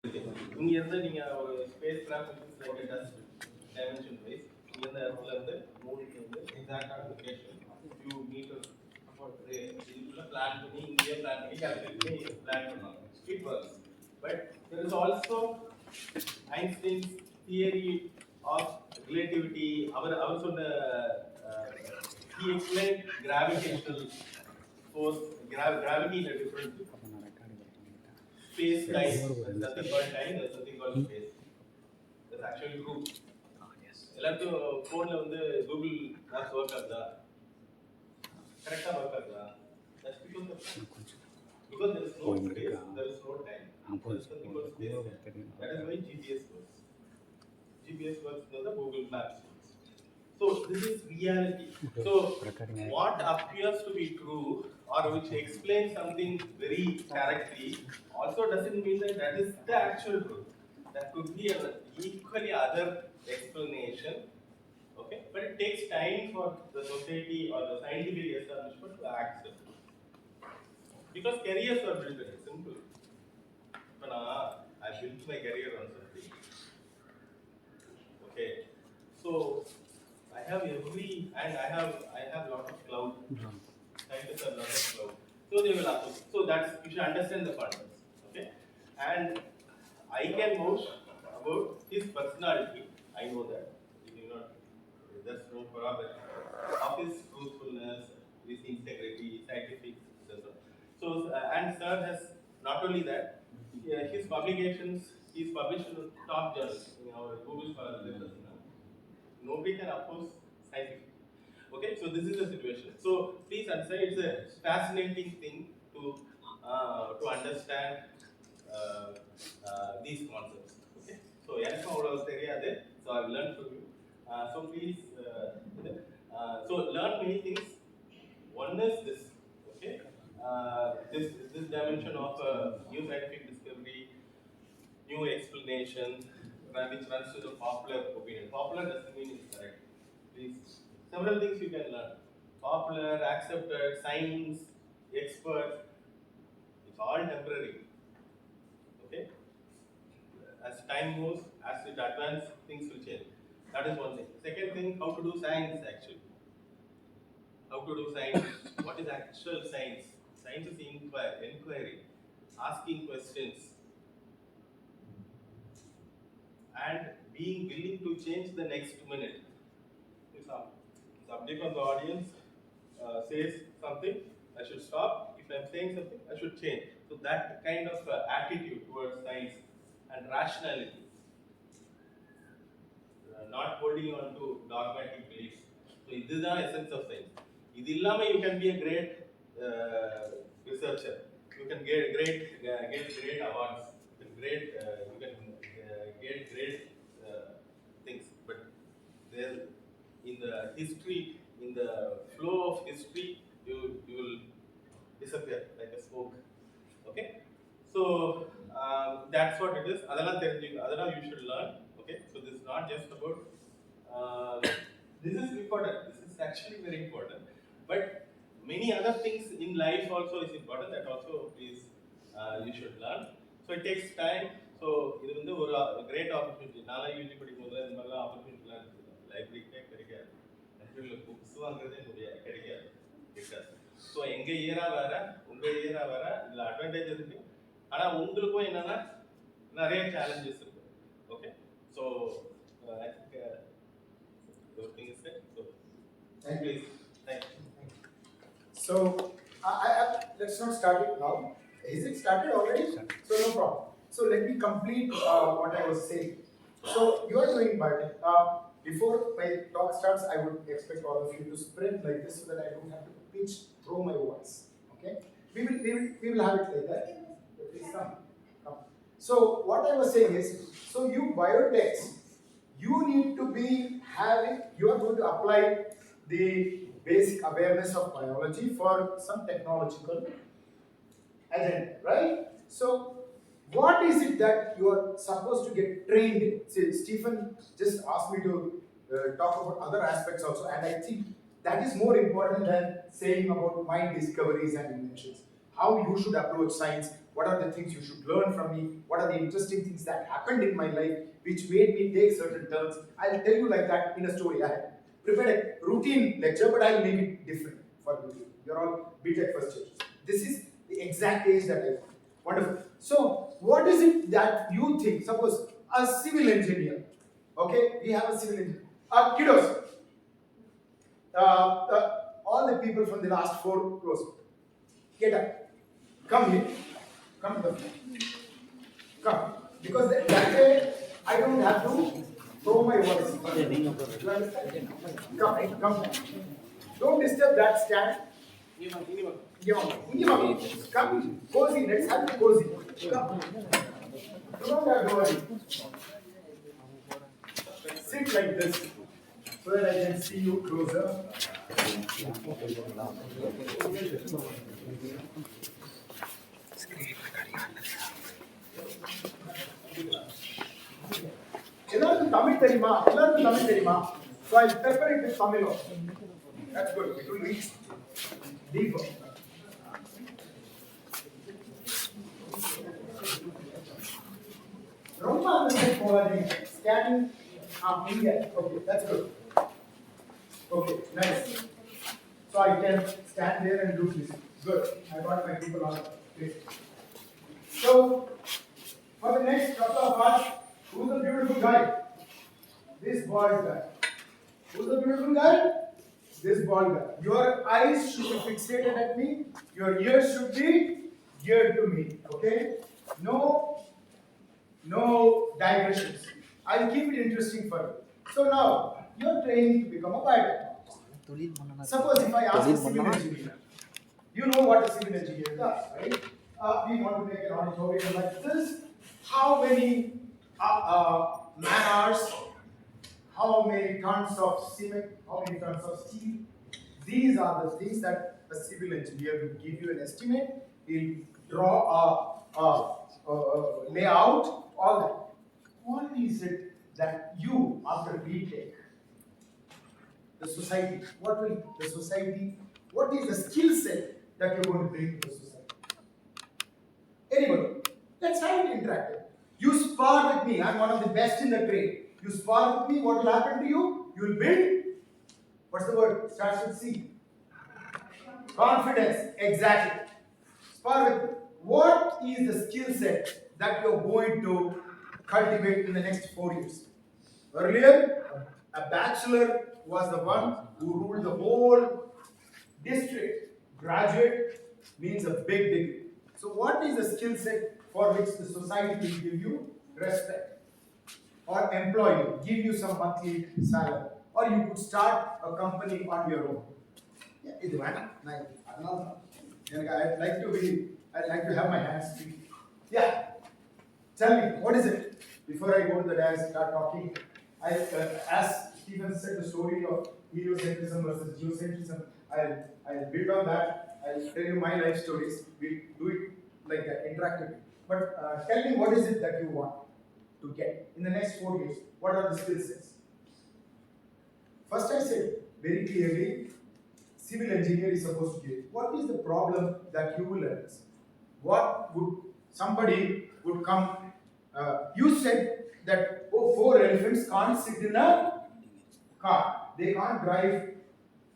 இங்க இருந்து நீங்க ஒரு space craft like a dust dimension wise இங்க இந்த இடத்துல இருந்து மூணுக்கு வந்து எக்ஸாக்ட்டா லொகேஷன் few meters இதுக்குள்ள பிளான் பண்ணி இங்கே பிளான் பண்ணி கால்குலேட் பண்ணி பிளான் பண்ணலாம். It works. But there is also Einstein's theory of relativity. அவர் சொன்ன he explained gravitational force, gravity in a different space time. There's nothing called time, there's something called space. That's actually true. எல்லாத்தையும் ஃபோன்ல வந்து Google maps work ஆகுதா, கரெக்டா work ஆகுதா? That's because there is no space, there is no time. There's something called space. That is why GPS works. GPS works with the Google Maps. So this is reality. So what appears to be true or which explains something very correctly also doesn't mean that that is the actual truth. There could be an equally other explanation, okay? But it takes time for the society or the scientific establishment to accept. Because careers are built very simple. But I built my career on something. Okay, so I have lot of cloud. Scientists have lot of cloud. So they will ask. So that's you should understand the context. Okay, and I can vouch about his personality. I know that. There's no problem. Of his truthfulness, his integrity, scientific, etc. So and sir has not only that, his publications, he's published in top journals in our Google Scholar Letters. Nobody can oppose scientific. Okay, so this is the situation. So please understand, it's a fascinating thing to understand these concepts. Okay, so எனக்கு அவ்வளவு தெரியாது. So I've learned from you. So please, so learn many things. One is this. Okay, this dimension of new scientific discovery, new explanation, which runs to the popular opinion. Popular doesn't mean it's correct. Please, several things you can learn. Popular, accepted, science, experts, it's all temporary. Okay? As time moves, as it advances, things will change. That is one thing. Second thing, how to do science actually. How to do science? What is actual science? Science is inquiry, asking questions, and being willing to change the next minute. If somebody from the audience says something, I should stop. If I'm saying something, I should change. So that kind of attitude towards science and rationality, not holding on to dogmatic beliefs. So this is the essence of science. You can be a great researcher. You can get great awards. You can get great things. But there, in the history, in the flow of history, you will disappear like a smoke. Okay, so that's what it is. Adala you should learn. Okay, so this is not just about. This is important. This is actually very important. But many other things in life also is important. That also is you should learn. So it takes time. So இது வந்து ஒரு great opportunity. நாளை UG படிக்கும்போது இந்த மாதிரி ஆப்பர்ச்சுனிட்டிலாம் இருக்குது. லைப்ரரிக்கே கிடைக்காது. லைப்ரரியில் புக்ஸ் வாங்குறதே கிடைக்காது. ஸோ எங்கள் இயரா வேற, உங்கள் இயரா வேற, இதில் அட்வான்டேஜ் இருக்கு. ஆனால் உங்களுக்கும் என்னன்னா நிறைய சேலஞ்சஸ் இருக்கு. Okay, so I think everything is set. So please, thank you. So let's not start it now. Is it started already? So no problem. So let me complete what I was saying. So you are doing biotech. Before my talk starts, I would expect all of you to spread like this so that I don't have to pitch through my voice. Okay? We will have it like that. Please come. So what I was saying is, so you biotechs, you need to be having. You are going to apply the basic awareness of biology for some technological agenda, right? So what is it that you are supposed to get trained in? See, Stephen just asked me to talk about other aspects also, and I think that is more important than saying about my discoveries and inventions. How you should approach science, What are the things you should learn from me? What are the interesting things that happened in my life which made me take certain turns? I'll tell you like that in a story. I had prepared a routine lecture, but I'll make it different for you. You're all BTech first years. This is the exact age that I want. Wonderful. So, what is it that you think? Suppose a civil engineer. Okay, we have a civil engineer. Kiddos, all the people from the last 4 rows, get up. Come here. Come to the front. Come. Because that way I don't have to throw my voice. You understand? Come. Don't disturb that stand. Come. Cozy. Let's have it cozy. Come. Don't have to worry. Sit like this so that I can see you closer. எல்லாருக்கும் தமிழ் தெரியுமா? So I'll separate with Tamil also. That's good. It will reach deeper. ரொம்ப அந்த side போகாதீங்க. Scanning India. Okay, that's good. Okay, nice. So I can stand there and do this. Good. I got my people on this. So for the next couple of hours, who's the beautiful guy? This bald guy. Who's the beautiful guy? This bald guy. Your eyes should be fixated at me. Your ears should be geared to me. Okay? No digressions. I'll keep it interesting for you. So now, you're training to become a biotech. Suppose if I ask a civil engineer, you know what a civil engineer does, right? We want to make an auditorium like this. How many man hours? How many tons of cement? How many tons of steel? These are the things that a civil engineer will give you an estimate. He'll draw layout, all that. What is it that you, after BTech, the society, what is the skill set that you're going to bring to the society? Anybody? Let's have it interactive. You spar with me. I'm one of the best in the trade. You spar with me, what will happen to you? You will build. What's the word? Starts with C. Confidence. Exactly. Spar with me. What is the skill set that you're going to cultivate in the next 4 years? Earlier, a bachelor was the one who ruled the whole district. Graduate means a big degree. So what is the skill set for which the society will give you respect? Or employ you, give you some monthly salary? Or you could start a company on your own. I'd like to have my hands free. Yeah. Tell me, what is it? Before I go to the dance, start talking. As Stephen said, the story of heliocentrism versus geocentrism, I'll build on that. I'll tell you my life stories. We'll do it like that, interactively. But tell me, what is it that you want to get in the next 4 years? What are the skill sets? First, I said very clearly, civil engineer is supposed to give. What is the problem that you will address? What would somebody would come? You said that 4 elephants can't sit in a car. They can't drive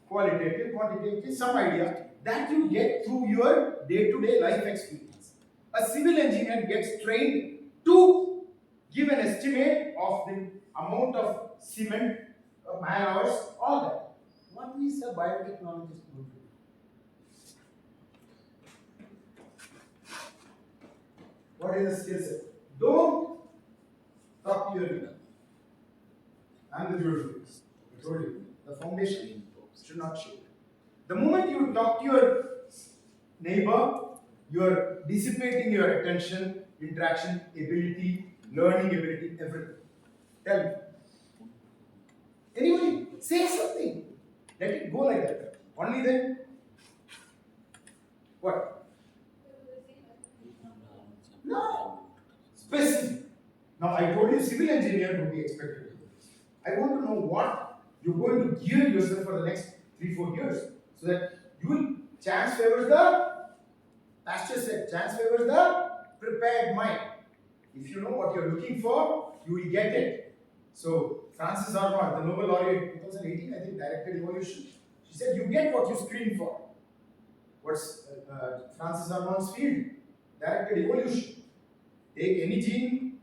qualitative, quantitative, some idea that you get through your day-to-day life experience. A civil engineer gets trained to give an estimate of the amount of cement, man hours, all that. What is a biotechnologist going to do? What is the skill set? Don't talk to your leader. I'm the beautiful. I told you, the foundation should not shake. The moment you talk to your neighbor, you're dissipating your attention, interaction, ability, learning ability, everything. Tell me. Anybody, say something. Let it go like that. Only then. What? No. Specific. Now I told you civil engineer would be expected to do this. I want to know what you're going to gear yourself for the next 3-4 years, so that you will chance favors the pasture said chance favors the prepared mind. If you know what you're looking for, you will get it. So Frances Arnold, the Nobel laureate 2018, I think, directed evolution. She said, you get what you screen for. What's Frances Arnold's field? Directed evolution. Take any gene,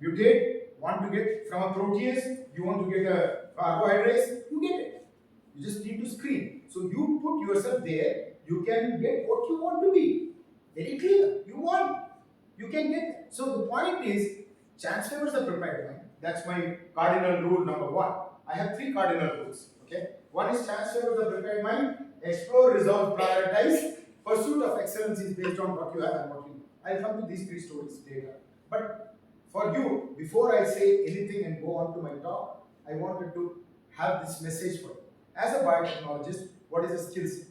mutate, want to get from a protease, you want to get a carbohydrate, you get it. You just need to screen. So you put yourself there, you can get what you want to be. Very clear. You want, you can get it. So the point is, chance favors the prepared mind. That's my cardinal rule number 1. I have 3 cardinal rules. Okay. One is chance favors the prepared mind. Explore, resolve, prioritize. Pursuit of excellence is based on what you have and what you know. I'll come to these 3 stories later. But for you, before I say anything and go on to my talk, I wanted to have this message for you. As a biotechnologist, what is a skill set?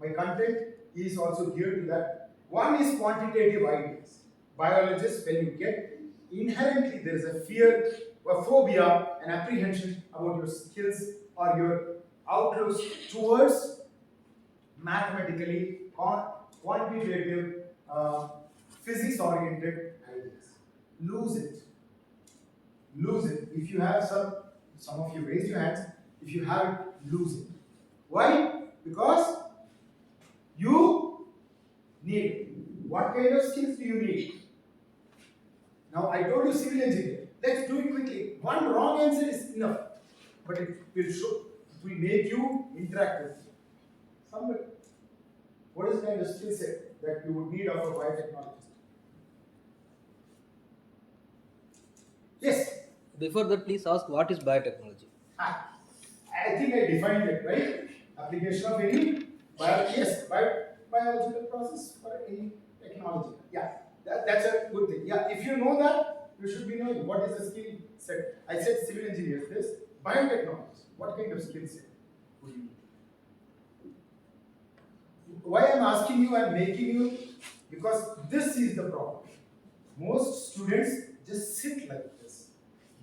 My content is also geared to that. One is quantitative ideas. Biologists, when you get, inherently there is a fear, a phobia, an apprehension about your skills or your outlooks towards mathematically quantitative, physics-oriented ideas. Lose it. Lose it. If you have some of you raise your hands. If you have it, lose it. Why? Because you need it. What kind of skills do you need? Now I told you civil engineer. Let's do it quickly. One wrong answer is enough, but it will show. It will make you interact with somebody. What is the kind of skill set that you would need of a biotechnologist? Yes. Before that, please ask what is biotechnology? I think I defined it, right? Application of any biological process for any technology. Yeah, that's a good thing. Yeah, if you know that, you should be knowing what is the skill set. I said civil engineers, this biotechnology. What kind of skill set would you need? Why I'm asking you and making you, because this is the problem. Most students just sit like this.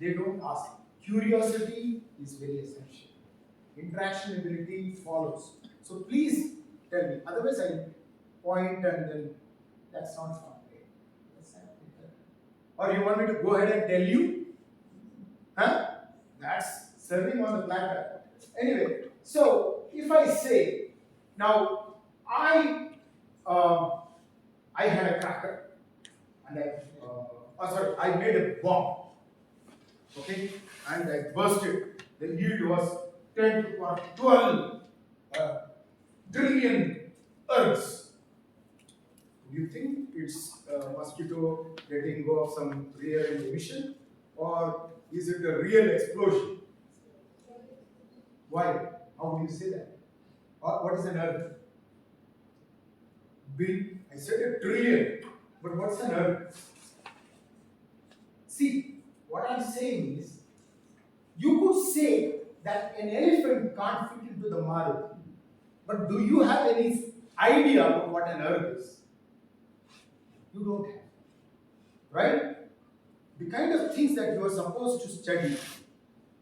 They don't ask. Curiosity is very essential. Interaction ability follows. So please tell me. Otherwise, I point and then that sounds fun. Or you want me to go ahead and tell you? Huh? That's serving on the platter. Anyway, so if I say, now I had a cracker and I made a bomb. Okay, and I burst it. The yield was 10 to the power 12 trillion Earths. Do you think it's a mosquito letting go of some rear-end emission, or is it a real explosion? Why? How do you say that? Or what is an Earth? Bill, I said a trillion, but what's an Earth? See, what I'm saying is, you could say that an elephant can't fit into the Maruti, but do you have any idea of what an Earth is? You don't have. Right? The kind of things that you are supposed to study,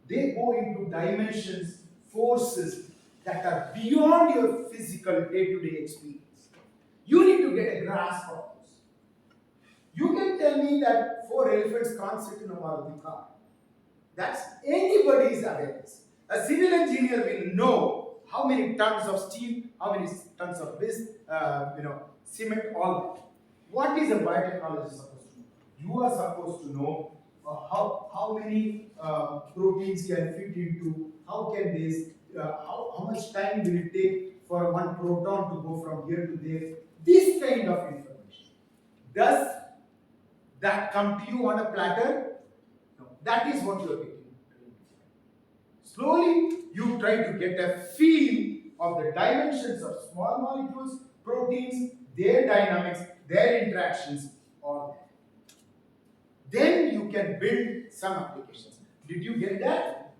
they go into dimensions, forces that are beyond your physical day-to-day experience. You need to get a grasp of this. You can tell me that 4 elephants can't sit in a Maruti car. That's anybody's awareness. A civil engineer will know how many tons of steel, how many tons of this, cement, all that. What is a biotechnologist supposed to know? You are supposed to know how many proteins can fit into, how can this, how much time will it take for one proton to go from here to there. This kind of information. Does that come to you on a platter? No. That is what you are getting. Slowly, you try to get a feel of the dimensions of small molecules, proteins, their dynamics, their interactions, all that. Then you can build some applications. Did you get that?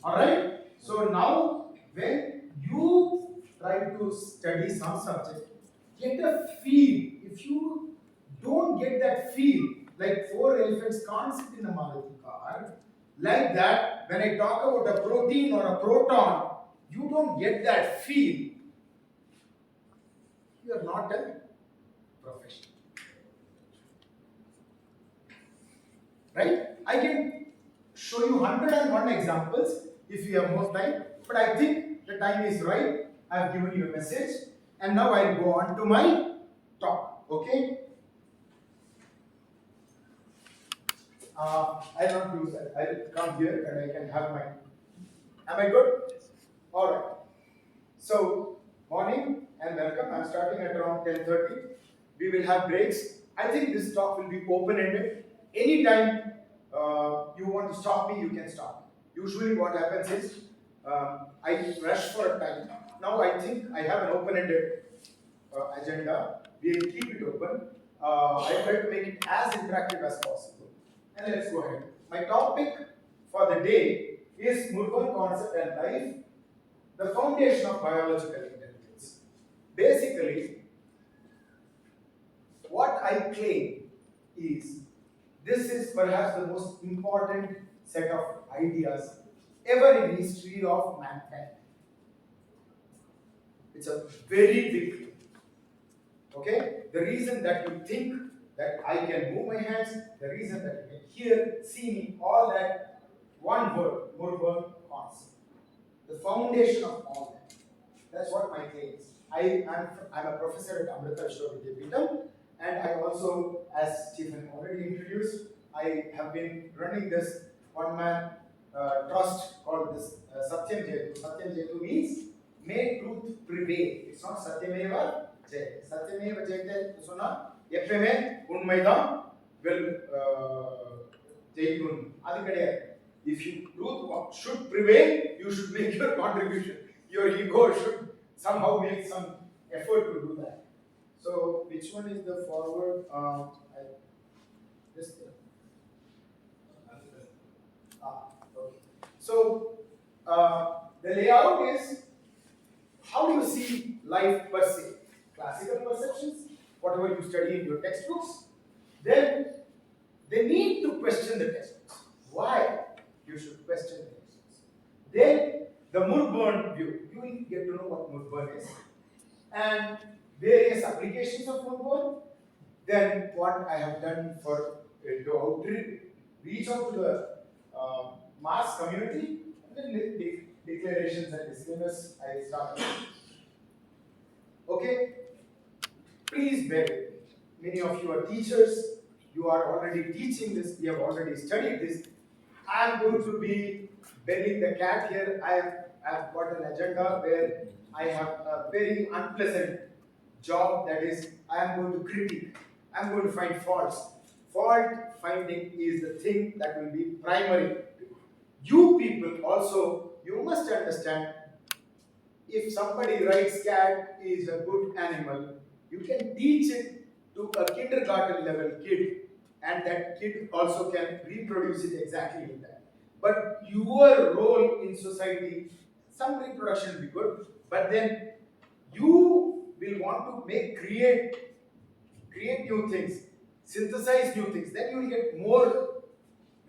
Alright? So now, when you try to study some subject, get a feel. If you don't get that feel, like 4 elephants can't sit in a Maruti car, like that, when I talk about a protein or a proton, you don't get that feel, you are not a professional. right? I can show you 101 examples if you have more time, but I think the time is right. I have given you a message, and now I'll go on to my talk. Okay? I'll not use that. I'll come here and I can have my. Am I good? All right. So, morning and welcome. I'm starting at around 10:30. We will have breaks. I think this talk will be open-ended. Anytime you want to stop me, you can stop. Usually, what happens is I rush for a time. Now, I think I have an open-ended agenda. We will keep it open. I try to make it as interactive as possible. And let's go ahead. My topic for the day is Murburn concept and life, the foundation of biological intelligence. Basically, what I claim is this is perhaps the most important set of ideas ever in history of mankind. It's a very big claim. Okay? The reason that you think that I can move my hands, the reason that you can hear, see me, all that, one word, Murburn concept. The foundation of all that. That's what my claim is. I'm a professor at Amrita Vishwavidyapitham, and I also, as Stephen already introduced, I have been running this one-man trust called this Satyam Jetu. Satyam Jetu means may truth prevail. It's not Satyameva Jayate. Satyameva Jayate sonna எப்பவுமே உண்மைதான் will ஜெயிக்கும். அது கிடையாது. If you truth should prevail, you should make your contribution. Your ego should somehow make some effort to do that. So, which one is the forward? This thing. Okay. So, the layout is how do you see life per se? Classical perceptions, whatever you study in your textbooks. Then they need to question the textbooks. Why you should question the textbooks? Then the Murburn view. You will get to know what Murburn is and various applications of Murburn. Then what I have done for to reach out to the mass community, and then the declarations and disclaimers I started. Okay, please bear with me. Many of you are teachers. You are already teaching this. You have already studied this. I am going to be belling the cat here. I have got an agenda where I have a very unpleasant job, that is, I am going to critique. I am going to find faults. Fault finding is the thing that will be primary. You people also, you must understand, if somebody writes cat is a good animal, you can teach it to a kindergarten level kid, and that kid also can reproduce it exactly like that. But your role in society, some reproduction will be good, but then you will want to create new things, synthesize new things, then you will get more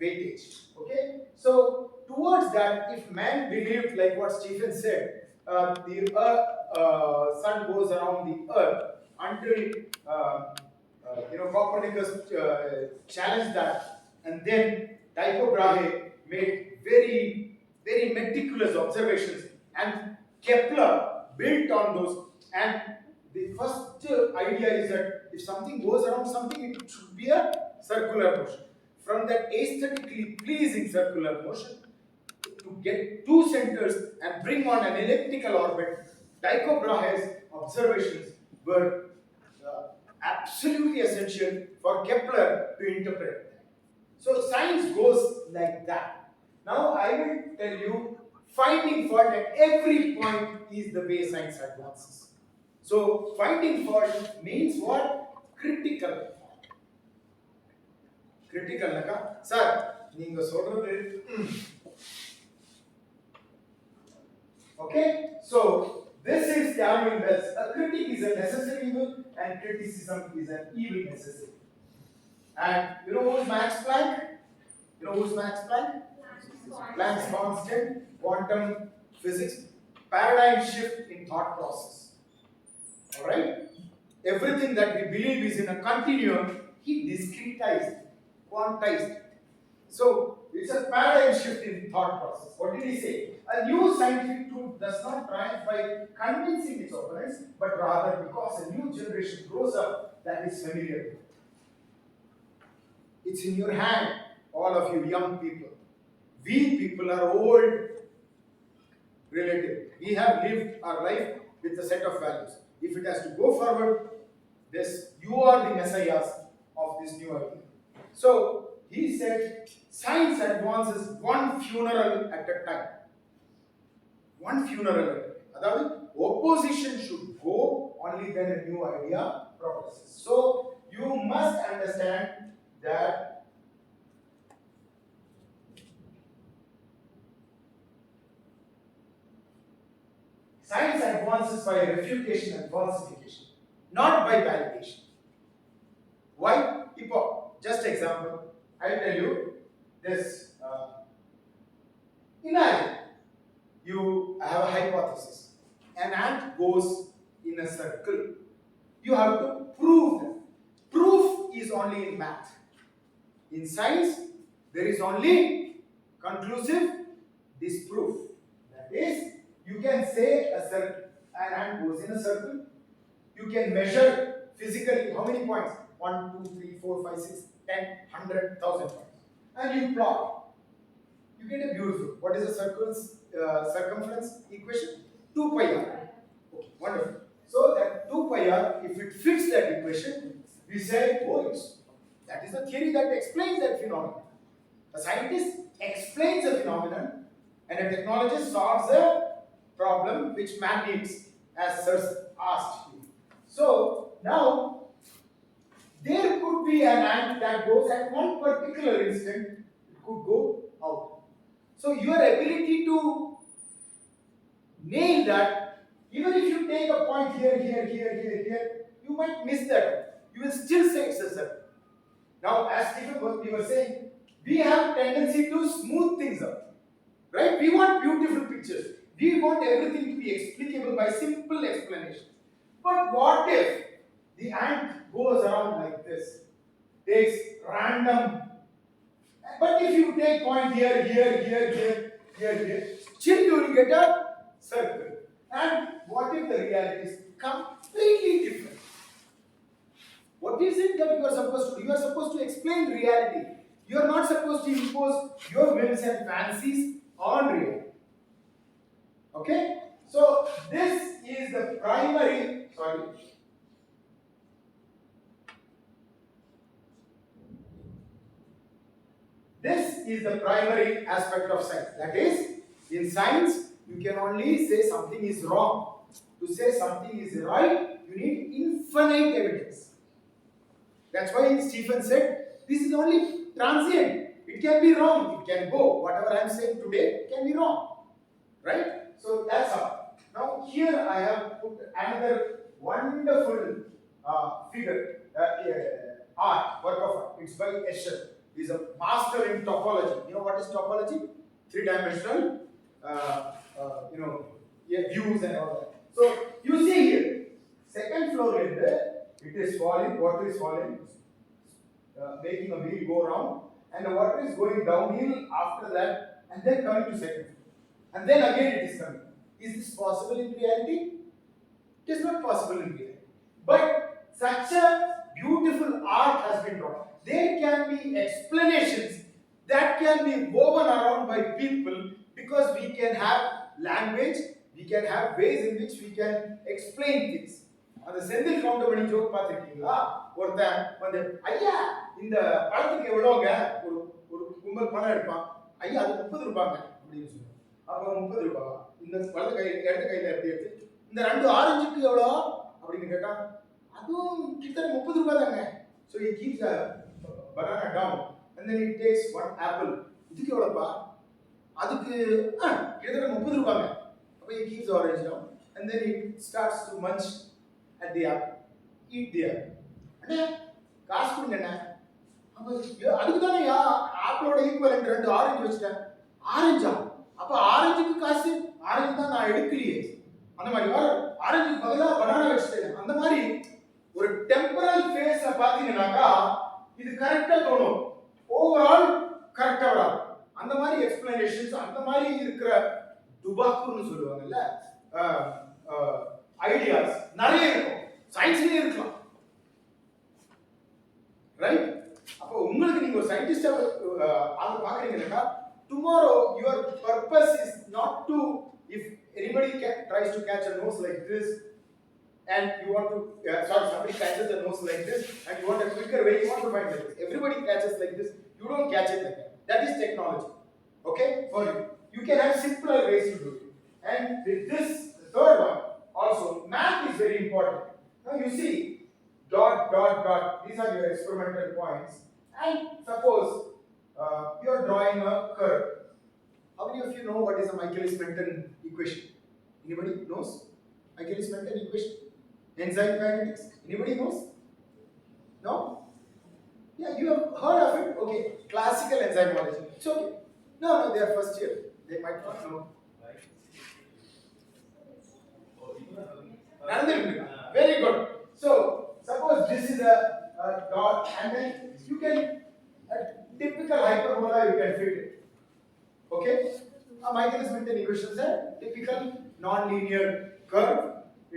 weightage. Okay? So towards that, if man believed like what Stephen said, the sun goes around the earth until Copernicus challenged that, and then Tycho Brahe made very, very meticulous observations, and Kepler built on those. And the first idea is that if something goes around something, it should be a circular motion. From that aesthetically pleasing circular motion, to get two centers and bring on an elliptical orbit, Tycho Brahe's observations were absolutely essential for Kepler to interpret that. So science goes like that. Now I will tell you, finding fault at every point is the way science advances. So finding fault means what? Critical thought. Critical naka, sir, neenga solradhu. Okay, so this is Samuel Wells. A critic is a necessary evil, and criticism is an evil necessary. And you know who's Max Planck? You know who's Max Planck? Planck's constant, quantum physics, paradigm shift in thought process. All right, everything that we believe is in a continuum, he discretized, quantized. So it's a paradigm shift in thought process. What did he say? A new scientific truth does not triumph by convincing its opponents, but rather because a new generation grows up that is familiar with it. It's in your hand, all of you young people. We people are old relative. We have lived our life with a set of values. If it has to go forward, you are the messiahs of this new idea. So he said, science advances one funeral at a time. One funeral at a time. That opposition should go only then a new idea progresses. So you must understand that science advances by refutation and falsification, not by validation. Why? Just example, I'll tell you this. Imagine you have a hypothesis. An ant goes in a circle. You have to prove that. Proof is only in math. In science, there is only conclusive disproof. That is, you can say an ant goes in a circle. You can measure physically how many points? 1, 2, 3, 4, 5, 6, 10, 100, 1,000 points. And you plot. You get a beautiful. What is the circle's circumference equation? 2 pi r. Okay, wonderful. So that 2 pi r, if it fits that equation, we say, oh, that is the theory that explains that phenomenon. A scientist explains a phenomenon, and a technologist solves a problem which man needs, as Sir asked you. So now, there could be an ant that goes at one particular instant, it could go out. So your ability to nail that, even if you take a point here, you might miss that. You will still say it's a circle. Now, as Stephen, we were saying, we have tendency to smooth things up. Right? We want beautiful pictures. We want everything to be explicable by simple explanations. But what if the ant goes around like this, takes random, but if you take point here, still you will get a circle. And what if the reality is completely different? What is it that you are supposed to do? You are supposed to explain reality. You are not supposed to impose your whims and fancies on reality. Okay? So this is the primary, This is the primary aspect of science. That is, in science, you can only say something is wrong. To say something is right, you need infinite evidence. That's why Stephen said, this is only transient. It can be wrong. It can go. Whatever I am saying today can be wrong. Right? So that's all. Now here I have put another wonderful figure, art, work of art. It's by Escher. He's a master in topology. You know what is topology? Three-dimensional, views and all that. So you see here, second floor in there, it is falling, water is falling, making a wheel go round, and the water is going downhill after that, and then coming to second floor. And then again it is coming. Is this possible in reality? It is not possible in reality. But such a beautiful art has been drawn. There can be explanations that can be woven around by people because we can have language, we can have ways in which we can explain things. அந்த Senthil Goundamani joke பார்த்துருக்கீங்களா? ஒருத்தன் வந்து ஐயா இந்த பழத்துக்கு எவ்வளோங்க? ஒரு ஒரு கும்பல் பணம் எடுப்பான். ஐயா அது 30 ரூபாங்க அப்படின்னு சொல்லுவாங்க. அப்போ 30 ரூபாவா? இந்த வலது இடது கையில எப்படி எடுத்து இந்த 2 ஆரஞ்சுக்கு எவ்வளோ அப்படின்னு கேட்டா அதுவும் கிட்டத்தட்ட 30 ரூபாய் தாங்க. So he keeps a banana down and then he takes one apple. இதுக்கு எவ்வளோப்பா? அதுக்கு கிட்டத்தட்ட 30 ரூபாங்க. அப்போ he keeps the orange down and then he starts to munch at the apple, eat the apple. அண்ணே காசு கொடுங்க அண்ணே. அப்போ அதுக்கு தானே ஆப்பிளோட ஈக்குவலண்ட் 2 ஆரஞ்சு வச்சுட்டேன். ஆரஞ்சா? அப்போ ஆரஞ்சுக்கு காசு? ஆரஞ்சு தான் நான் எடுக்கலையே. அந்த மாதிரி ஆரஞ்சுக்கு பதிலாக பனானா வச்சுட்டேன். அந்த மாதிரி ஒரு டெம்பரல் ஃபேஸை பார்த்தீங்கன்னாக்கா இது கரெக்டாக தோணும். ஓவரால் கரெக்டாக அந்த மாதிரி இருக்கிற டுபாக்குன்னு சொல்லுவாங்கல்ல ஐடியாஸ் நிறைய இருக்கும், சயின்ஸ்லயே இருக்கலாம், ரைட்? அப்போ உங்களுக்கு நீங்க ஒரு சயின்டிஸ்டா அதை பாக்குறீங்கன்னா tomorrow your purpose is not to, if anybody tries to catch a nose like this and you want to somebody catches a nose like this and you want a quicker way, you want to find like this. Everybody catches like this, you don't catch it like that. That is technology, okay? For you can have simpler ways to do it. And with this, the third one also, math is very important. Now you see dot dot dot, these are your experimental points, and suppose you are drawing a curve. How many of you know what is a Michaelis-Menten equation? Anybody knows Michaelis-Menten equation? Enzyme kinetics. Anybody knows? No? Yeah, you have heard of it. Okay, classical enzymology. It's okay. No, they are first year. They might not know. Very good. So suppose this is a dot, and then you can a typical hyperbola you can fit it. Okay? Michaelis-Menten equation is a typical non-linear curve.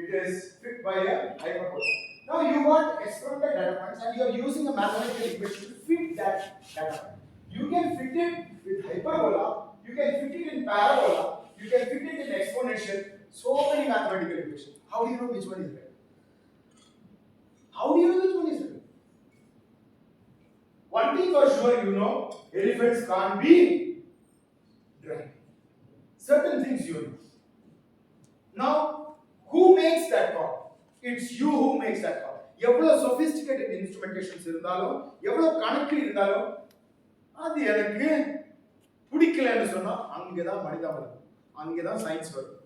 It is fit by a hyperbola. Now you got experimental data points and you are using a mathematical equation to fit that data point. You can fit it with hyperbola, you can fit it in parabola, you can fit it in exponential, so many mathematical equations. How do you know which one is right? How do you know which one is right? One thing for sure, you know, elephants can't be dragged. Certain things you know. Now, who makes that call? It's you who makes that call. எவ்வளவு sophisticated instrumentations இருந்தாலும், எவ்வளவு கணக்கு இருந்தாலும், அது எனக்கு பிடிக்கலன்னு சொன்னா அங்கதான் மனிதம் வரும், அங்கதான் சயின்ஸ் வரும்.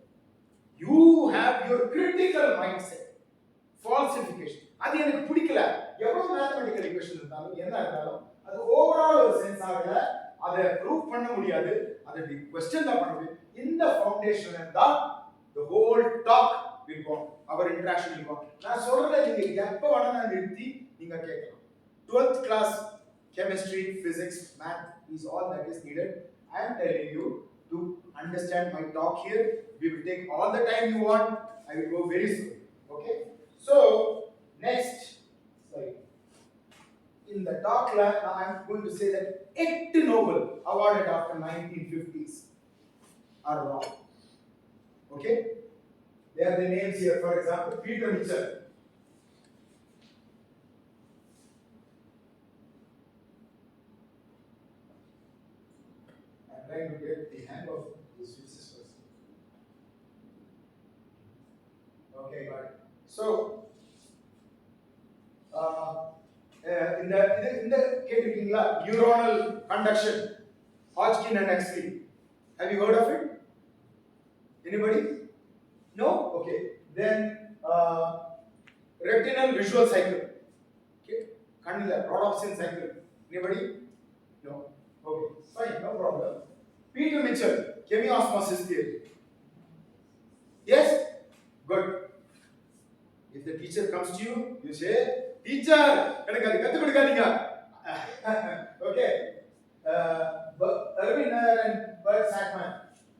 You have your critical mindset. Falsification. அது எனக்கு பிடிக்கல. எவ்வளவு மேத்தமெட்டிக்கல் ஈக்குவேஷன் இருந்தாலும் என்ன இருந்தாலும் அது ஓவரால் ஒரு சென்ஸ் ஆகல, அதை ப்ரூவ் பண்ண முடியாது, அதை क्वेश्चन தான் பண்ண முடியும். இந்த ஃபவுண்டேஷன் இருந்தா the whole talk will go, our interaction will go. நான் சொல்றத நீங்க எப்ப வேணா நிறுத்தி நீங்க கேட்கலாம். 12th class chemistry, physics, math is all that is needed. I am telling you to understand my talk here. We will take all the time you want. I will go very soon. Okay? So, next slide. In the talk, I am going to say that 8 Nobel awarded after 1950s are wrong. Okay? There are the names here. For example, Peter Mitchell. I am trying to get the hang of this physics first. Okay, got it. So, in the கேட்டிருக்கீங்களா neuronal conduction, Hodgkin and Huxley. Have you heard of it? Anybody? No? Okay. Then retinal visual cycle. Okay. Kannila rhodopsin cycle. Anybody? No. Okay. Fine, no problem. Peter Mitchell, chemiosmosis theory. Yes? Good. If the teacher comes to you, you say, teacher, எனக்கு அது கத்து கொடுக்காதீங்க. Okay. Irvin and Bert Sackman,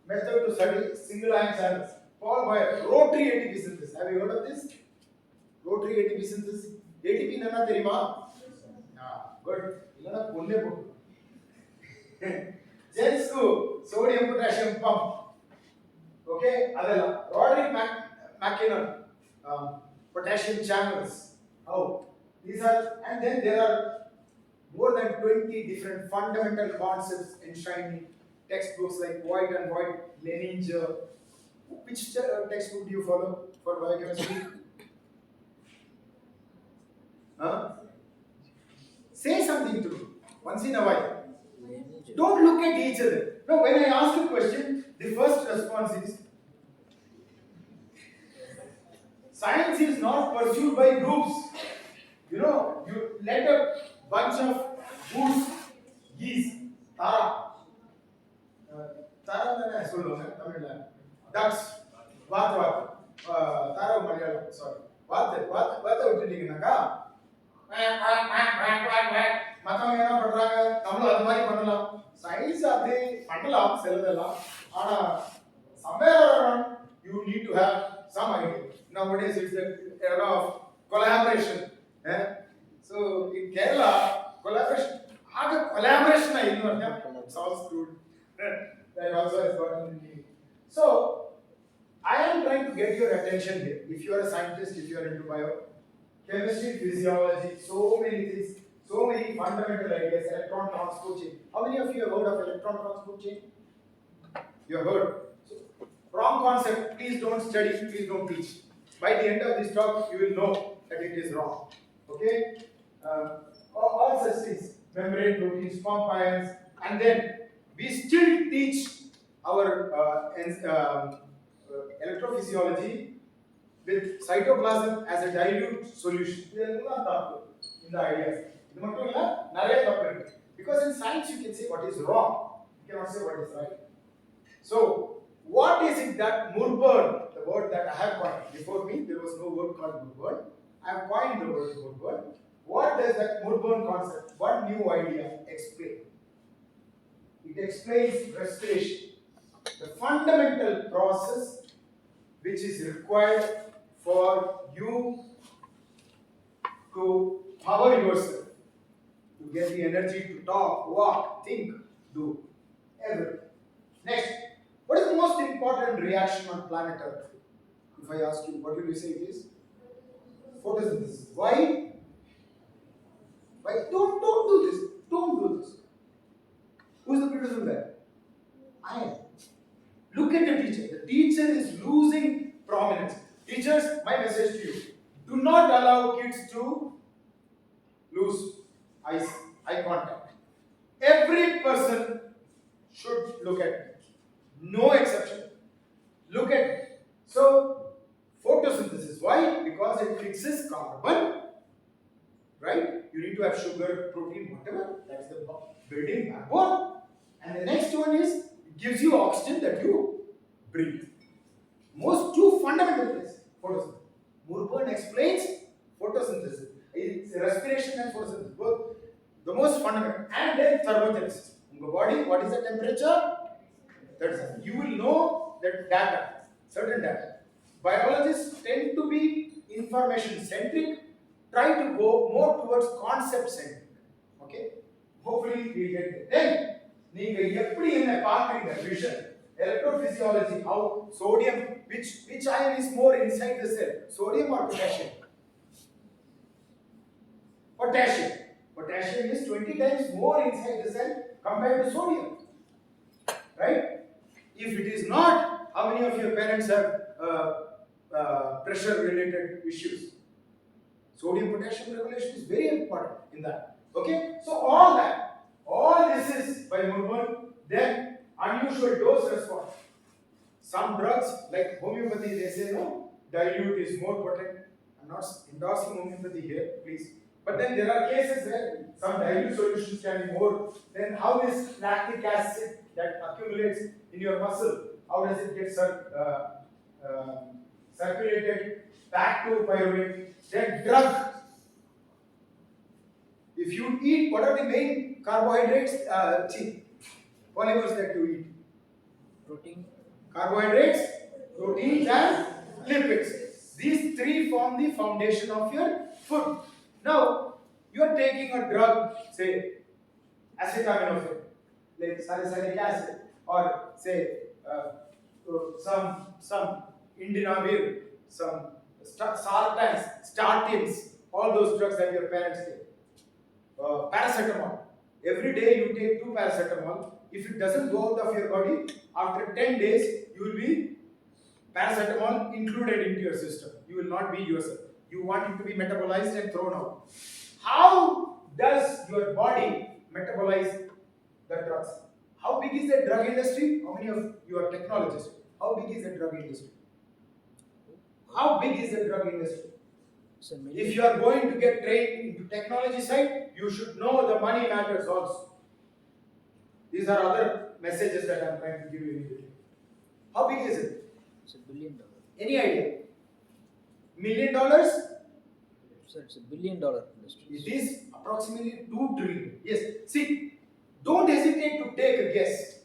method to study single ion channels. Paul Boyer, rotary ATP synthesis. Have you heard of this? Rotary ATP synthesis. ATP என்னன்னா தெரியுமா? Good. இல்லனா கொல்லே போடு. Jensku, sodium potassium pump. Okay, அதெல்லாம். Roderick McKinnon, potassium channels. How? These are, and then there are more than 20 different fundamental concepts enshrined in textbooks like White and White, Leninger. Which textbook do you follow for biochemistry? Huh? Say something to me once in a while. Don't look at each other. No, when I ask a question, the first response is science is not pursued by groups. You know, you let a bunch of goose, geese, tara, tara சொல்லுவாங்க தமிழ்ல, ducks, வாத்து, தாரா Malayalam, sorry, வாத்து விட்டுட்டீங்கன்னாக்கா மத்தவங்க என்ன பண்றாங்க, நம்மளும் அது மாதிரி பண்ணலாம். சயின்ஸ் அப்படியே somewhere around you need to have some idea. Nowadays it's the era of collaboration. So in Kerala, collaboration sounds good. That also has gotten in me. So I am trying to get your attention here. If you are a scientist, if you are into biochemistry, physiology, so many things, so many fundamental ideas, electron transport chain. How many of you have heard of electron transport chain? You have heard. So, wrong concept. Please don't study, please don't teach. By the end of this talk, you will know that it is wrong. Okay? All such things, membrane proteins, pump ions, and then we still teach our electrophysiology with cytoplasm as a dilute solution. In the ideas. Because in science you can say what is wrong, you cannot say what is right. So, what is it that Murburn, the word that I have coined, before me there was no word called Murburn, I have coined the word Murburn. What does that Murburn concept, what new idea explain? It explains respiration, the fundamental process which is required for you to power yourself, to get the energy to talk, walk, think, do everything. Next, what is the most important reaction on planet Earth? If I ask you, what will you say it is? Photosynthesis. Why? Why? Don't do this. Don't do this. Who is the producer there? I am. Look at the teacher. The teacher is losing prominence. Teachers, my message to you: do not allow kids to lose eye contact. Every person should look at me. No exception. Look at me. So, photosynthesis. Why? Because it fixes carbon. Right? You need to have sugar, protein, whatever. That's the building backbone. And the next one is it gives you oxygen that you breathe. Most two fundamental things. Photosynthesis. Murburn explains photosynthesis. It's respiration and photosynthesis. Both the most fundamental. And then thermogenesis. In the body, what is the temperature? You will know that data, certain data. Biologists tend to be information centric, try to go more towards concept centric. Okay? Hopefully we get there. Then, vision, electrophysiology, how sodium, which ion is more inside the cell? Sodium or potassium? Potassium. Potassium is 20 times more inside the cell compared to sodium. Right? If it is not, how many of your parents have pressure related issues? Sodium potassium regulation is very important in that. Okay? So all this is by Murburn. Then unusual dose response. Some drugs like homeopathy, they say no, dilute is more potent. I'm not endorsing homeopathy here, please. But then there are cases where some dilute solutions can be more. Then how is lactic acid that accumulates in your muscle? How does it get circulated back to pyruvate? Then drug. If you eat, what are the main carbohydrates? Polymers that you eat? Protein. Carbohydrates, proteins and lipids. These three form the foundation of your food. Now, you are taking a drug, say acetaminophen, like salicylic acid, or say some indinavir, some sartans, statins, all those drugs that your parents take. Paracetamol. Every day you take 2 paracetamol. If it doesn't go out of your body, after 10 days you will be paracetamol included into your system. You will not be yourself. You want it to be metabolized and thrown out. How does your body metabolize the drugs? How big is the drug industry? How many of you are technologists? How big is the drug industry? How big is the drug industry? If you are going to get trained into technology side, you should know the money matters also. These are other messages that I am trying to give you immediately. How big is it? It's $1 billion. Any idea? $1 million? So it's $1 billion industry. It is approximately 2 trillion. Yes. See, don't hesitate to take a guess.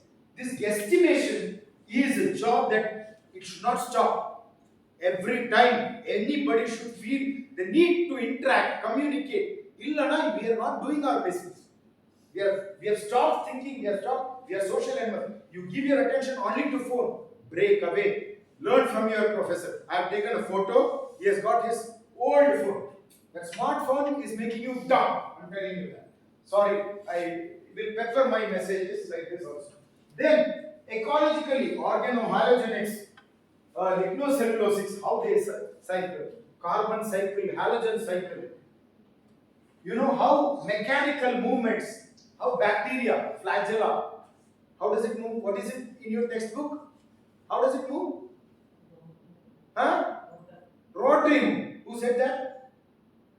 this guesstimation is a job that it should not stop. Every time anybody should feel the need to interact, communicate. Illana, we are not doing our business. We have stopped thinking, we are social animals. You give your attention only to phone. Break away. Learn from your professor. I have taken a photo. He has got his old phone. That smartphone is making you dumb. I'm telling you that. Sorry, I will pepper my messages like this also. Then, ecologically, organohalogenics, lignocellulosics, how they cycle, carbon cycle, halogen cycle. You know how mechanical movements, how bacteria, flagella, how does it move? What is it in your textbook? How does it move? Huh? Rotary. Who said that?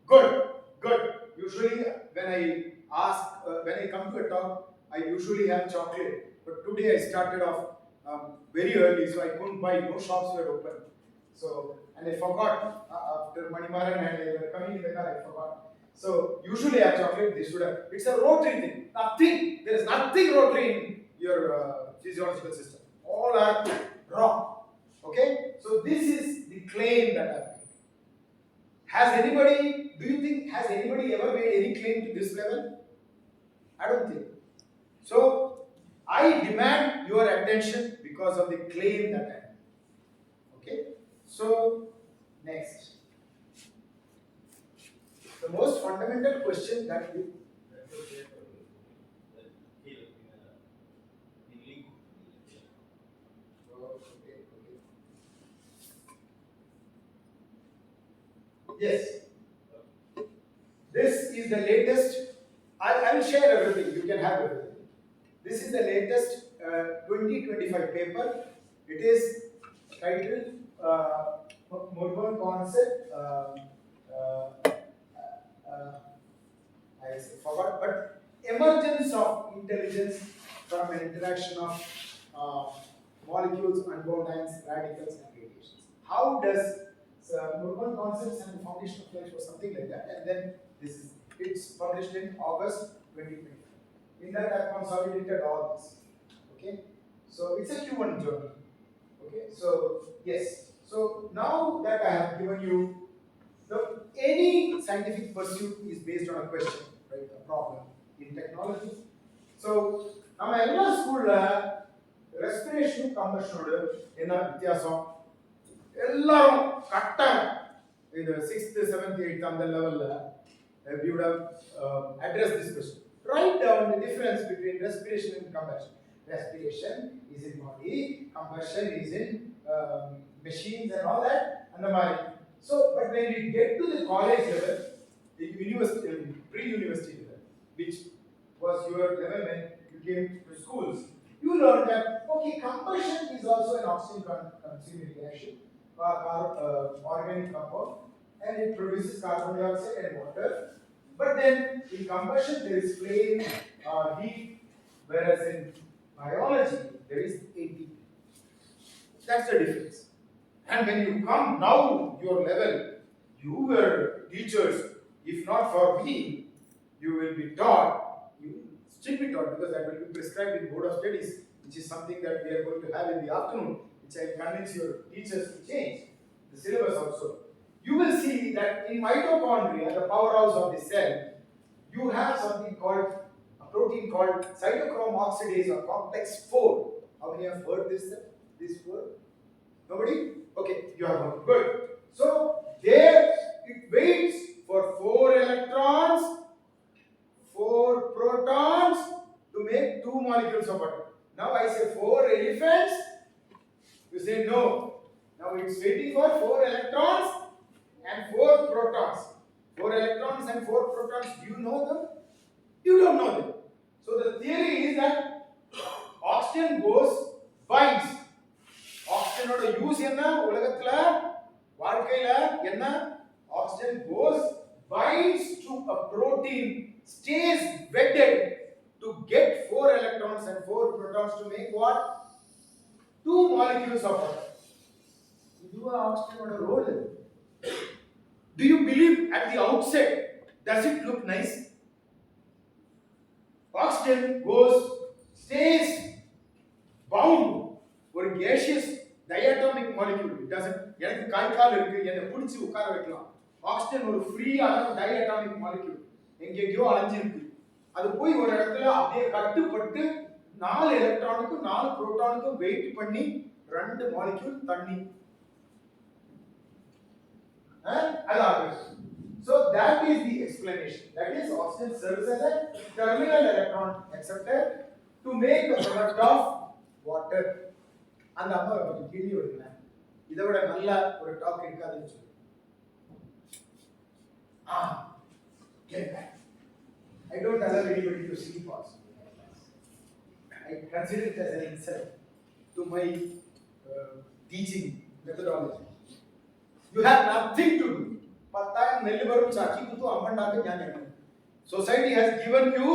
Good, good. Usually when I come to a talk, I usually have chocolate. But today I started off very early, so I couldn't buy. No shops were open. So, and I forgot after Manimaran and I were coming in the car, I forgot. So usually I have chocolate. This should have. It's a rotary thing. Nothing. There is nothing rotary in your physiological system. All are wrong. Okay. So this is the claim that I have made. Has anybody? Do you think has anybody ever made any claim to this level? I don't think. So I demand your attention because of the claim that I made. Okay. So next. The most fundamental question that you yes, this is the latest. I will share everything. You can have everything. This is the latest 2025 paper. It is titled Murburn concept. I forgot, but emergence of intelligence from an interaction of molecules, unbound ions, radicals, and radiations. How does Murburn concepts and the foundation of life or something like that? And then it's published in August 2025. In that, I have consolidated all this. Okay, so it's a Q1 journal. Okay, so yes. So now that I have given you. Any scientific pursuit is based on a question, right? A problem in technology. So, நம்ம எல்லா ஸ்கூல்ல respiration கம்பஷனோட என்ன வித்தியாசம் எல்லாரும் கட்டாயம் இது 6th 7th 8th அந்த லெவல்ல we would have addressed this question. Write down the difference between respiration and combustion. Respiration is in body, combustion is in machines and all that, and the mind. So, but when we get to the college level, the university, pre-university level, which was your level when you came to schools, you learned that, okay, combustion is also an oxygen-consuming reaction, organic compound, and it produces carbon dioxide and water. But then, in combustion, there is flame, heat, whereas in biology, there is ATP. That's the difference. And when you come now, your level, you were teachers. If not for me, you will be taught. You will still be taught because that will be prescribed in Board of Studies, which is something that we are going to have in the afternoon, which I will convince your teachers to change the syllabus also. You will see that in mitochondria, the powerhouse of the cell, you have something called a protein called cytochrome oxidase or complex 4. How many have heard this word? Nobody? Okay, you have heard. Good. So, there it waits for 4 electrons, 4 protons to make 2 molecules of water. Now I say 4 elephants. You say no. Now it's waiting for 4 electrons and 4 protons. 4 electrons and 4 protons. Do you know them? You don't know them. So the theory is that oxygen binds. Oxygen use என்ன உலகத்துல வாழ்க்கையில என்ன oxygen binds to a protein, stays wedded to get 4 electrons and 4 protons to make what? 2 molecules of water. This is oxygen role. Do you believe at the outset, does it look nice? Oxygen stays கை கால் இருக்கு, என்னை பிடிச்சி உட்கார வைக்கலாம். Oxygen ஒரு ஃப்ரீயான diatomic molecule எங்கேயோ அலைஞ்சிருக்கு. அது போய் ஒரு இடத்துல அப்படியே கட்டுப்பட்டு 4 எலக்ட்ரானுக்கும் 4 புரோட்டானுக்கும் வெயிட் பண்ணி 2 மாலிக்யூல் தண்ணி. அது ஆகுது. So that is the explanation. That is, oxygen serves as a terminal electron acceptor to make a product of water. அந்த அம்மா ஒரு கேள்வி வருங்க, இதை விட நல்ல ஒரு டாக் இருக்காதுன்னு சொல்லி. I don't allow anybody to sleep also. I consider it as an insult to my teaching methodology. You have nothing to do. Society has given you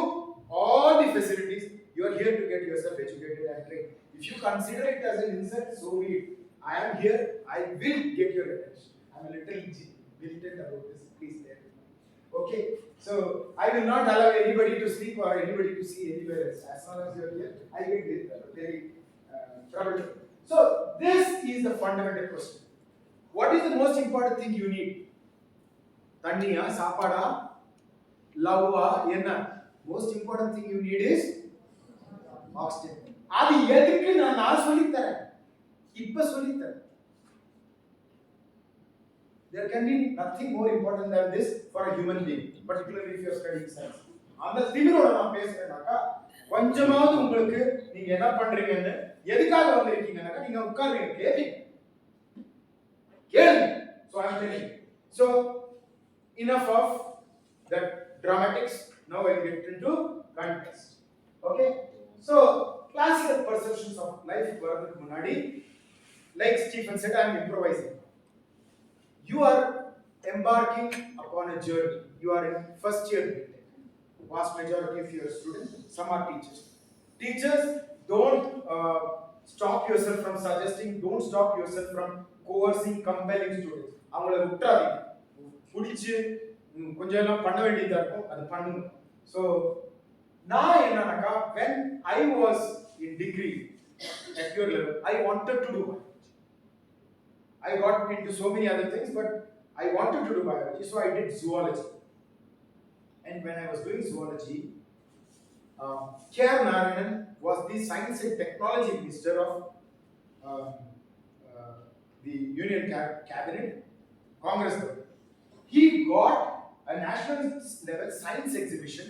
all the facilities. You are here to get yourself educated and trained. If you consider it as an insult, so be it. I am here. I will get your attention. I am a little militant about this. Please bear with me. Okay. So I will not allow anybody to sleep or anybody to see anywhere else. As long as you are here, I get very troubled. So this is the fundamental question. What is the most important thing you need? Tanniya, sapada, lava, enna. Most important thing you need is oxygen. Adi edhukku naan solli tharen. Ippa solli tharen. There can be nothing more important than this for a human being, particularly if you are studying science. அந்த திமிரோட நான் பேசுறேனாக்கா, கொஞ்சமாவது உங்களுக்கு நீங்க என்ன பண்றீங்கன்னு, எதுக்காக வந்திருக்கீங்கன்னாக்கா, நீங்க உட்காருங்க, கேளுங்க. So I am telling you. So enough of that dramatics. Now I will get into context. Okay. So classical perceptions of life வரதுக்கு முன்னாடி, like Stephen said, I am improvising. You are embarking upon a journey. You are in first year BTech. Vast majority of your students, some are teachers. Teachers, don't stop yourself from suggesting, don't stop yourself from coercing, compelling students. அவங்கள விட்டுறாதீங்க, பிடிச்சி கொஞ்சம் எல்லாம் பண்ண வேண்டியதா இருக்கும், அது பண்ணுங்க. ஸோ நான் என்னன்னாக்கா, when I was in degree at your level, I wanted to do biology. I got into so many other things, but I wanted to do biology, so I did zoology. And when I was doing zoology, Kelath Murali was the Science and Technology Minister of the Union Cabinet, Congress. He got a national level science exhibition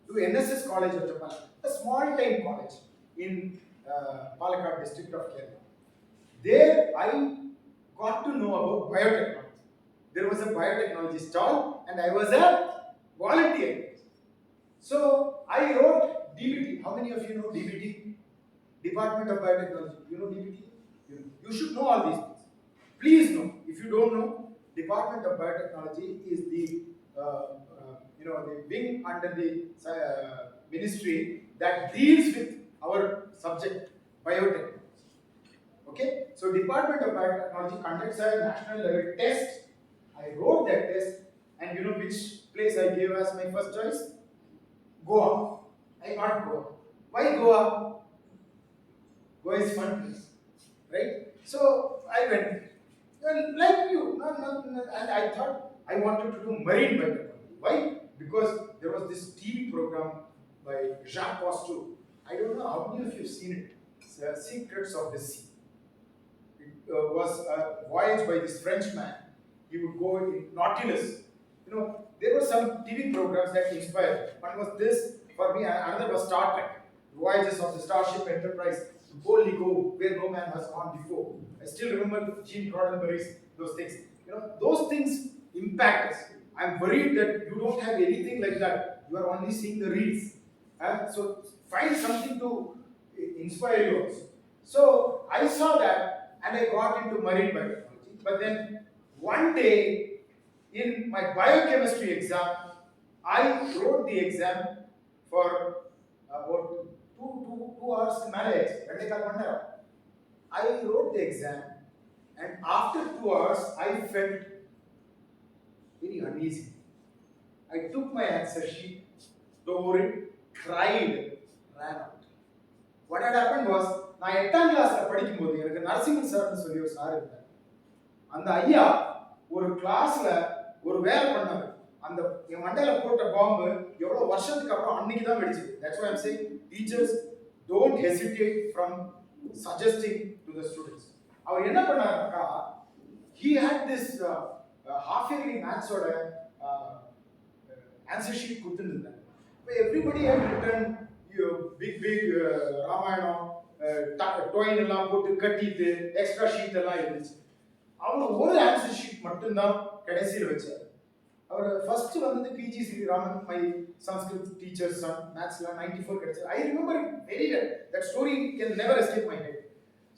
to NSS College of Technology, a small time college in Palakkad district of Kerala. There I got to know about biotechnology. There was a biotechnology stall and I was a volunteer. So I wrote DBT. How many of you know DBT? Department of Biotechnology. You know DBT? You should know all these things. Please know. If you don't know, Department of Biotechnology is the the wing under the ministry that deals with our subject biotechnology. Okay, so Department of Biotechnology conducts a national level test. I wrote that test, and you know which place I gave as my first choice? Goa. I got Goa. Why Goa? Goa is fun place, right? So I went. Well, like you, and I thought I wanted to do marine biotechnology. Why? Because there was this TV program by Jacques Cousteau. I don't know how many of you have seen it. It's Secrets of the Sea. It was a voyage by this Frenchman. He would go in Nautilus. You know, there were some TV programs that inspired. One was this for me, another was Star Trek. Voyages of the Starship Enterprise. Boldly go where no man has gone before. I still remember Gene Roddenberry's those things. You know, those things impact us. I'm worried that you don't have anything like that. You are only seeing the reels. So find something to inspire you also. So I saw that and I got into marine biotechnology. But then one day in my biochemistry exam, I wrote the exam for about 2 hours manage. I wrote the exam and after 2 hours I felt very uneasy. I took my answer sheet, tore it, cried, ran out. What had happened was, நான் 8th class படிக்கும்போது எனக்கு நரசிம்மன் சார்னு சொல்லி ஒரு sir இருந்தார். அந்த ஐயா ஒரு கிளாஸ்ல ஒரு வேலை பண்ணாரு. அந்த என் மண்டையில போட்ட பாம்பு எவ்வளவு வருஷத்துக்கு அப்புறம் அன்னைக்கு தான் வெடிச்சது. That's why I'm saying teachers don't hesitate from suggesting to the students. அவர் என்ன பண்ணாருன்னா, he had this half yearly maths ஓட answer sheet கொடுத்திருந்தாங்க. Everybody had written big Ramayanam டொயின் எல்லாம் போட்டு கட்டிட்டு எக்ஸ்ட்ரா ஷீட் எல்லாம் இருந்துச்சு. அவர் ஒரு ஆன்சர் ஷீட் மட்டும்தான் கடைசியில் வச்சார். அவர் ஃபர்ஸ்ட் வந்து PG Sriraman, my Sanskrit teacher son, மேத்ஸ்ல 94 கிடைச்சது. I remember it very well. That story can never escape my head.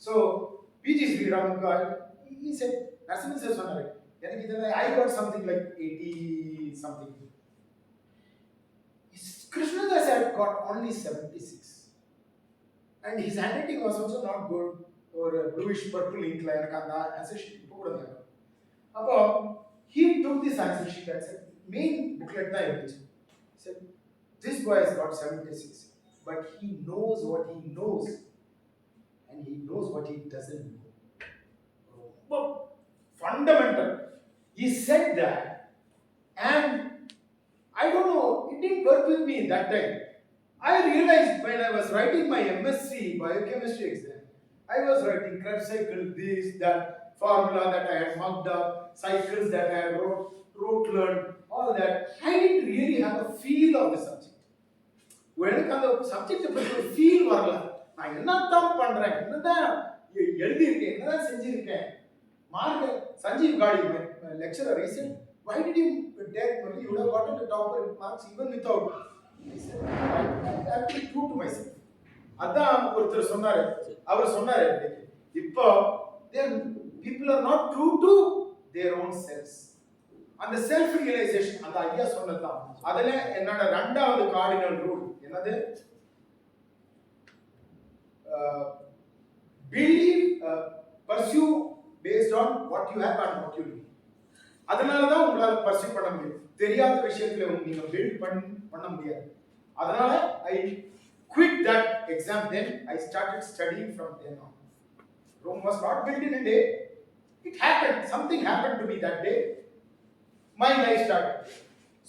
So PG Sriraman he said, Narasimhan sir சொன்னாரு, எனக்கு இதெல்லாம் I got something like 80 something. Krishnadas had got only 76. And his handwriting was also not good, or bluish purple ink like அந்த answer sheet இப்போ கூட இல்ல. அப்போ he took this answer sheet and said, main booklet தான் இருந்துச்சு. Said, this boy has got 76, but he knows what he knows and he knows what he doesn't know. Fundamental. He said that, and I don't know, it didn't work with me that time. I realized when I was writing my MSc biochemistry exam, I was writing Krebs cycle, this, that, formula that I had marked up, cycles that I had wrote learned, all that. I didn't really have a feel of the subject. எனக்கு அந்த subject பத்தி ஒரு feel வரல. நான் என்னதான் பண்றேன், என்னதான் எழுதியிருக்கேன், என்னதான் செஞ்சிருக்கேன். மார்க் சஞ்சீவ் காடி lecturer he said, why did you take Murali? You would have gotten the topper marks even without. I said, I have to be true to myself. அதான் ஒருத்தர் சொன்னாரு, அவர் சொன்னாரு, இப்போ people are not true to their own selves. அந்த self realisation அந்த ஐயா சொன்னதுதான். அதுல என்னோட இரண்டாவது கார்டினல் ரூல் என்னது, believe, pursue based on what you have and what you do. அதனால தான் உங்களால பர்சூ பண்ண முடியும். தெரியாத விஷயத்துல நீங்க பில்ட் பண்ண முடியாது. அதனால I quit that exam, then I started studying from then on. Rome was not built in a day. It happened. Something happened to me that day. My life started.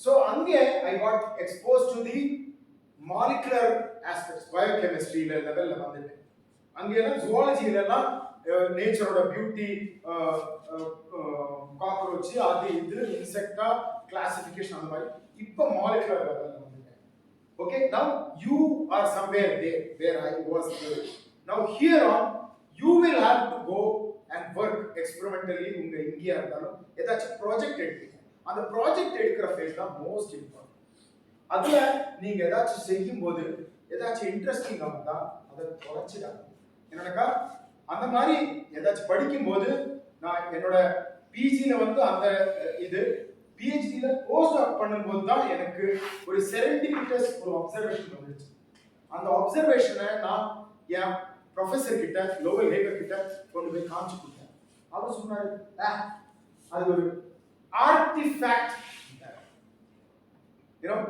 So ange I got exposed to the molecular aspects, biochemistry level la vanditten. Angela zoology la நேச்சரோட beauty, cockroach, அது இது இன்செக்டா classification அந்த மாதிரி. இப்போ molecular லெவல்ல வந்துட்டேன். Okay, now you are somewhere there where I was there. Now here on you will have to go and work experimentally. உங்க இங்கேயா இருந்தாலும் ஏதாச்சும் ப்ராஜெக்ட் எடுப்பீங்க. அந்த ப்ராஜெக்ட் எடுக்கிற ஃபேஸ் தான் மோஸ்ட் இம்பார்ட்டன்ட். அதுல நீங்க ஏதாச்சும் செய்யும் போது ஏதாச்சும் இன்ட்ரெஸ்டிங்கா இருந்தா அதை தொலைச்சிடாங்க. என்னக்கா அந்த மாதிரி ஏதாச்சும் படிக்கும்போது நான் என்னோட பிஜில வந்து அந்த இது பிஹெச்டில போஸ்ட் டாக் பண்ணும்போது தான் எனக்கு ஒரு செரண்டிபிட்டஸ் ஒரு அப்சர்வேஷன் வந்துச்சு. அந்த அப்சர்வேஷனை நான் என் ப்ரொஃபசர் கிட்ட, லோவல் ஹேகர் கிட்ட கொண்டு போய் காமிச்சு கொடுத்தேன். அவர் சொன்னாரு, அது ஒரு artifact, you know,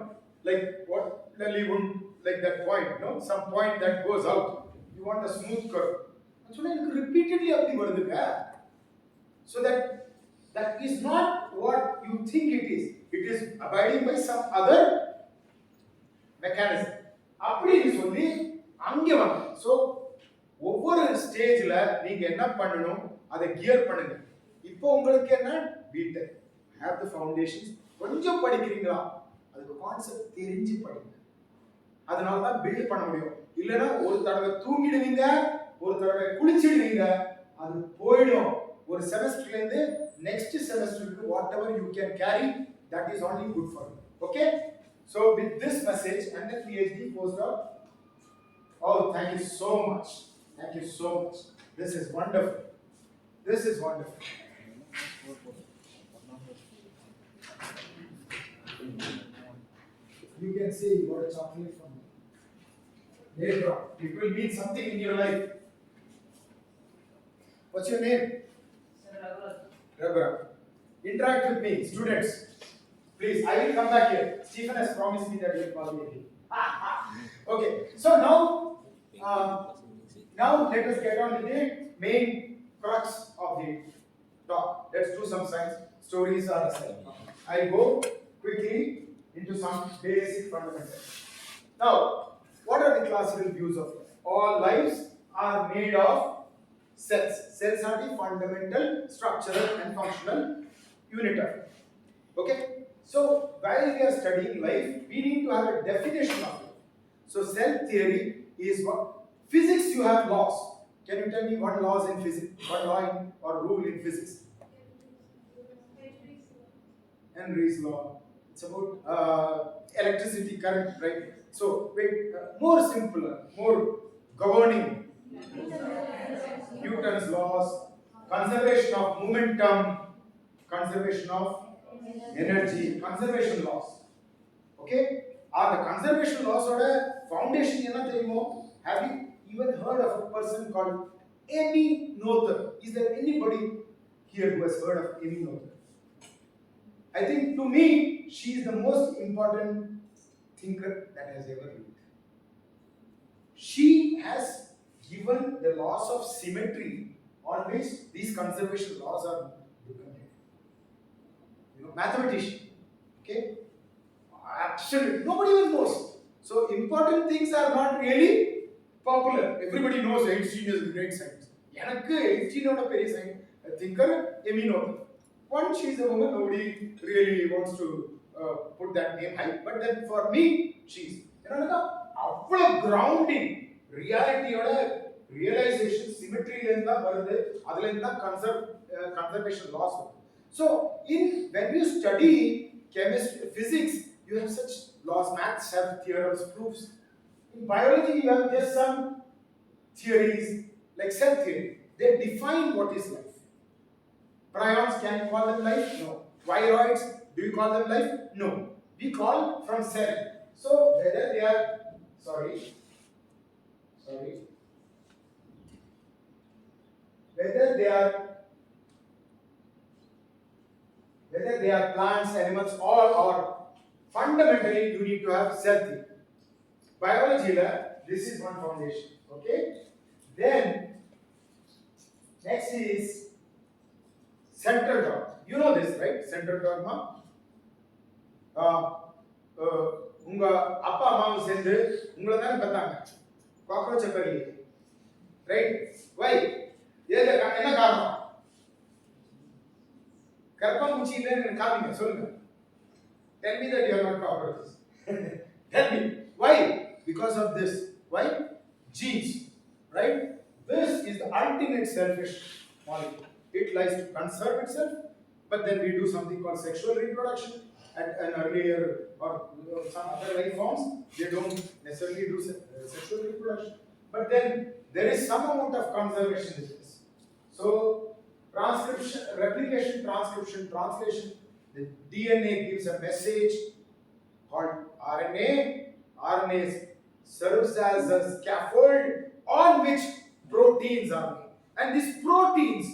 like what Lily would like that point, you know, some point that goes out, you want a smooth curve. So எனக்கு repeatedly அப்படி வருதுங்க. So that is not what you think it is. It is abiding by some other mechanism. அப்படி சொல்லி அங்க வந்து so ஒவ்வொரு ஸ்டேஜ்ல நீங்க என்ன பண்ணணும், அதை கியர் பண்ணுங்க. இப்போ உங்களுக்கு என்ன பிடெக் have the foundations, கொஞ்சம் படிக்கிறீங்களா, அதுக்கு கான்செப்ட் தெரிஞ்சு படிங்க. அதனால தான் பில்ட் பண்ண முடியும். இல்லனா ஒரு தடவை தூங்கிடுவீங்க, ஒரு தடவை குளிச்சிடுவீங்க, அது போய்டும். ஒரு செமஸ்டர்ல இருந்து next செமஸ்டருக்கு whatever you can carry, that is only good for you. Okay, so with this message and the PhD postdoc, oh thank you so much, thank you so much, this is wonderful, this is wonderful. You can say you got a chocolate from me later on. It will mean something in your life. What's your name? Raghuram. Interact with me, students. Please, I will come back here. Stephen has promised me that he will call me again. Okay, so now let us get on with the main crux of the talk. Let's do some science. Stories are assigned. I go quickly into some basic fundamentals. Now, what are the classical views of life? All lives are made of cells. Cells are the fundamental structural and functional unit of life. Okay? So, while we are studying life, we need to have a definition of life. So, cell theory is what? Physics, you have laws. Can you tell me what laws in physics? What law in, or rule in physics? Henry's law. It's about electricity, current, right? So, wait, more simpler, more governing. Newton's laws, conservation of momentum, conservation of energy, conservation laws. Okay? Are the conservation laws or a foundation? Have you even heard of a person called Amy Noether? Is there anybody here who has heard of Amy Noether? I think to me, she is the most important thinker that has ever lived. She has given the laws of symmetry on which these conservation laws are dependent. Mathematician. Okay? Absolutely. Nobody even knows. So important things are not really popular. Everybody knows Einstein is a great scientist. Einstein is a thinker, Amy Noether. One, she is a woman, nobody really wants to put that name high. But then for me, she's grounding reality or realization, symmetry conservation laws. So when you study chemistry, physics, you have such laws. Maths have theorems, proofs. In biology, you have just some theories like cell theory. They define what is life. Prions, can you call them life? No. Viroids, do you call them life? No. We call from cell. So whether they are whether they are plants, animals, or fundamentally you need to have cell theory. Biology, this is one foundation. Okay? Then next is central dogma. You know this, right? Central dogma. உங்க அப்பா அம்மாவும் சேர்ந்து உங்களை தானே பார்த்தாங்க காக்ரோச்சை பெரிய right why என்ன காரணம் கர்ப்பம்பூச்சி இல்லைன்னு காமிங்க சொல்லுங்க tell me that you are not cockroaches tell me why because of this why genes right this is the ultimate selfish molecule it likes to conserve itself but then we do something called sexual reproduction at an earlier or some other life forms, they don't necessarily do sexual reproduction. But then there is some amount of conservation in this. So, transcription, replication, transcription, translation, the DNA gives a message called RNA. RNA serves as a scaffold on which proteins are made. And these proteins,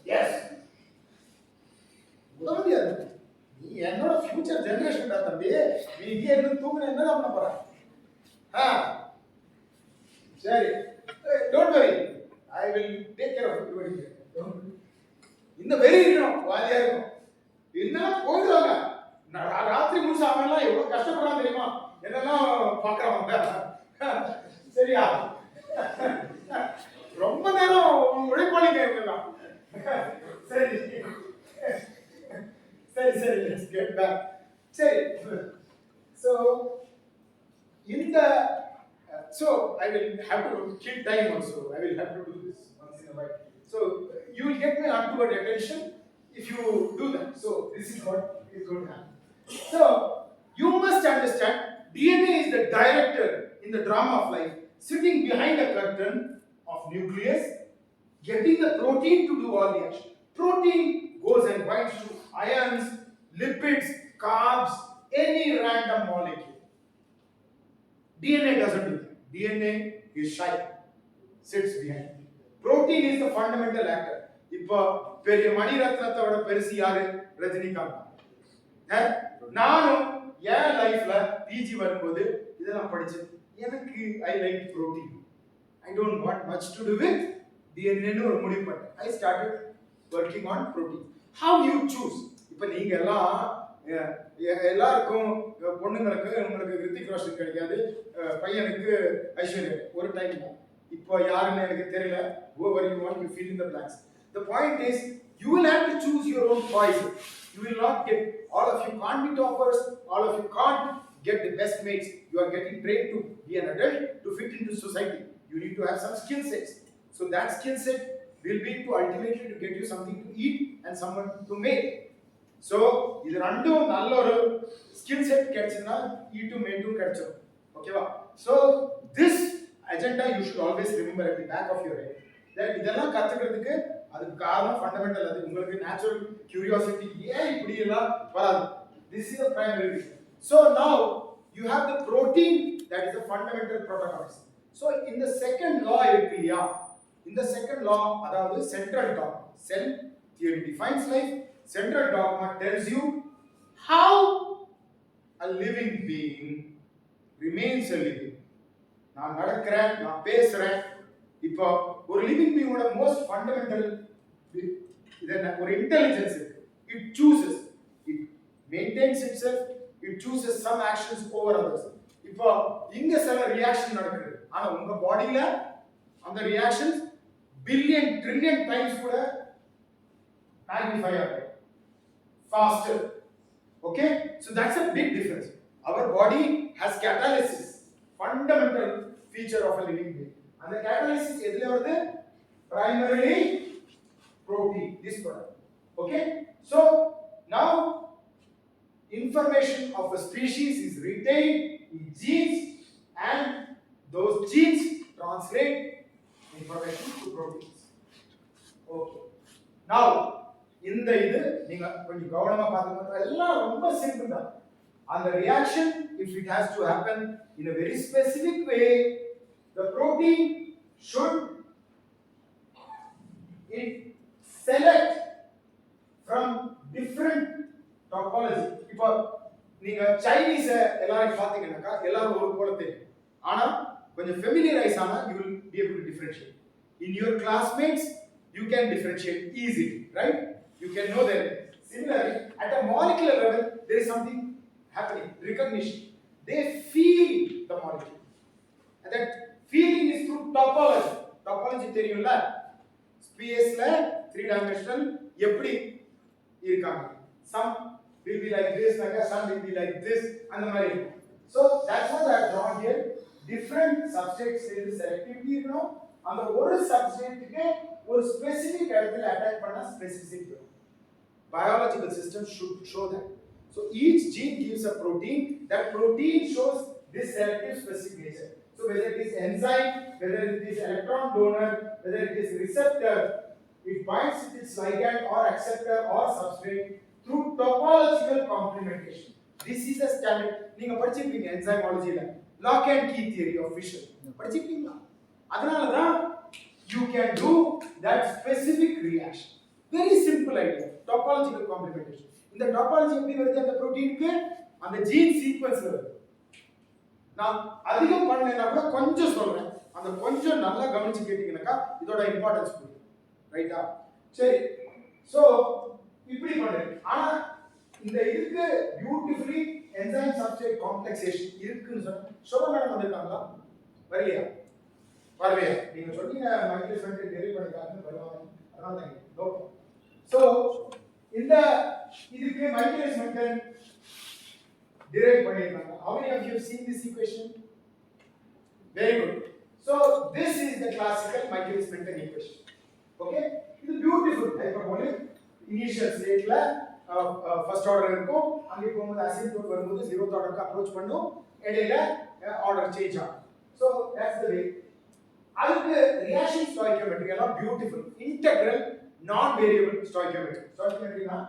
yes. நீ என்னோட future generation தான் தம்பி நீ இங்கே இருந்து தூங்குன என்ன பண்ண போற சரி don't worry I will take care of everybody இந்த வெரி இருக்கணும் வாதியா இருக்கும் இல்லைன்னா போயிடுவாங்க ராத்திரி முழுசு அவங்கெல்லாம் எவ்வளவு கஷ்டப்படுறாங்க தெரியுமா என்னெல்லாம் பார்க்குறவங்க சரியா ரொம்ப நேரம் உழைப்பாளிங்க இவங்கெல்லாம் சரி let's get back சரி so I will have to kill time also I will have to do this once in a while so you will get my undivided attention if you do that so this is what is going to happen so you must understand DNA is the director in the drama of life sitting behind a curtain of nucleus getting the protein to do all the action protein goes and binds to ions, lipids, carbs, any random molecule. DNA doesn't do that. DNA is shy, sits behind. Protein is the fundamental actor. இப்போ பெரிய மணிரத்னத்தோட பெருசு யாரு ரஜினிகாந்த் நானும் என் லைஃப்ல PG வரும்போது இதெல்லாம் படிச்சேன் எனக்கு I like protein. I don't want much to do with DNA னு ஒரு முடிவு பண்ணேன். I started working on protein. How you choose? இப்போ நீங்க எல்லாம் எல்லாருக்கும் பொண்ணுங்களுக்கு உங்களுக்கு ரித்திக் ரோஷன் கிடைக்காது, பையனுக்கு ஐஸ்வர்யா ஒரு டைம் தான். இப்போ யாருன்னு எனக்கு தெரியல. whoever you want, you fill in the blanks. The point is, you will have to choose your own poison. You will not get, all of you can't be toppers, all of you can't get the best mates. You are getting trained to be an adult, to fit into society. You need to have some skill sets. So that skill set will be to ultimately to get you something to eat and someone to make. So இது ரெண்டும் நல்ல ஒரு skill set கிடைச்சதுனா ஈட்டும் மேட்டும் கிடைச்சிடும். ஓகேவா? So this agenda you should always remember at the back of your head. that இதெல்லாம் கத்துக்கிறதுக்கு அதுக்கு காரணம் ஃபண்டமெண்டல், அது உங்களுக்கு நேச்சுரல் கியூரியாசிட்டி. ஏன் இப்படி எல்லாம் வராது? This is the primary reason. So now you have the protein, that is the fundamental protagonist. So in the second law இருக்கு இல்லையா, in the second law, அதாவது central dogma, cell theory defines life, central dogma tells you how a living being remains a living. நான் நடக்கிறேன், நான் பேசுறேன். இப்போ ஒரு living பீயிங்கோட most fundamental இது என்ன? ஒரு இன்டெலிஜென்ஸ் இருக்கு. It chooses, it maintains itself, it chooses some actions over others. இப்போ இங்க சில ரியாக்ஷன் நடக்குது, ஆனா உங்க பாடியில அந்த ரியாக்ஷன்ஸ் பில்லியன் ட்ரில்லியன் டைம்ஸ் கூட மேக்னிஃபை ஆகும், faster. Okay, so that's a big difference. Our body has catalysis, fundamental feature of a living being. And the catalysis எதுல வருது? Primarily protein, this product. Okay, so now information of a species is retained in genes, and those genes translate information to proteins. Okay, now இந்த இது நீங்க கொஞ்சம் கவனமா பாத்துக்கணும். எல்லாம் ரொம்ப சிம்பிள் தான். And the reaction, if it has to happen in a very specific way, the protein should select from different topology. இப்போ நீங்க சைனீஸ் எல்லாரும் பாத்தீங்கன்னாக்கா எல்லாரும் ஒரு போல தெரியும், ஆனா கொஞ்சம் ஃபெமிலியரைஸ் ஆனா you will be able to differentiate. In your classmates you can differentiate easily, right? You can know them. Similarly, at a molecular level there is something happening, recognition. They feel the molecule, and that feeling is through topology. Topology தெரியும்ல, ஸ்பேஸ்ல 3 dimensional எப்படி இருக்காங்க. Some will be like this, some will be like this, and the மாதிரி. So that's what I have drawn here. Different substrates is selectivity இருக்கணும். அந்த ஒரு சப்ஸ்ட்ரேட்டுக்கு ஒரு specific இடத்துல அட்டாக் பண்ணா ஸ்பெசிபிக் இருக்கும். Biological system should show that. So each gene gives a protein. That protein shows this selective specific nature. So whether it is enzyme, whether it is electron donor, whether it is receptor, it binds with its ligand or acceptor or substrate through topological complementation. This is a standard. நீங்க படிச்சிருப்பீங்க enzymologyல lock and key theory of Fisher. படிச்சிருப்பீங்களா? அதனால தான் you can do that specific reaction. Very simple idea, topological complementation. இந்த topology எப்படி வருது? அந்த புரோட்டீனுக்கு அந்த gene சீக்வென்ஸ்ல வருது. நான் அதிகம் பண்ணேன்னா கூட கொஞ்சம் சொல்றேன், அந்த கொஞ்சம் நல்லா கவனிச்சு கேட்டீங்கன்னாக்கா இதோட இம்பார்ட்டன்ஸ் புரியும். ரைட்டா? சரி, சோ இப்படி பண்றேன். ஆனா இந்த இதுக்கு பியூட்டிஃபுல்லி என்சைம் சப்ஸ்ட்ரேட் காம்ப்ளெக்சேஷன் இருக்குன்னு சொல்ல மேடம் வந்திருக்காங்களா? வரலையா? வரலையா? நீங்க சொன்னீங்க மைக்ரோஸ்பெக்ட்ரி டெரிவ் பண்ணிட்டாங்கன்னு வருவாங்க, அதனால தான். ஓகே, சோ இந்த இதுக்கு மைக்ரோஸ்பெக்ட்ரி derive பண்ணிருக்காங்க. How many of you have seen this equation? Very good. So this is the classical Michaelis-Menten equation. Okay, இது beautiful hyperbolic initial stateல first order இருக்கும், அங்க போகும்போது asymptote வரும்போது zeroth orderக்கு அப்ரோச் பண்ணும், இடையில order change ஆகும். So that's the way. அதுக்கு reaction stoichiometry எல்லாம் beautiful, integral non variable stoichiometry. Stoichiometryனா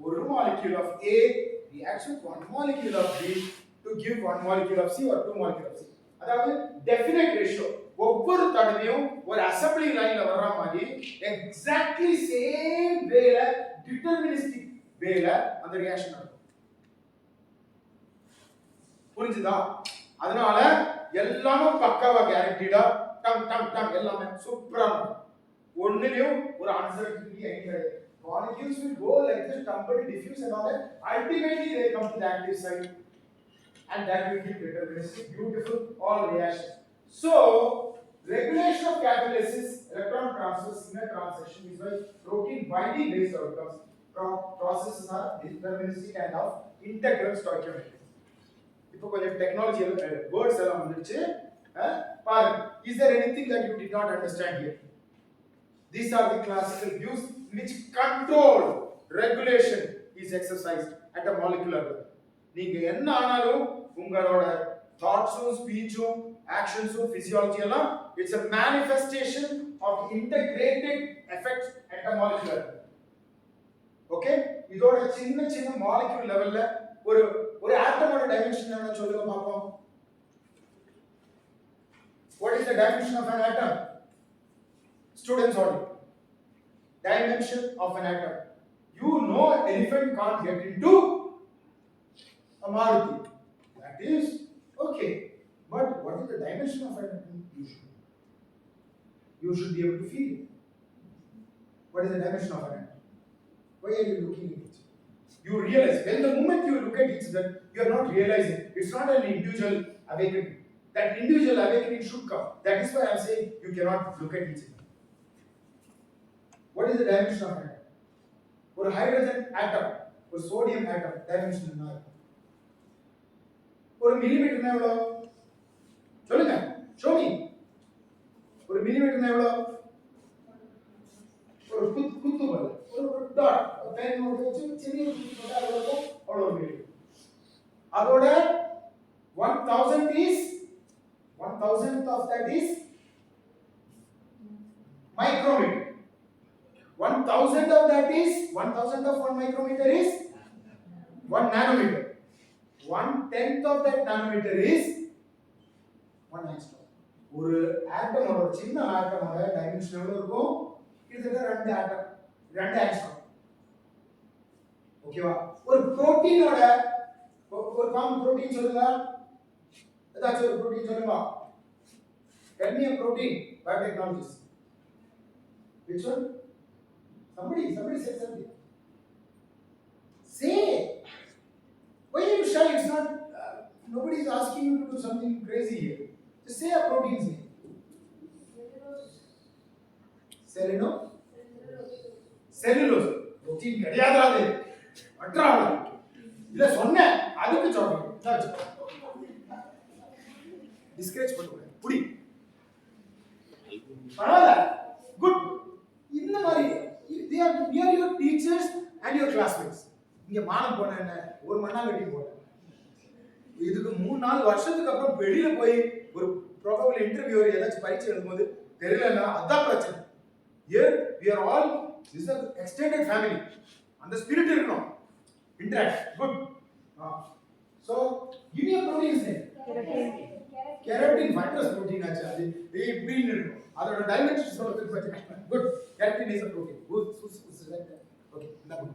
ஒரு molecule of A reacts with one molecule of B to give one molecule of C or two molecule of C. அதாவது definite ratio, ஒவ்வொரு தடவையும் ஒரு assembly லைன்ல வர்ற மாதிரி எக்ஸாக்ட்லி சேம் வேல டிட்டர்மினிஸ்டிக் வேல அந்த ரியாக்ஷன் நடக்கும். புரிஞ்சுதா? அதனால எல்லாமே பக்காவா கேரண்டீடா டம் டம் டம் எல்லாமே சூப்பரா இருக்கும். ஒண்ணுலயும் ஒரு அன்சர்டனிட்டி கிடையாது. Molecules will go like this, tumble, diffuse and all that. Ultimately they come to the active site and that will give deterministic, beautiful all reactions. So regulation of catalysis, electron transfer, signal transition is by protein binding based outcomes. Processes are deterministic and of integral stoichiometry. இப்போ கொஞ்சம் technology words எல்லாம் வந்துருச்சு. பாருங்க, is there anything that you did not understand here? These are the classical views in which control regulation is exercised at a molecular level. நீங்க என்ன ஆனாலும் உங்களோட தாட்ஸும் ஸ்பீச்சும் ஆக்ஷன்ஸும் physiology எல்லாம் it's a manifestation of integrated effects at a molecular level. Okay, இதோட சின்ன சின்ன molecule லெவல்ல ஒரு ஆட்டமோட டைமென்ஷன் என்ன சொல்லுங்க பாப்போம். What is the dimension of an atom? Students audience. Dimension of an atom. You know elephant can't get into a Maruti. That is okay. But what is the dimension of an atom? You should be able to feel it. What is the dimension of an atom? Why are you looking at it? You realize, when the moment you look at it, that you are not realizing. It's not an individual awakening. That individual awakening should come. That is why I am saying you cannot look at it. What is the dimension of an atom? For a hydrogen atom, for sodium atom, dimension என்ன இருக்கும்? ஒரு மில்லிமீட்டர்னா எவ்வளவு? சொல்லுங்க, show me. ஒரு மில்லிமீட்டர்னா எவ்வளவு? ஒரு குத்து பல், ஒரு டாட், பேன் வச்சு சின்ன குத்து போட்டா அவ்வளவு மில்லிமீட்டர். அதோட 1000 is 1000th of that is micrometer. 1000th of that is 1000th of 1 micrometer is 1 nanometer. 1/10th of that nanometer is 1 angstrom. ஒரு ஆட்டமோட சின்ன ஆட்டமோட டைமென்ஷன் எவ்வளவு இருக்கும்? கிட்டத்தட்ட 2 ஆட்டம், 2 ஆங்ஸ்ட்ரோம். ஓகேவா? ஒரு புரோட்டீனோட ஒரு காமன் புரோட்டீன் சொல்லுங்க. ஏதாச்சும் ஒரு புரோட்டீன் சொல்லுங்க. Tell me a protein, biotechnologies. Which one? Somebody said something. Say. Why are you shy? It's not. Nobody is asking you to do something crazy here. Just say a protein's name. Cellulose. Cellulose. Protein கிடையாதாது. அட்ராவல. இல்ல சொன்னேன். அதுக்கு சாப்பிடு. Discourage பண்ணுங்க. புடி. பரவாயில்ல. Good. இந்த மாதிரி they are your teachers and your classmates. இங்க மானம் போன என்ன ஒரு மண்ணாங்கட்டி போன இதுக்கு 3-4 வருஷத்துக்கு அப்புறம் வெளியில போய் ஒரு ப்ராபபிள் இன்டர்வியூர் ஏதாச்சும் பரீட்சை எழுதும்போது தெரியலன்னா அதான் பிரச்சனை. here we are all this is an extended family. அந்த ஸ்பிரிட் இருக்கணும். interact good. So give me a protein name. keratin virus protein ஆச்சு. அது இப்படின்னு இருக்கும். அதோட டைமென்ஷன் சொல்றதுக்கு பத்தி good. keratin is a protein. good. Okay, now good.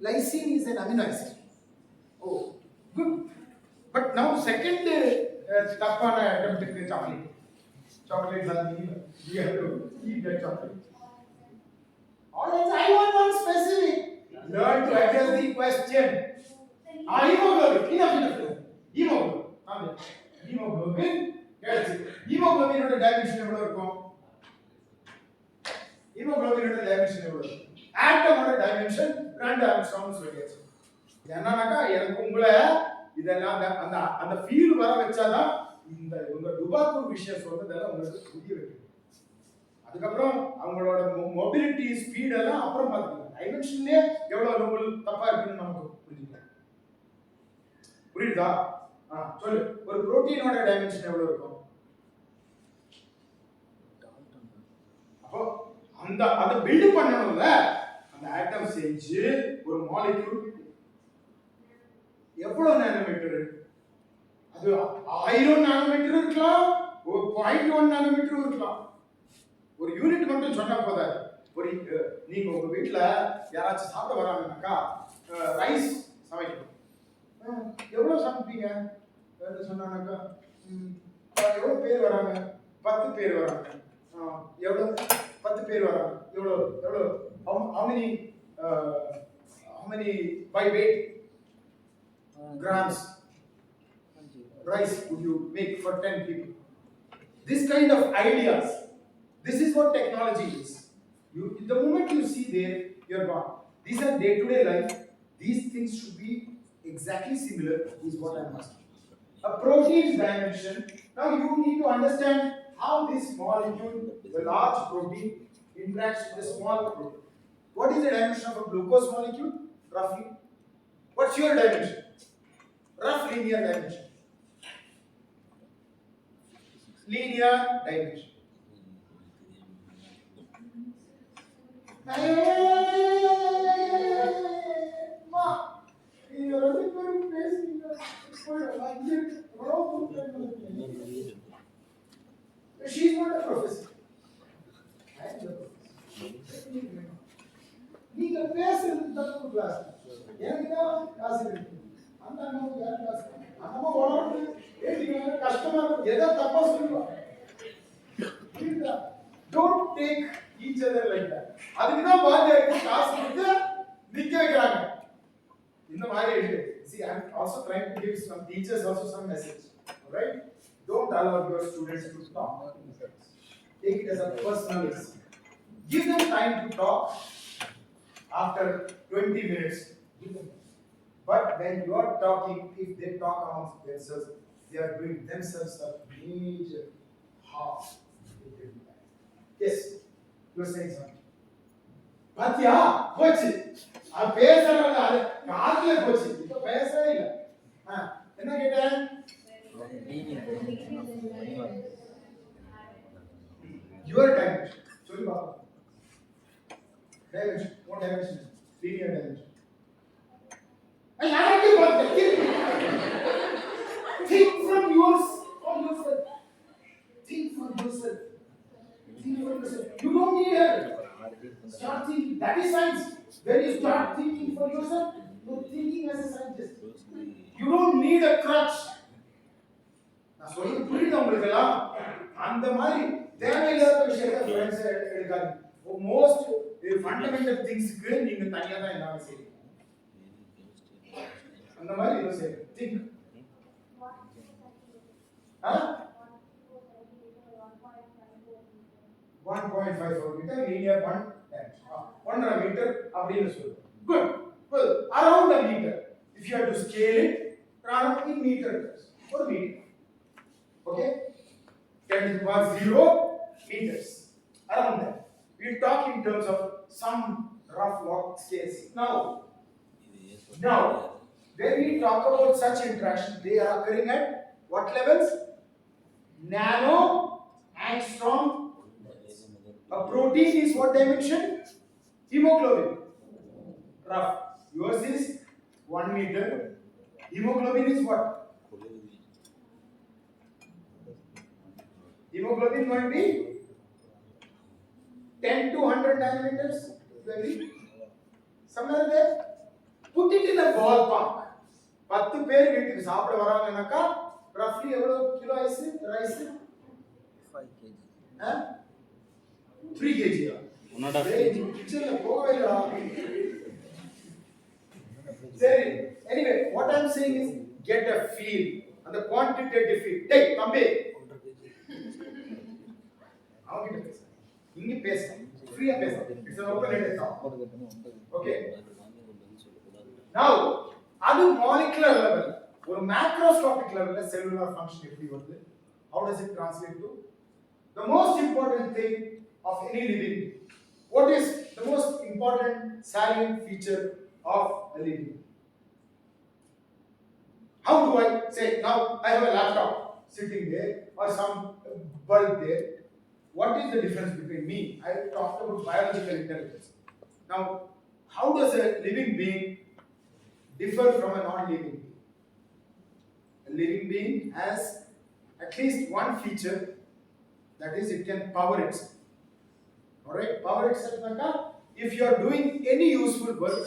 Lysine is an amino acid. Oh, good. But now second tapana attempt to chocolate. Chocolate is you have to eat that chocolate. Alright, I want one specific. Learn to address the question. Hemoglobin. Enough. Hemoglobin. Hemoglobin. Hemoglobin ஓட dimension எவ்வளவு இருக்கும்? Hemoglobin ஓட dimension எவ்வளவு? ஆட்டமோட dimension 2 angstrom சொல்லியாச்சு. என்னன்னாக்கா எனக்கு உங்களை இதெல்லாம் அந்த ஃபீல் வர வச்சாதான் இந்த உங்க டுபாக்கூர் விஷயம் சொல்றதெல்லாம் உங்களுக்கு புரிய வைக்கும். அதுக்கப்புறம் அவங்களோட மொபிலிட்டி ஸ்பீட் எல்லாம் அப்புறம் பார்த்துக்கலாம். டைமென்ஷன்லயே எவ்வளவு லோபல் தப்பா இருக்குன்னு நமக்கு புரிஞ்சுக்கலாம். புரியுதா? சொல்லு, ஒரு புரோட்டீனோட டைமென்ஷன் எவ்வளவு இருக்கும்? அப்போ அந்த பில்ட் பண்ணணும்ல, அந்த ஆட்டம் செஞ்சு ஒரு மாலிக்யூல் எவ்வளவு நானோமீட்டர்? அது 1000 நானோமீட்டர் இருக்கலாம், ஒரு 0.1 நானோமீட்டர் இருக்கலாம். ஒரு யூனிட் மட்டும் சொன்னா போதாது. ஒரு நீங்க உங்க வீட்ல யாராச்சும் சாப்பிட வராங்கன்னாக்கா ரைஸ் சமைக்கணும். காமிப்பீங்க சொன்னாக்கா எவ்வளோ பேர் வராங்க 10 பேர் வராங்க எவ்வளோ 10 பேர் வராங்க எவ்வளோ எவ்வளோ how many by weight grams rice would you make for 10 people? This kind of ideas, this is what technology is. The moment you see there, you're gone. These are day-to-day life. These things should be exactly similar, is what I'm asking. A protein dimension. Now you need to understand how this molecule, the large protein, interacts with the small protein. What is the dimension of a glucose molecule? Roughly. What's your dimension? Rough linear dimension. Linear dimension. She's not a professor. I am the professor. நீங்க பேசுறது தப்பு class எனக்கு காசு இருக்கு அந்த அம்மாவுக்கு யார் காசு அந்த அம்மா உடம்பு ஏடிங்க கஷ்டமா இருக்கு ஏதோ தப்பா சொல்லுவாங்க don't take each other like that அதுக்கு தான் வாத்தியாருக்கு காசு கொடுத்து நிக்க வைக்கிறாங்க இந்த மாதிரி இருக்கு see I'm also trying to give some teachers also some message all right don't allow your students to talk take it as a personal issue give them time to talk after 20 minutes but when you are talking if they talk amongst themselves they are doing themselves a major harm. Yes, you are saying something. பாத்தியா போச்சு அது பேசறவங்க அது காதுல போச்சு இப்ப பேசவே இல்ல என்ன கேட்டேன் your dimension சொல்லு பாப்போம் dimension what dimension linear dimension I already got the think from yourself think for yourself you don't need help start thinking that is science when you start thinking for yourself you're thinking as a scientist you don't need a crutch நான் சொல்றது புரியுதா உங்களுக்கு எல்லாம் அந்த மாதிரி தேவையில்லாத விஷயத்தை friends எடுக்காதீங்க மோஸ்ட் ஃபண்டமெண்டல் திங்ஸ்க்கு நீங்க தனியா தான் என்ன செய்யணும் அந்த மாதிரி ஏதோ செய்யுங்க திங்க் 1.54 meter linear 1 1.5 meter அப்படின்னு சொல்லுங்க good well around a meter if you have to scale it around in meters 1 meter okay 10 to the power 0 meters around that we'll talk in terms of some rough log scales now when we talk about such interaction they are occurring at what levels nano angstrom. A protein is what dimension? Hemoglobin. Rough. Yours is 1 meter. Hemoglobin is what? Hemoglobin might be 10 to 100 nanometers. Very somewhere there. Put it in a ballpark. 10 பேர் வீட்டுக்கு சாப்பிட வராங்கனாக்கா roughly எவ்வளவு kilo rice 5 kg 3 kg 1.5 kg கிச்சன்ல போகவே இல்லடா சரி anyway what I'm saying is get a feel and the quantitative feel டேய் தம்பி அவங்க பேச இங்க பேச ஃப்ரீயா பேச it's an open ended talk okay now அது molecular level ஒரு macroscopic level cellular function எப்படி வருது how does it translate to the most important thing of any living being. What is the most important salient feature of a living being? How do I say now I have a laptop sitting there or some bulb there? What is the difference between me? I talked about biological intelligence. Now, how does a living being differ from a non-living being? A living being has at least one feature, that is it can power itself. Alright, power itself naka if you are doing any useful work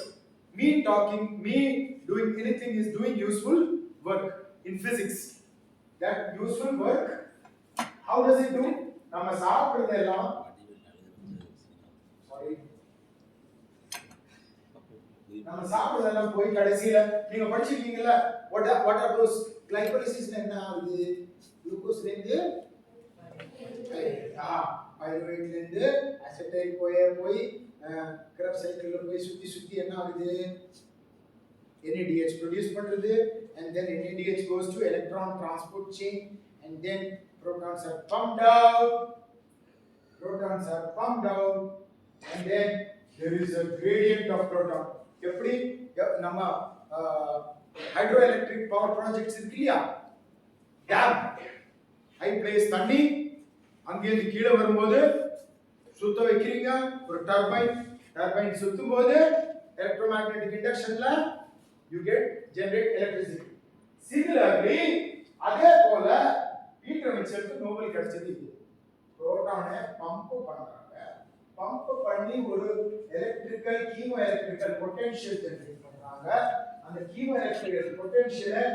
me talking me doing anything is doing useful work in physics. That useful work, how does it do? நம்ம சாப்பிடுறதெல்லாம் sorry நம்ம சாப்பிடுறதெல்லாம் போய் கடைசியில நீங்க படிச்சிருக்கீங்கல்ல what are those glycolysis என்ன ஆகுது குளுக்கோஸ்ல இருந்து பைருவேட்ல இருந்து acetyl போய் கிராப் சைக்கிள்ல போய் சுத்தி என்ன ஆகுது NADH produce பண்றது and then NADH goes to electron transport chain and then protons are pumped out and then there is a gradient of proton எப்படி நம்ம hydroelectric power projects இருக்குல்லையா dam high place தண்ணி அங்கே இருந்து கீழே வரும்போது சுத்த வைக்கிறீங்க ஒரு டர்பைன் சுத்தும்போது electromagnetic inductionல you generate electricity. Similarly, அதே போல பீட்டர் மிச்சலுக்கு நோபல் கிடைச்சது இது. புரோட்டானை பம்ப் பண்ணி ஒரு electrical chemo electrical potential generate பண்றாங்க. அந்த கீமோ எலக்ட்ரிக்கல் பொட்டன்ஷியலை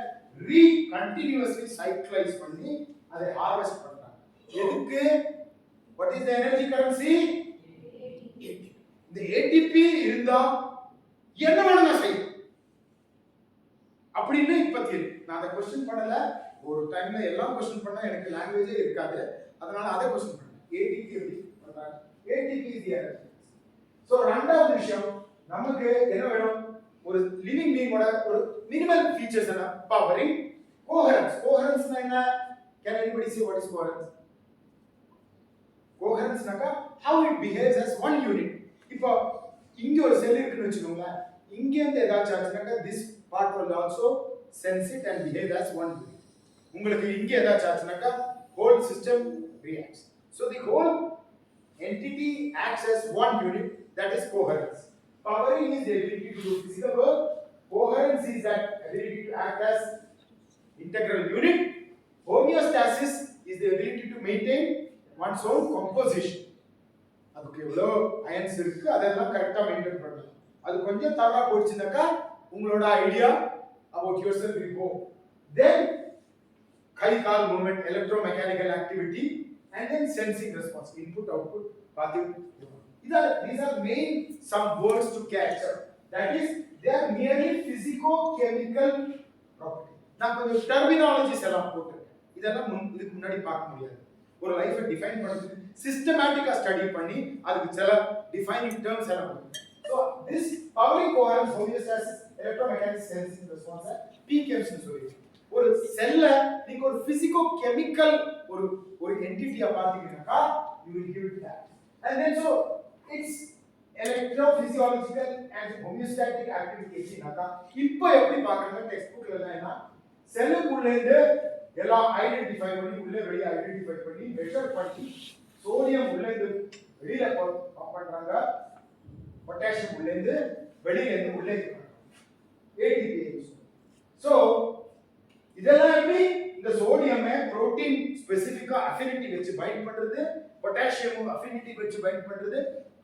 கண்டினியூஸ்லி சைக்கிளைஸ் பண்ணி அதை ஹார்வெஸ்ட் பண்றாங்க. எதுக்கு? What is the energy currency? இந்த ATP இருந்தா என்ன வேணும்னா செய்யும் அப்படின்னு இப்ப தெரியும். நான் அந்த क्वेश्चन பண்ணல, ஒரு டைம்ல எல்லாம் क्वेश्चन பண்ணா எனக்கு லாங்குவேஜே இருக்காது, அதனால அதை क्वेश्चन பண்ணேன். ATP எப்படி பண்றாங்க? ATP is the energy. So ரெண்டாவது விஷயம், நமக்கு என்ன வேணும்? ஒரு லிவிங் பீயிங்கோட ஒரு மினிமல் ஃபீச்சர்ஸ் என்ன? பவரிங், கோஹெரன்ஸ்னா என்ன? Can anybody say what is coherence? Coherenceனாக்கா how it behaves as one unit. இப்போ இங்க ஒரு செல் இருக்குன்னு வெச்சுக்கோங்க, இங்க இருந்து ஏதாச்சும் ஆச்சுனாக்கா this part will also sense it and behave as one unit. உங்களுக்கு இங்க ஏதாச்சும் ஆச்சுனாக்கா whole system reacts. So the whole entity acts as one unit, that is coherence. Powering is the ability to do physical work. Coherence is that ability to act as integral unit. Homeostasis is the ability to maintain one's own composition. அதுக்கு எவ்வளோ ions இருக்கு அதெல்லாம் கரெக்டா maintain பண்ணணும். அது கொஞ்சம் தவறா போயிடுச்சுனாக்கா உங்களோட idea about yourself will go. Then guy call movement, electromechanical activity and then sensing response, input output பாத்தீங்க. These are main some words to catch up. That is, they are merely physico-chemical property. நான் கொஞ்சம் terminologies எல்லாம் போட்டுருக்கேன், இதெல்லாம் இதுக்கு முன்னாடி பார்க்க முடியாது. ஒரு லைஃபை டிஃபைன் பண்றதுக்கு சிஸ்டமேட்டிக்கா ஸ்டடி பண்ணி அதுக்கு சில டிஃபைனிங் டேர்ம்ஸ் எல்லாம் கொடுக்கும். So this powering coherence, homeostasis, electromechanical sensing response PChems னு சொல்லுவீங்க. ஒரு செல்ல நீங்க ஒரு பிசிகோ-கெமிக்கல் ஒரு என்டிட்டியா பாத்தீங்கன்னாக்கா you will give it that. And then so it's electrophysiological and homeostatic activity னாக்கா இப்போ எப்படி பார்க்கறாங்க டெக்ஸ்ட் புக்ல என்ன செல்லுக்குள்ள இருந்து எல்லாம் ஐடென்டிஃபை பண்ணி உள்ள வெளிய ஐடென்டிஃபை பண்ணி மெஷர் பண்ணி சோடியம் உள்ள இருந்து வெளியில பம்ப் பண்றாங்க, பொட்டாசியம் உள்ள இருந்து வெளியில இருந்து உள்ள ஏத்துறாங்க, ATP யூஸ். சோ இதெல்லாம் எப்படி இந்த சோடியம் புரோட்டீன் ஸ்பெசிஃபிக்கா அஃபினிட்டி வச்சு பைண்ட் பண்றது, பொட்டாசியம் அஃபினிட்டி வச்சு பைண்ட் பண்றது,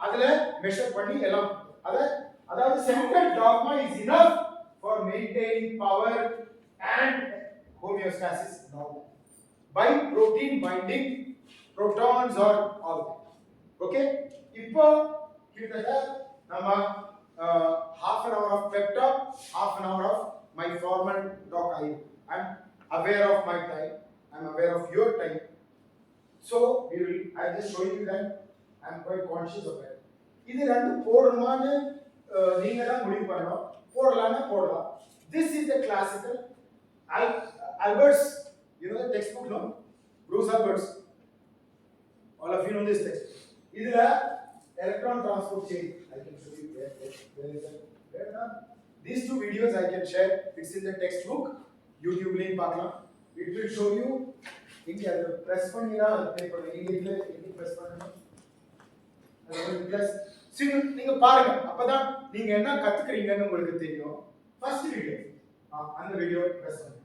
அதுல மெஷர் பண்ணி எல்லாம் அதாவது central dogma is enough for maintaining power and homeostasis normal by protein binding protons or all. Okay, இப்போ கிட்டத்தட்ட நம்ம half an hour of pep talk, half an hour of my formal talk. I'm aware of my time, I'm aware of your time, so I'm just showing you that I'm quite conscious of it. இது ரெண்டு போடணுமான்னு நீங்க தான் முடிவு பண்ணணும், போடலாம்னா போடலாம். This is the classical Albert's, you know the textbook, no? Bruce Albert's. All of you know this text. Idhula electron transport chain. I can show you where is that? These two videos I can share. It's in the textbook. YouTube link paakalam. It will show you. India press pannira paper. India press pannum. Adhu plus. See, நீங்க பாருங்க, அப்பதான் நீங்க என்ன கத்துக்கிறீங்கன்னு உங்களுக்கு தெரியும். First video. அந்த video press பண்ணுங்க.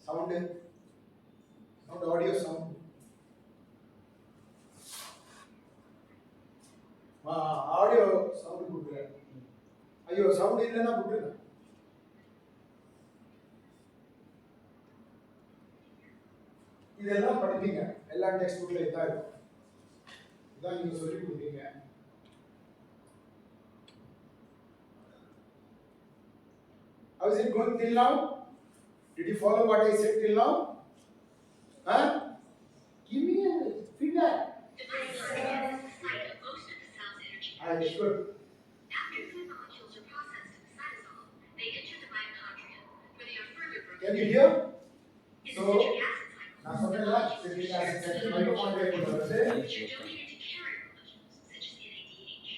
Sound audio sound. Audio sound கொடுங்க. ஐயோ சவுண்ட் இல்லைன்னா விட்டுருங்க. இதெல்லாம் படிப்பீங்க, எல்லா டெக்ஸ்ட் புக்ல இதான் இருக்கும், இதான் நீங்க சொல்லி கொடுப்பீங்க. How is it going till now? Did you follow what I said till now? Huh? Give me a feedback. That's good. After food molecules are processed in the cytosol, they enter the mitochondria, where they are further broken. Can you hear? In So, the citric acid cycle, நான் சொன்னேன்ல citric acid cycle mitochondria கொண்டு வருது. which are donated to carrier molecules such as NADH.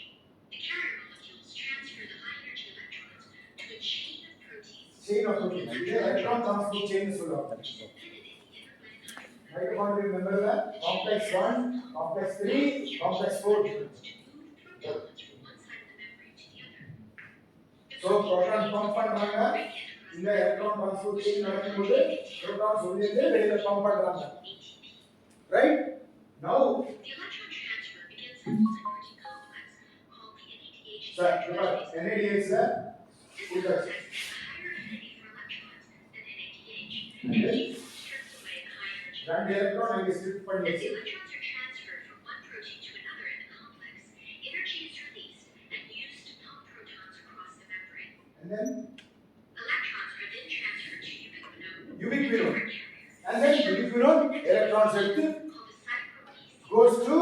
The carrier molecules transfer the high energy electrons to a chain of proteins. Chain of proteins. இது electron transport chain சொல்லுவாங்க. Which is embedded in the inner mitochondria. Mitochondria மெம்பர்ல complex 1, complex 3, complex 4. To move protons from one side of the membrane to the other. So proton pump பண்றாங்க. இந்த electron transport chain நடக்கும்போது protons உள்ளே வெளியில pump பண்றாங்க. Right? Now The electron transfer begins in a multi-protein complex called the NADH. sir, NADH ல This complex has a higher affinity for electrons than NADH, and it strips away the high energy. ரெண்டு electron அங்க strip As பண்ணிடுச்சு. the electrons are transferred from one protein to another in the complex, energy is released and used to pump protons across the membrane. And then Electrons are then transferred to ubiquinone. ubiquinone. And then ubiquinone electrons எடுத்து Called a cyclohexene goes to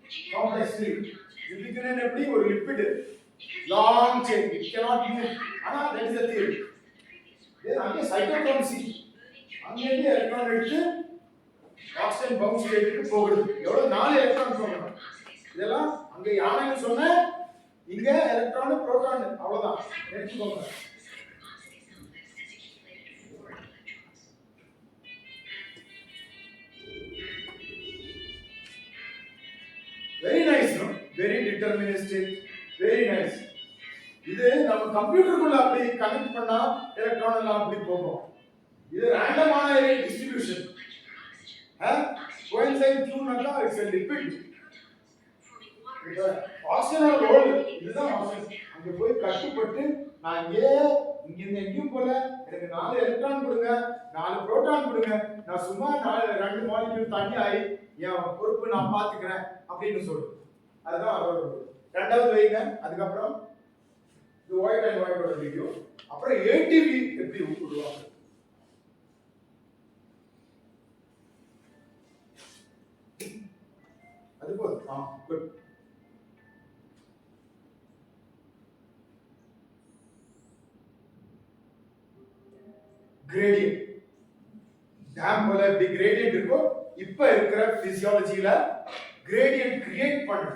which again complex pumps 3. protons as Ubiquinone எப்படி ஒரு lipid, because long chain, it cannot move. higher ஆனா that is the theory. electrons than the previous one. Then அங்கே cytochrome C, Moving through அங்கே இருந்து electron எடுத்து oxygen bound stateக்கு போகுது. எவ்வளவு 4 electron போகணும். இதெல்லாம் அங்க யானைன்னு சொன்ன இங்க electron proton அவ்வளவுதான் எடுத்துக்கோங்க. Very nice, no? Very deterministic, very nice. இது நம்ம கம்ப்யூட்டருக்குள்ள அப்படி கனெக்ட் பண்ணா எலக்ட்ரான் எல்லாம் அப்படி போகும். இது ரேண்டமான டிஸ்ட்ரிபியூஷன். கோயின்சைட் க்யூனாக்கா இட்ஸ் a lipid. ஆக்சிஜனோட ரோல் இதுதான் ஆக்சிஜன். அங்க போய் கஷ்டப்பட்டு நான் இங்க இருந்து எங்கேயும் போல எனக்கு 4 எலக்ட்ரான் கொடுங்க, 4 புரோட்டான் கொடுங்க, நான் சும்மா 2 மாலிக்யூல் தண்ணி ஆகி என் பொறுப்பு நான் பாத்துக்கிறேன் அப்படின்னு சொல்லுது. அதுதான் அதோட ரெண்டாவது வைங்க. அதுக்கப்புறம் இது ஒயிட் அண்ட் ஒயிட்டோட வீடியோ. அப்புறம் ஏடிவி எப்படி உருவாங்க அது போதும். குட். gradient டேம் போல எப்படி gradient இருக்கோ இப்ப இருக்கிற பிசியாலஜில gradient கிரியேட் பண்றது.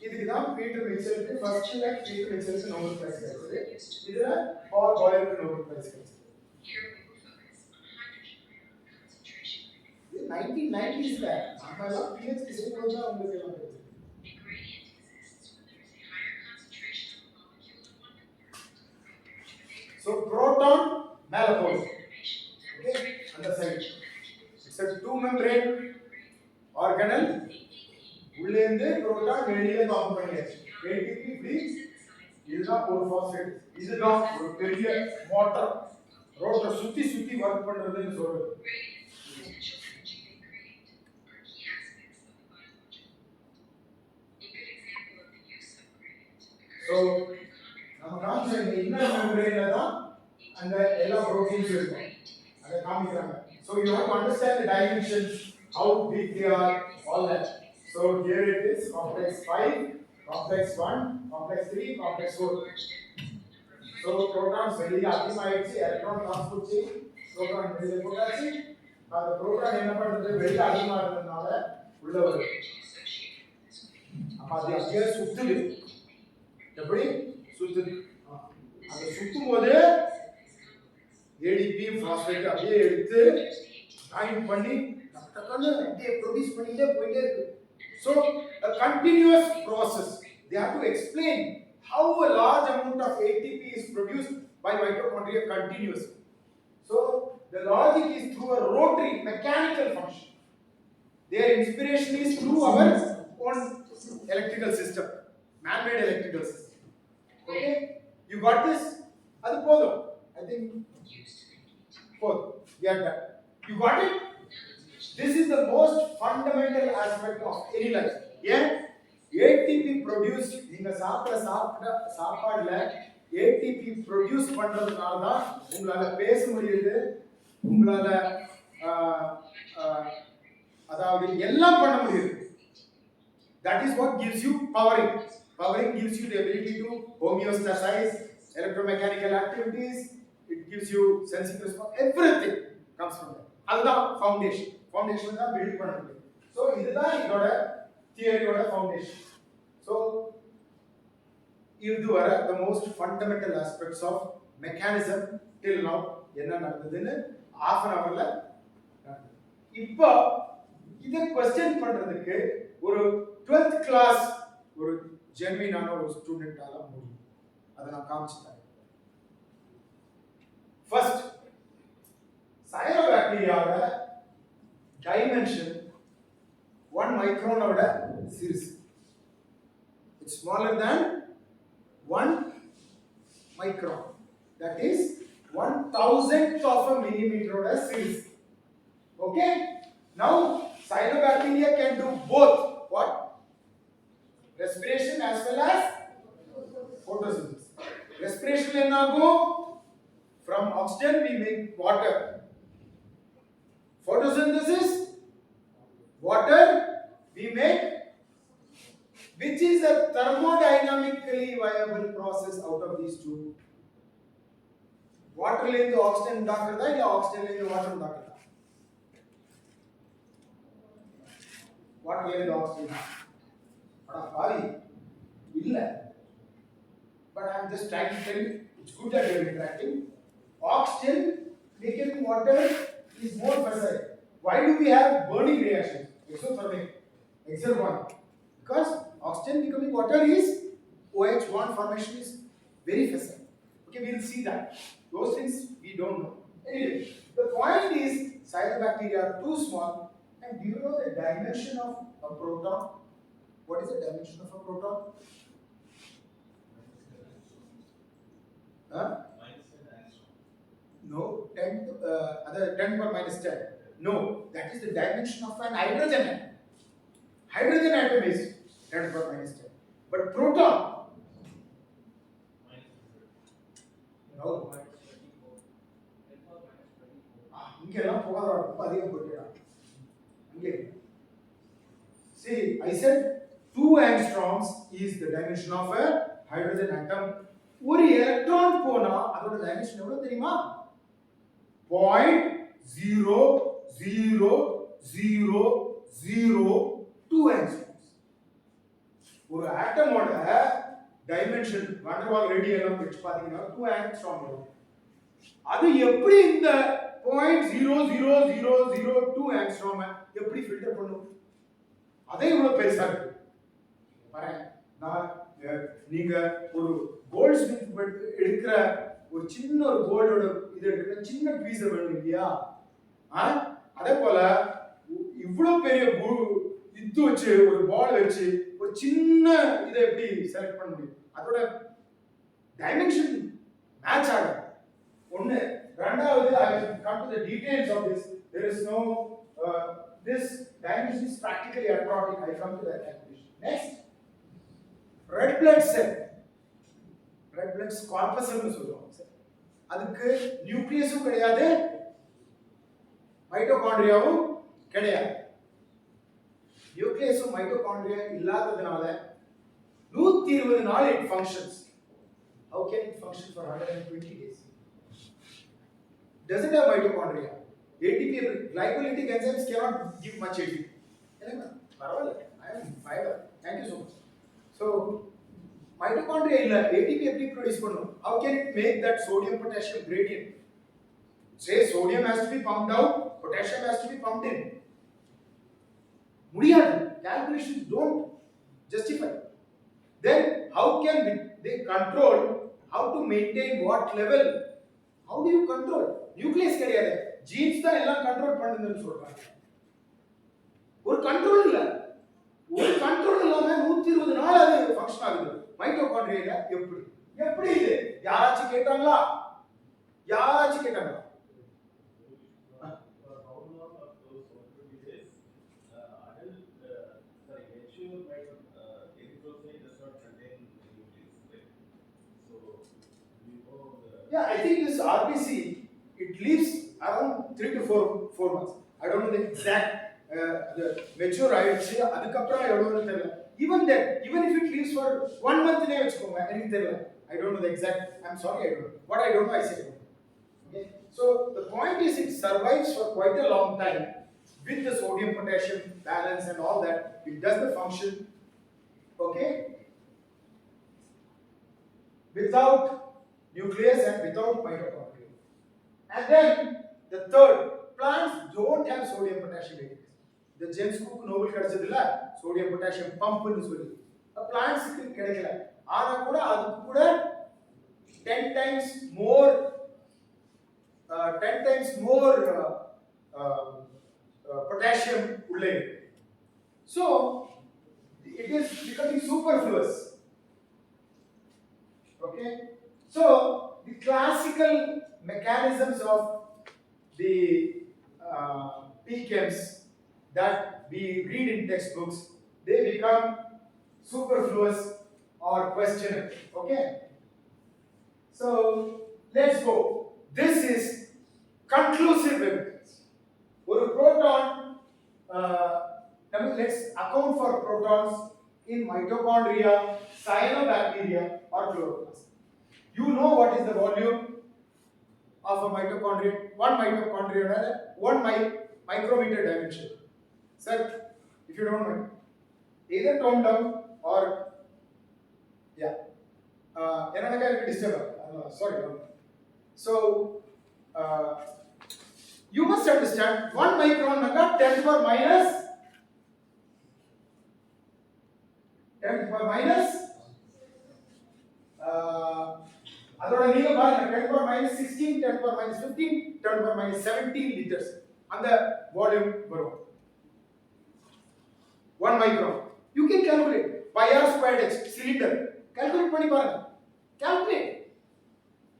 இதுக்கு தான் பீட்டர் மிச்சலுக்கு ஃபர்ஸ்ட் லைக் பீட்டர் மிச்சலுக்கு நோபல் பிரைஸ் கிடைச்சது. இதுல பால் பாயருக்கு நோபல் பிரைஸ் கிடைச்சது. இது 1990s ல நம்மலாம் PhD செய்யும்போது தான் உங்களுக்கு எல்லாம் தெரியும். So proton மேல போகுது. Okay, அந்த side. It's a two membrane organelle. உள்ளே இருந்து புரோட்டான் வெளியில பம்ப் பண்ணியாச்சு. ATP இப்படி இதுதான் ஒரு பாஸ்பேட். இதுதான் ஒரு பெரிய மோட்டார். ரோட்டர் சுத்தி சுத்தி வர்க் பண்றதுன்னு சொல்றது. So நம்ம கான்செப்ட் இன்னர் மெம்பரேன்ல தான் அந்த எல்லா புரோட்டீன்ஸ் இருக்கும். அதை காமிக்கறாங்க. So you have to understand the dimensions, how big they are, all that. So here it is, complex 5, complex 1, complex 3, complex 4. So protons வெளிய அதிகமாயிடுச்சு, electron transport chain, proton வெளிய போட்டாச்சு. அந்த proton என்ன பண்றது, வெளிய அதிகமாகிறதுனால உள்ள வருது. அப்ப அது அப்படியே சுத்துது. எப்படி சுத்துது? அது சுத்தும்போது ADP பாஸ்பேட் அப்படியே எடுத்து ஜாயின் பண்ணி டக்கன்னு அப்படியே ப்ரொடியூஸ் பண்ணிட்டே போயிட்டே இருக்கு. So a continuous process. They have to explain how a large amount of ATP is produced by mitochondria continuously. So the logic is through a rotary mechanical function. Their inspiration is through our own electrical system, man-made electrical system. Okay, you got this? Adu podum. I think both. Yeah, done. You got it? This is the most fundamental aspect of any life. Yeah, ATP produce நீங்க சாப்பாடுல ATP produce பண்றதுனால தான் உங்களால பேச முடியுது, உங்களால அதாவது எல்லாம் பண்ண முடியுது. That is what gives you powering. Powering gives you the ability to homeostasize electromechanical activities. It gives you sensing response. Everything comes from that. அதுதான் foundation. Foundation தான் build பண்ண முடியும். So இதுதான் இதோட தியரியோட foundation. So இது வர the most fundamental aspects of mechanism till now என்ன நடந்ததுன்னு half an hourல இப்போ இத क्वेश्चन பண்றதுக்கு ஒரு 12th class ஒரு ஜென்வினான ஒரு ஸ்டூடெண்டால முடியும். அத நான் காமிச்சிட்டேன். ஃபர்ஸ்ட் சயனோபாக்டீரியாவோட டைமென்ஷன் 1 மைக்ரானோட சிறுசு. It's smaller than 1 micron. That is 1,000th of a millimeter oda size. Okay? Now cyanobacteria can do both what? Respiration as well as photosynthesis. Respiration ennago from oxygen we make water. Photosynthesis water we make, which is a thermodynamically viable process out of these two. Water linde oxygen undakrada illa oxygen linde water undakrada? Water linde oxygen ada pari illa, but I am just trying to tell you it's good that you are interacting. Oxygen making water is more facile. Why do we have burning reactions, exothermic, exergon? Because oxygen becoming water is OH1 formation is very facile. Okay, we will see that. Those things we don't know. Anyway, the point is cyanobacteria are too small. And do you know the dimension of a proton? What is the dimension of a proton? Huh? No, 10 power minus 10. No, that is the dimension of an hydrogen atom. Hydrogen atom is 10 power minus 10. But proton, no. இங்கெல்லாம் போகாத ரொம்ப அதிகம் போட்டுடா. இங்கே see, I said 2 angstroms is the dimension of a hydrogen atom. ஒரு electron போனா அதோட dimension எவ்வளவு தெரியுமா? 0.00002 angstroms. ஒரு ஆட்டமோட டைமென்ஷன் வான் டெர் வால்ஸ் ரேடியஸ் வெச்சு பாத்தீங்கன்னா 2 angstrom வரும். அது எப்படி இந்த 0.00002 angstrom எப்படி ஃபில்டர் பண்ணும்? அதே இவ்வளவு பெருசா இருக்கு பாருங்க. நான் நீங்க ஒரு கோல்ட் ஸ்மித் எடுக்கிற ஒரு சின்ன ஒரு கோல்டோட இது எடுக்கிற சின்ன பீஸ் வேணும் இல்லையா? அதே போல இவ்வளவு பெரிய இது வச்சு ஒரு பால் வச்சு ஒரு சின்ன இதை எப்படி செலக்ட் பண்ண முடியும்? அதோட டைமென்ஷன் மேட்ச் ஆகும். ஒண்ணு. ரெண்டாவது, I will come to the details of this. There is no this dimension is practically acrobatic. I come to that calculation. Next, red blood cell. Red blood corpus னு சொல்லுவாங்க. அதுக்கு நியூக்ளியஸும் கிடையாது, மைட்டோகாண்ட்ரியாவும் கிடையாது. நியூக்ளியஸும் மைட்டோகாண்ட்ரியா இல்லாததுனால 120 நாள் it functions. How can it function for 120 days? Doesn't have mitochondria. ATP, glycolytic enzymes cannot give much ATP. Paravala, I am fiber. Thank you so much. So, mitochondria illa ATP எப்படி produce பண்ணும்? How can it make that sodium potassium gradient? Say sodium has to be pumped out, potassium has to be pumped in. முடியாது. Calculations don't justify. Then how can they control how to maintain what level? How do you control? Nucleus கிடையாது, jeans தான் எல்லாம் control பண்ணுதுன்னு சொல்றாங்க. ஒரு control இல்ல, ஒரு control இல்லாம 120 நாள் அது ஃபங்க்ஷன் ஆகுது. மைட்டோகாண்ட்ரியால எப்படி இது யாராச்சும் கேட்டாங்களா? யாராச்சும் கேட்டாங்களா? Yeah, I think this RBC, it lives around 3 to 4 months. I don't know the exact the mature ஆயிடுச்சு அதுக்கப்புறம் எவ்வளவுன்னு தெரியல. Even then, even if it lives for 1 month னே வெச்சுக்கோங்க, எனக்கு தெரியல. I don't know the exact. I'm sorry, I don't know. What I don't know, I say. Okay. So the point is, it survives for quite a long time with the sodium potassium balance and all that. It does the function. Okay. Without nucleus and without mitochondria. And then the third, plants don't have sodium potassium matrix. The James Cook Nobel கிடைச்சதுல sodium potassium pump னு சொல்லி plants க்கு கிடைக்கல. ஆனா கூட அதுக்கு கூட 10 times more potassium உள்ளே இருக்கு. So it is becoming superfluous. Okay. So the classical mechanisms of the PChems that we read in textbooks, they become superfluous or questionable. Okay. So let's go. This is conclusive evidence. One proton. Let's account for protons in mitochondria, cyanobacteria, or chloroplast. You know what is the volume of a mitochondria? One mitochondria, 1 micrometer dimension. Sir, if you don't mind, either tone down or yeah. Another disturb. Sorry. So you must understand 1 micron naga 10 to the power minus 10 to the power minus அதோட நீங்க பாருங்க 10 to the power minus 16, 10 to the power minus 15, 10 to the power minus 17 liters அந்த volume வரும் 1 micron. You can calculate pi r squared h cylinder. Calculate பண்ணி பாருங்க. Calculate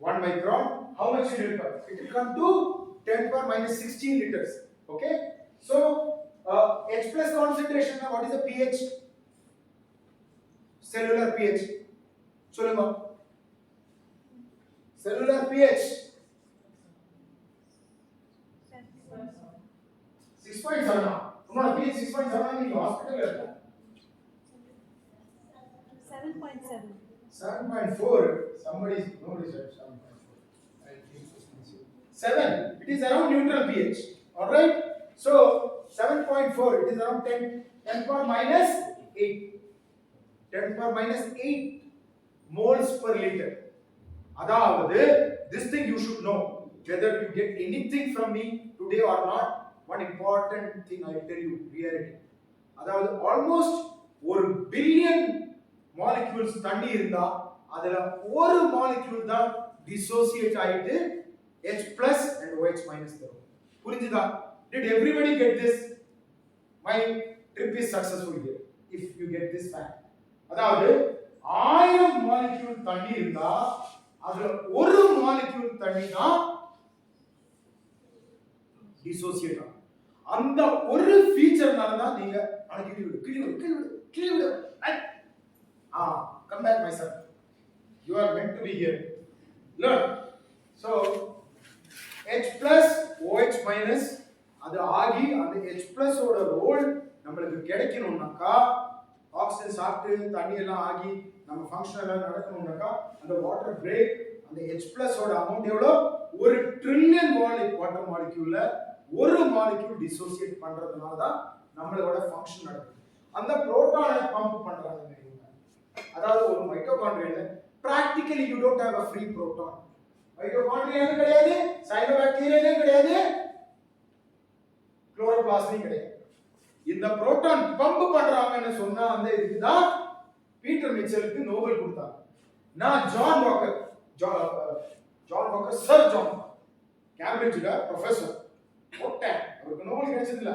1 micron, how much it will come? It will come to 10 to the power minus 16 liters. Okay. So H plus concentration, what is the pH? Cellular pH. சொல்லுங்க. Cellular pH 6.7. உன்னோட pH 6.7 நீங்க ஹாஸ்பிடல்ல இருக்க. 7.7. 7.4. Nobody said 7.4. I think 7. It is around neutral pH. All right. So 7.4. It is around 10 to the power minus 8. 10 to the power minus 8 moles per liter. அதாவது this thing you should know, whether you get anything from me today or not. One important thing I will tell you, reality. அதாவது almost 1 billion molecules தண்ணி இருந்தா அதுல ஒரு molecule தான் dissociate ஆயிட்டு H plus and OH minus தரும். புரிஞ்சுதா? Did everybody get this? My trip is successful here if you get this fact. அதாவது 1000 molecule தண்ணி இருந்தா அதுல ஒரு molecule தண்ணி தான் dissociate ஆகும். அந்த ஒரு ஃபீச்சர்னால தான் நீங்க கிளி விடு come back my son, you are meant to be here, learn. So H plus OH minus அது ஆகி அந்த H plus ஓட ரோல் நமக்கு கிடைக்கணும்னாக்கா ஆக்சிஜன் சாப்பிட்டு தண்ணி எல்லாம் ஆகி நம்ம ஃபங்க்ஷன் எல்லாம் நடக்கணும்னாக்கா அந்த வாட்டர் பிரேக் அந்த H plus ஓட அமௌண்ட் எவ்வளோ 1 ட்ரில்லியன் வாட்டர் மாலிக்யூல்ல ஒரு மாலிக்யூல் டிசோசியேட் பண்றதுனால தான் நம்மளோட ஃபங்க்ஷன் நடக்குது. அந்த புரோட்டானை பம்ப் பண்றாங்க. அதாவது ஒரு மைட்டோகாண்ட்ரியால practically you don't have a free proton. மைட்டோகாண்ட்ரியால கிடையாது, சைனோபாக்டீரியால கிடையாது, குளோரோபிளாஸ்ட்லயும் கிடையாது. இந்த புரோட்டான் பம்ப் பண்றாங்கன்னு சொன்னா அந்த இதுதான் பீட்டர் மிச்சலுக்கு நோபல் கொடுத்தாங்க. நான் ஜான் வாக்கர் சர் ஜான் கேம்பிரிட்ஜ்ல ப்ரொஃபசர் போட்டேன், அவருக்கு நோபல் கிடைச்சது இல்ல,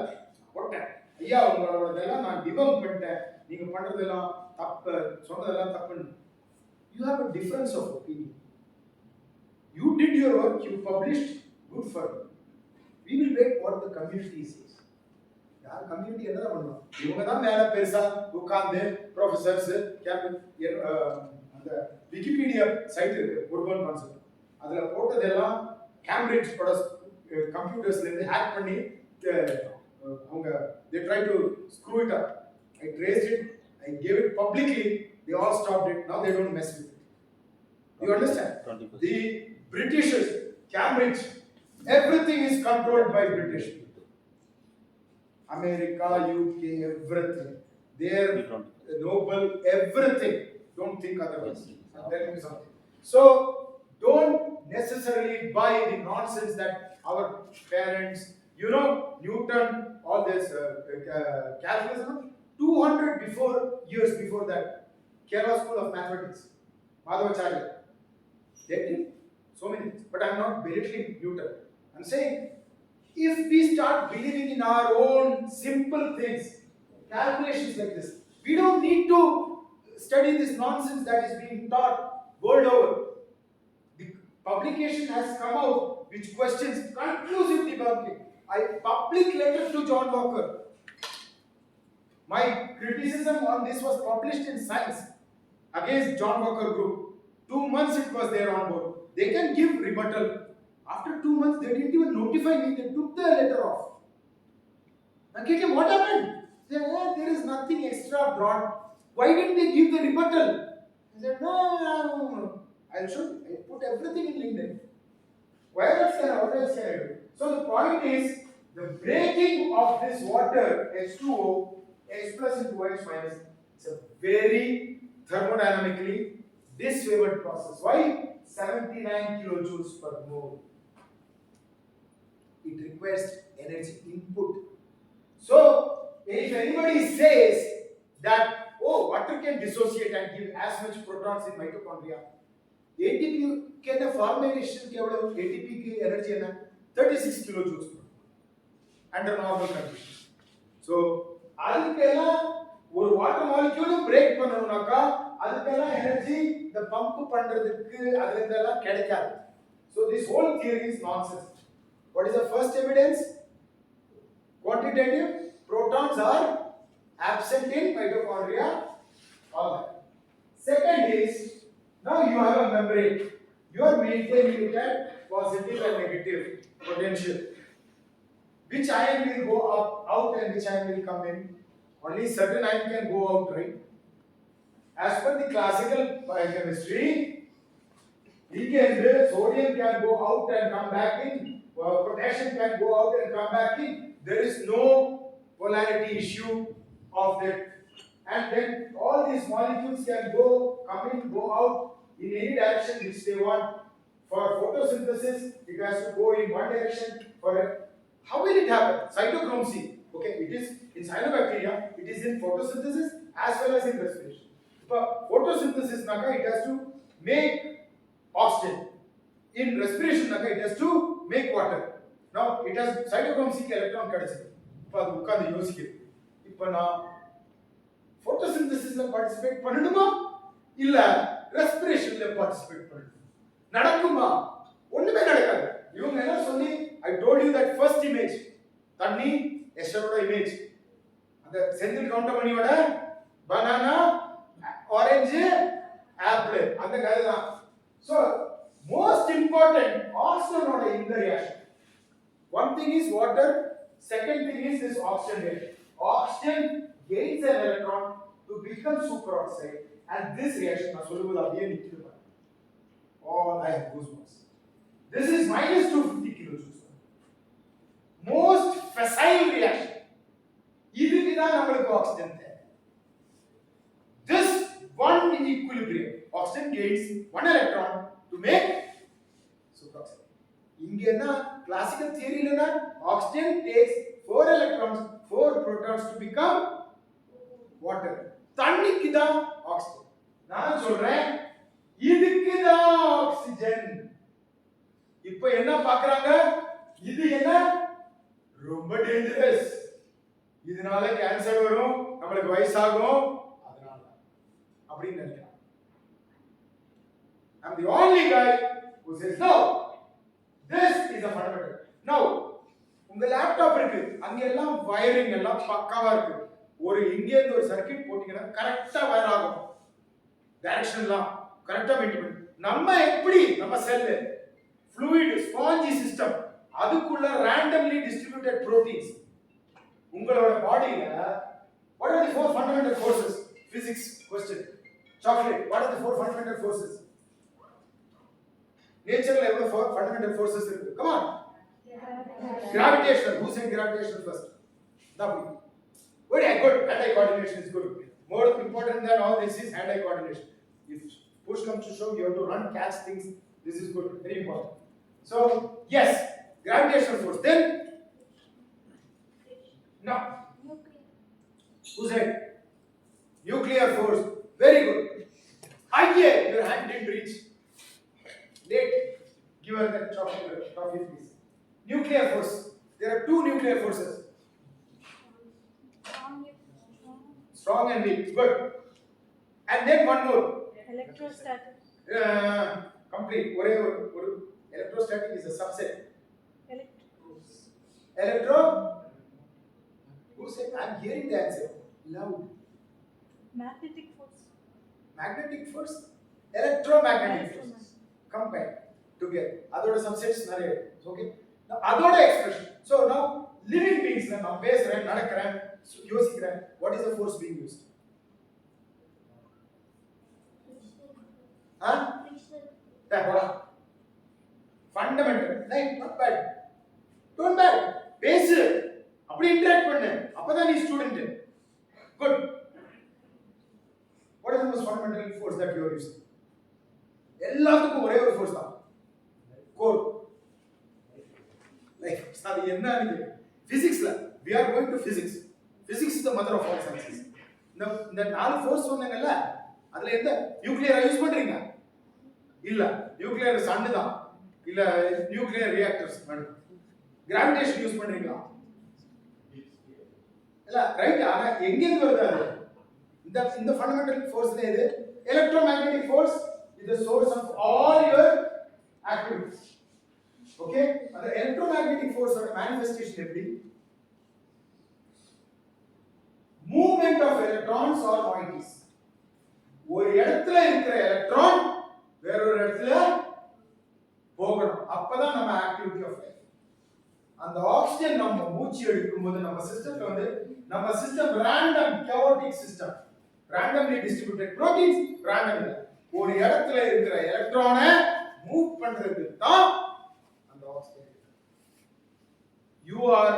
போட்டேன் ஐயா உங்களோடதெல்லாம் நான் டிபங்க் பண்ணிட்டேன், நீங்க பண்றதெல்லாம் தப்பு, சொன்னதெல்லாம் தப்புன்னு. You have a difference of opinion. You did your work, you published, good for you. We will wait what the community says. யார் கம்யூனிட்டி என்னதான் பண்ணுவோம், இவங்க தான் மேல பெருசா உட்கார்ந்து ப்ரொஃபசர்ஸ் அந்த விக்கிபீடியா சைட் இருக்கு உர்பன் கான்செப்ட், அதுல போட்டதெல்லாம் கேம்பிரிட்ஜ் கம்ப்யூட்டர்ஸ்ல இருந்து ஹேக் பண்ணி அவங்க they try to screw it up. I traced it, I gave it publicly, they all stopped it, now they don't mess with it. You understand? 20%. The Britishers, Cambridge, everything is controlled by British. America, UK, everything. Their Nobel, everything. Don't think otherwise. I'm telling you something. So, don't necessarily buy the nonsense that our parents, you know, Newton, all this calculus, 200 years before that, Kerala School of Mathematics, Madhavacharya, they did so many things. But I'm not belittling Newton. I'm saying, if we start believing in our own simple things, calculations like this, we don't need to study this nonsense that is being taught world over. The publication has come out which questions conclusive debunking. Public letter to John Walker. My criticism on this was published in Science against John Walker group. 2 months it was there on board. They can give rebuttal. After 2 months, they didn't even notify me. They took the letter off. I get him, what happened? They said, there is nothing extra brought. Why didn't they give the rebuttal? I said, no. I'll show you. I put everything in LinkedIn. Why else can I do? So the point is, the breaking of this water, H2O, H plus into OH minus, it's a very thermodynamically disfavored process. Why? 79 kilojoules per mole. It requires energy input. So, if anybody says that, oh, water can dissociate and give as much protons in mitochondria, ATP can the formation ATP ki energy is 36 kilojoules under normal conditions. So, adukella ஒரு water molecule break பண்ணனும்னாக்கா அதுக்கெல்லாம் energy இந்த pump பண்றதுக்கு அதுல இருந்தெல்லாம் கிடைக்காது. So this whole theory is nonsense. What is the first evidence? Quantitative. Protons are absent in mitochondria. All right. Second is, now you have a membrane. You are maintaining it at positive and negative potential. Which ion will go out and which ion will come in? Only certain ion can go out, right? As per the classical biochemistry, sodium can go out and come back in, potassium can go out and come back in. There is no polarity issue of that. And then all these molecules can come in, go out in any direction which they want. For photosynthesis, it has to go in one direction. How will it happen? Cytochrome C. Okay, it is in cyanobacteria, it is in photosynthesis as well as in respiration. For photosynthesis, it has to make oxygen. In respiration, it has to make water. Now, it has cytochrome C electron kadachidhu. Ipo adu ukkandu yosikkiru. Ipo na photosynthesis la participate pannanuma illa respiration la participate pannanuma. Nadakuma? Onnume nadakadu. Ivanga enna sonni, I told you that first image, thanni Esharoda image. The central counterpaniyoda banana, orange, apple. And the guy. So, most important, oxygen in the reaction. One thing is water, second thing is this oxygen here. Oxygen gains an electron to become superoxide, and this reaction is soluble again in the body. Oh, I have goosebumps. This is minus 250 kilojoules. Most facile reaction. இதுக்கு தான் நமக்கு oxygen தேவை. This one in equilibrium, oxygen gains one electron to make superoxide. இங்க என்ன classical theory ல oxygen takes 4 electrons, 4 protons to become water. தண்ணிக்கு தான் oxygen. நான் சொல்றேன் இதுக்கு தான் ஆக்சிஜன். இப்போ என்ன பார்க்கறாங்க? இது என்ன? ரொம்ப டேஞ்சரஸ். இதனால கேன்சர் வரும், நம்மளுக்கு வயசாகும், அதனால அப்படின்னு நினைக்கிறேன். I'm the only guy who says no. This is a fundamental. Now, உங்க லேப்டாப் இருக்கு, அங்க எல்லாம் வயரிங் எல்லாம் பக்காவா இருக்கு. ஒரு இங்க இருந்து ஒரு சர்க்யூட் போட்டீங்கன்னா கரெக்டா வயர் ஆகும். டைரக்ஷன் எல்லாம் கரெக்டா மெயின்டைன். நம்ம எப்படி நம்ம செல் fluid spongy system அதுக்குள்ள randomly distributed proteins. உங்களோட பாடியில what are the four fundamental forces? Physics question. Chocolate, what are the four fundamental forces? Nature level of four fundamental forces இருக்கு. Come on. Gravitational. Who said gravitational first? Nobody. Very good. Hand-eye coordination is good. More important than all this is hand-eye coordination. If push comes to shove, you have to run, catch things. This is good. Very important. So yes, gravitational force. Then no. Who said? Nuclear force. Very good. Again, your hand didn't reach. Late. Give her that trophy, please. Nuclear force. There are two nuclear forces. Strong and weak. Good. And then one more. Electrostatic. Complete. Electrostatic is a subset. Electro. Who said? I'm hearing the answer. Loud. Magnetic force. Magnetic force. Electromagnetic force. Combine together. Other subsets நிறைய. Okay. Now அதோட expression. So now living beings நான் பேசுறேன், நடக்கிறேன், யோசிக்கிறேன். What is the force being used? Fundamental. Right? Not bad. Don't bad. பேசு. அப்படி interact பண்ணு. அப்பதான் நீ student. Good. What is the most fundamental force that you are using? எல்லாத்துக்கும் ஒரே ஒரு force தான். Core. Like, அது என்னன்னு physicsல we are going to physics. Physics is the mother of all sciences. இந்த நாலு ஃபோர்ஸ் சொன்னீங்கல்ல, அதுல எந்த நியூக்ளியரா யூஸ் பண்றீங்க? இல்ல, நியூக்ளியர் சன் தான். இல்ல nuclear reactors madam. Gravitation use பண்றீங்களா? இல்ல, ரைட். ஆனா எங்க இருந்து வருது அது? இந்த ஃபண்டமெண்டல் ஃபோர்ஸ்ல எது? Electromagnetic force is the source of all your activities. Okay? அந்த எலக்ட்ரோமேக்னெட்டிக் ஃபோர்ஸோட மேனிஃபெஸ்டேஷன் எப்படி? Movement of electrons or moieties. ஒரு இடத்துல இருக்கிற எலக்ட்ரான் வேற ஒரு இடத்துல போகணும். அப்பதான் நம்ம ஆக்டிவிட்டி ஆஃப் லைஃப். அந்த ஆக்சிஜன் நம்ம மூச்சு எடுக்கும்போது நம்ம சிஸ்டம்ல நம்ம system random chaotic system. randomly distributed proteins random இல்ல. ஒரு இடத்துல இருக்கிற எலக்ட்ரானை மூவ் பண்றதுக்கு தான் அந்த oxygen. You are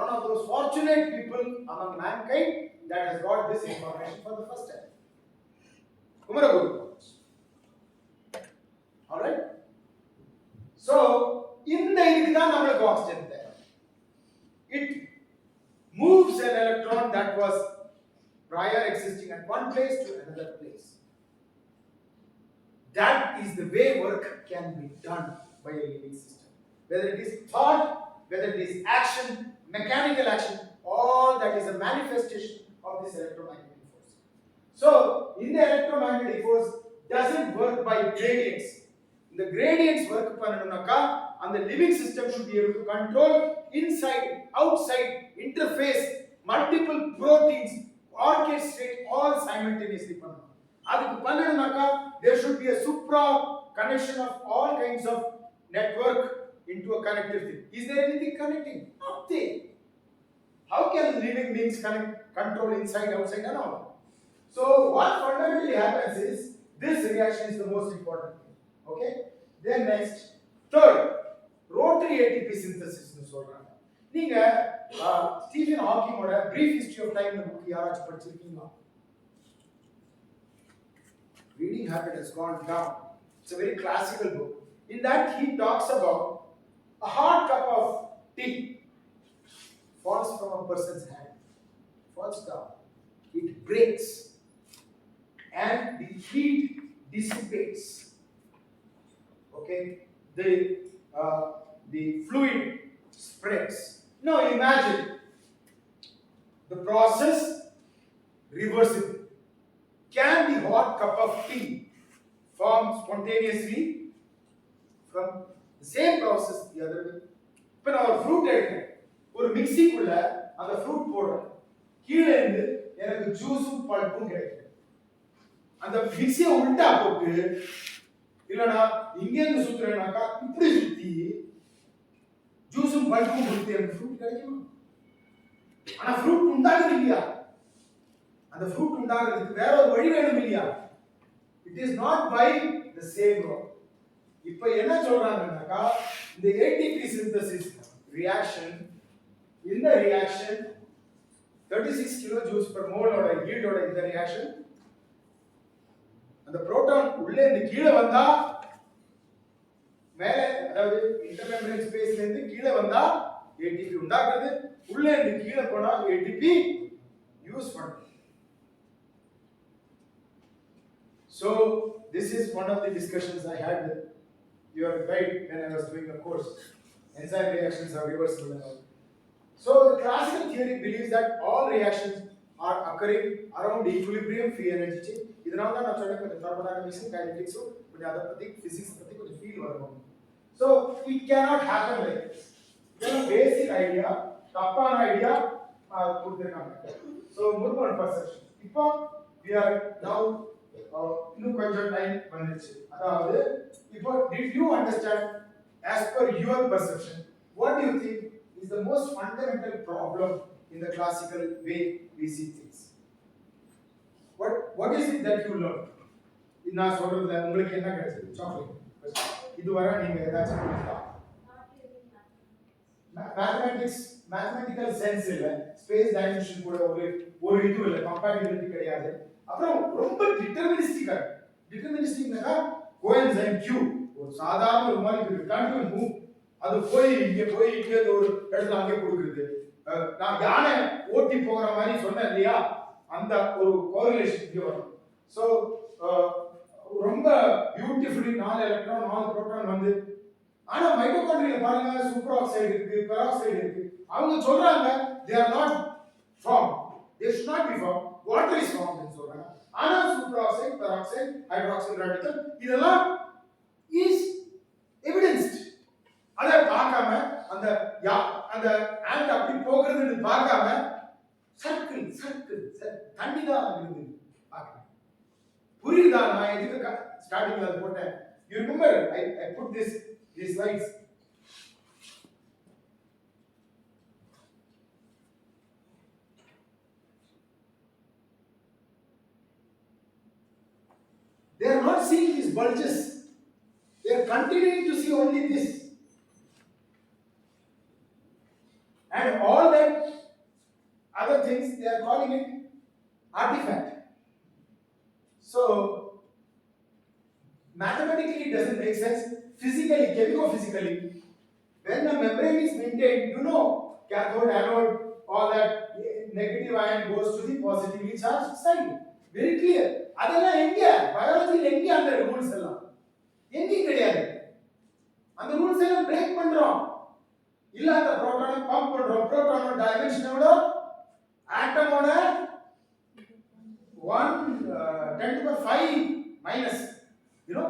one of those fortunate people among mankind that has got this information for the first time. Kumaraguru College. All right. So இந்த இதுக்கு தான் நமக்கு ஆக்சிஜன் தேவை. It moves an electron that was prior existing at one place to another place. That is the way work can be done by a living system. Whether it is thought, whether it is action, mechanical action, all that is a manifestation of this electromagnetic force. So, in the electromagnetic force doesn't work by gradients. The gradients work பண்ணனும்னாக்கா and the living system should be able to control inside, outside, interface, multiple proteins, orchestrate all simultaneously பண்ணனும். அதுக்கு பண்ணனும்னாக்கா there should be a supra connection of all kinds of network into a connected thing. Is there anything connecting? Nothing. How can living beings control inside, outside and all? So what fundamentally happens is this reaction is the most important thing. Okay? Then next, third, rotary ATP synthesis னு சொல்றாங்க. நீங்க Stephen ஹாக்கிங்கோட Brief History of Time னு book யாராச்சும் படிச்சிருக்கீங்களா? Reading habit has gone down. It's a very classical book. In that he talks about a hot cup of tea falls from a person's hand, falls down, it breaks and the heat dissipates. Okay, the fluid spreads. Now imagine the process reversible. Can the hot cup of tea form spontaneously from the same process the other way? இப்போ நான் ஒரு fruit எடுக்கிறேன், ஒரு மிக்ஸிக்குள்ள அந்த fruit போடுறேன், கீழே இருந்து எனக்கு ஜூஸும் பல்ப்பும் கிடைக்கும். அந்த மிக்ஸியை உள்டா போட்டு இல்லனா இங்க இருந்து சுத்துறேனாக்கா இப்படி சுத்தி ஜூஸும் பல்ப்பும் கொடுத்து எனக்கு ஃப்ரூட் கிடைக்குமா? ஆனா ஃப்ரூட் உண்டாகுது இல்லையா? அந்த ஃப்ரூட் உண்டாகிறதுக்கு வேற ஒரு வழி வேணும் இல்லையா? It is not by the same route. இப்போ என்ன சொல்றாங்கன்னாக்கா இந்த ATP synthesis reaction, இந்த reaction 36 kilojoules per mole ஓட yield ஓட இந்த reaction அந்த புரோட்டான் உள்ளே இருந்து கீழே வந்தா மேலே அதாவது இன்டர்மெம்பரேன் ஸ்பேஸ்ல இருந்து கீழே வந்தா ATP உண்டாகுது, உள்ளே இருந்து கீழே போனா ATP யூஸ் பண்ணுது. So this is one of the discussions I had with your guide when I was doing a course. Enzyme reactions are reversible and all. So the classical theory believes that all reactions are occurring around equilibrium free energy change. இதனால தான் நான் சொன்னேன் கொஞ்சம் thermodynamics kinetics கொஞ்சம் அத பத்தி physics பத்தி கொஞ்சம் ஃபீல் வரும். So it cannot happen like this. இதெல்லாம் basic idea, தப்பான ஐடியா கொடுத்திருக்காங்க. So Murburn perception. இப்போ we are now இன்னும் கொஞ்சம் டைம் வந்துச்சு. அதாவது இப்போ did you understand as per your perception what do you think is the most fundamental problem in the classical way we see things? What is it that you learned? நான் சொல்றதுல உங்களுக்கு என்ன கிடைச்சது? சாக்லேட். இதுவரை நீங்க ஏதாச்சும் புரிஞ்சுதா? mathematical sense இல்ல, ஸ்பேஸ் டைமென்ஷன் கூட ஒரு இது இல்ல, கம்பேட்டிபிலிட்டி கிடையாது. அப்புறம் ரொம்ப டிட்டர்மினிஸ்டிக்னா கோஎன்சைம் Q ஒரு சாதாரண ஒரு மாலிக்யூல் கண்டினியூ மூவ் அது போய் இங்க ஒரு இடத்துல அங்கே கொடுக்குது. நான் யானை ஓட்டி போகிற மாதிரி சொன்னேன் இல்லையா, அந்த ஒரு கோரிலேஷன் இங்க வரும். சோ ரொம்ப பியூட்டிஃபுல்லி 4 எலக்ட்ரான் 4 புரோட்டான் வந்து, ஆனா மைட்டோகாண்ட்ரியா பாருங்க சூப்பர் ஆக்சைடு இருக்கு, பெராக்சைடு இருக்கு. அவங்க சொல்றாங்க they are not formed, they should not be formed, water is formed ன்னு சொல்றாங்க. ஆனா super oxide, peroxide, hydroxide radical இதெல்லாம் is evidenced. அத பார்க்காம அந்த ஆண்ட் அப்படி போகிறதுன்னு பார்க்காம சர்க்கிள் தண்ணி தான் இருக்குது பார்க்கணும். புரியுதா நான் எதுக்கு ஸ்டார்டிங்ல அது போட்டேன்? You remember I put these slides. They are not seeing these bulges. They are continuing to see only this. And all that other things they are calling it artifact. So mathematically it doesn't make sense. Physically, chemico-physically, when the membrane is maintained, you know, cathode, anode, all that negative ion goes to the positively charged side. Very clear. அதெல்லாம் எங்க பயாலஜில எங்க அந்த rules எல்லாம் எங்கேயும் கிடையாது. அந்த rules எல்லாம் break பண்றோம். இல்லாத புரோட்டானை பம்ப் பண்றோம். புரோட்டானோட டைமென்ஷனோட ஆட்டமோட 10⁵ மைனஸ், you know,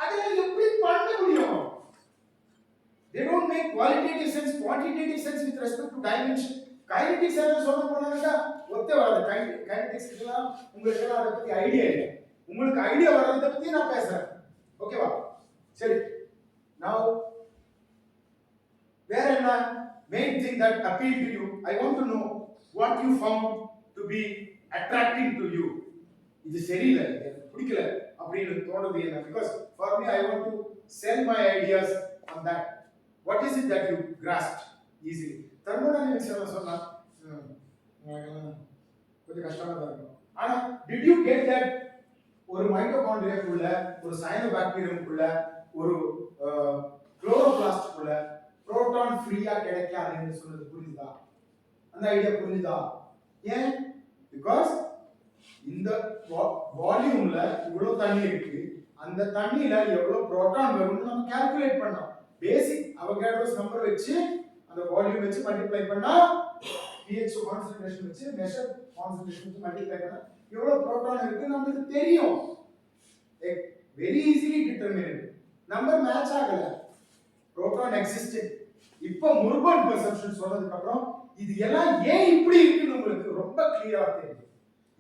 அதெல்லாம் எப்படி பண்ண முடியும்? They don't make qualitative sense, quantitative sense with respect to dimension. Kinetics என்ன சொல்ல போனாங்க ஒத்தே வராது. கைனடிக்ஸ் எல்லாம் உங்களுக்கு எல்லாம் அத பத்தி ஐடியா இல்ல. உங்களுக்கு ஐடியா வரத பத்தி நான் பேசுறேன். ஓகேவா? சரி. Now where என்ன main thing that appealed to you, I want to know what you found to be attracting to you. இது சரியில்லை, எனக்கு பிடிக்கல அப்படின்னு தோணுது என்ன? Because for me I want to sell my ideas on that. What is it that you grasped easily? thermodynamics என்ன சொன்னா கொஞ்சம் கஷ்டமா தான் இருக்கும். ஆனா did you get that ஒரு மைட்டோகாண்ட்ரியாக்குள்ள, ஒரு சயனோபாக்டீரியம்க்குள்ள, ஒரு குளோரோபிளாஸ்ட்க்குள்ள புரோட்டான் ஃப்ரீயா கிடைக்காதுன்னு சொன்னது புரியுதா? அந்த ஐடியா புரியுதா? ஏன்? பிகாஸ் இந்த வால்யூம்ல இவ்வளவு தண்ணி இருக்கு, அந்த தண்ணியில எவ்வளவு புரோட்டான் வரும்னு நம்ம கால்குலேட் பண்ணோம். பேசிக் அவகாட்ரோஸ் நம்பர் வச்சு அந்த வால்யூம் வச்சு மல்டிப்ளை பண்ணா pH concentration வச்சு measure concentration வச்சு multiply பண்ணா எவ்வளவு proton இருக்கு நமக்கு தெரியும். Very easily determined. Number match ஆகல. Proton existed. இப்போ Murburn perception சொன்னதுக்கு அப்புறம் இது எல்லாம் ஏன் இப்படி இருக்குன்னு உங்களுக்கு ரொம்ப கிளியரா தெரியும்.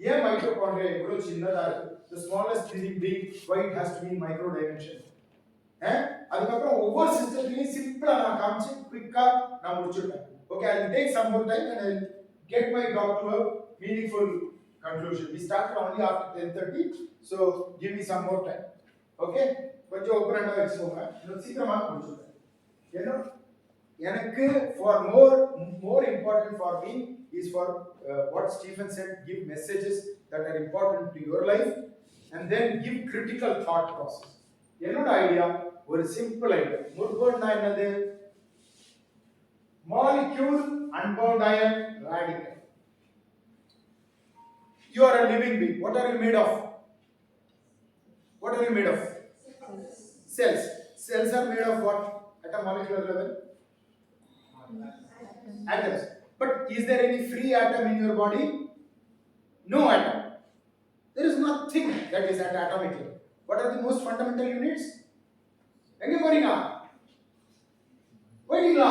ஏன் மைட்டோகாண்ட்ரியா இவ்வளவு சின்னதா இருக்கு? The smallest living being, why it has to be in micro dimension. அதுக்கப்புறம் ஒவ்வொரு சிஸ்டத்தையும் சிம்பிளா நான் காமிச்சு குயிக்கா நான் முடிச்சுட்டேன். Okay, I will take some more time and I will get my talk to a meaningful conclusion. We started only after 10:30, so give me some more time. Okay, கொஞ்சம் ஓபரண்டா வெச்சுக்கோங்க. இன்னும் சீக்கிரமா முடிச்சுட்டேன். எனக்கு for more important for me is for what Stephen said, give messages that are important to your life and then give critical thought process. என்னோட idea ஒரு simple idea. முர்பர்னா என்னது? Molecule unbound ion radical. You are a living being. What are you made of? What are you made of? Cells. Cells are made of what at a molecular level? Atoms. But is there any free atom in your body? No atom. There is nothing that is at atomic level. What are the most fundamental units? எங்க போறீங்க? போயிட்டீங்களா?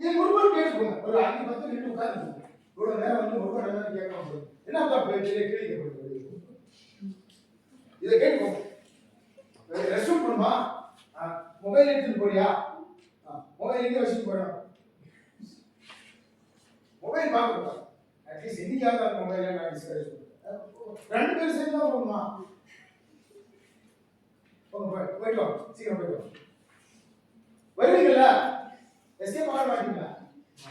ஏன் முருகன் கேட்குங்க. ஒரு 5-10 நிமிஷம் உட்காருங்க. இவ்வளவு நேரம் வந்து முருகன் என்ன கேட்காம என்னப்பா கேள்வி போடுறது? இதை கேட்கும். ரெஸ்ட் பண்ணுமா? மொபைல் எடுத்துட்டு போறியா? மொபைல் எங்க வச்சுட்டு போறோம்? மொபைல் பார்க்கணும். அட்லீஸ்ட் இன்னைக்காவது அந்த மொபைலை நான் டிஸ்கஸ் பண்ணுறேன். 2 பேர் சேர்ந்து தான் போகணுமா? போயிட்டு வாங்க, சீக்கிரம் போயிட்டு வாங்க. வருவீங்களா? எஸ்கேப் ஆக மாட்டீங்களா?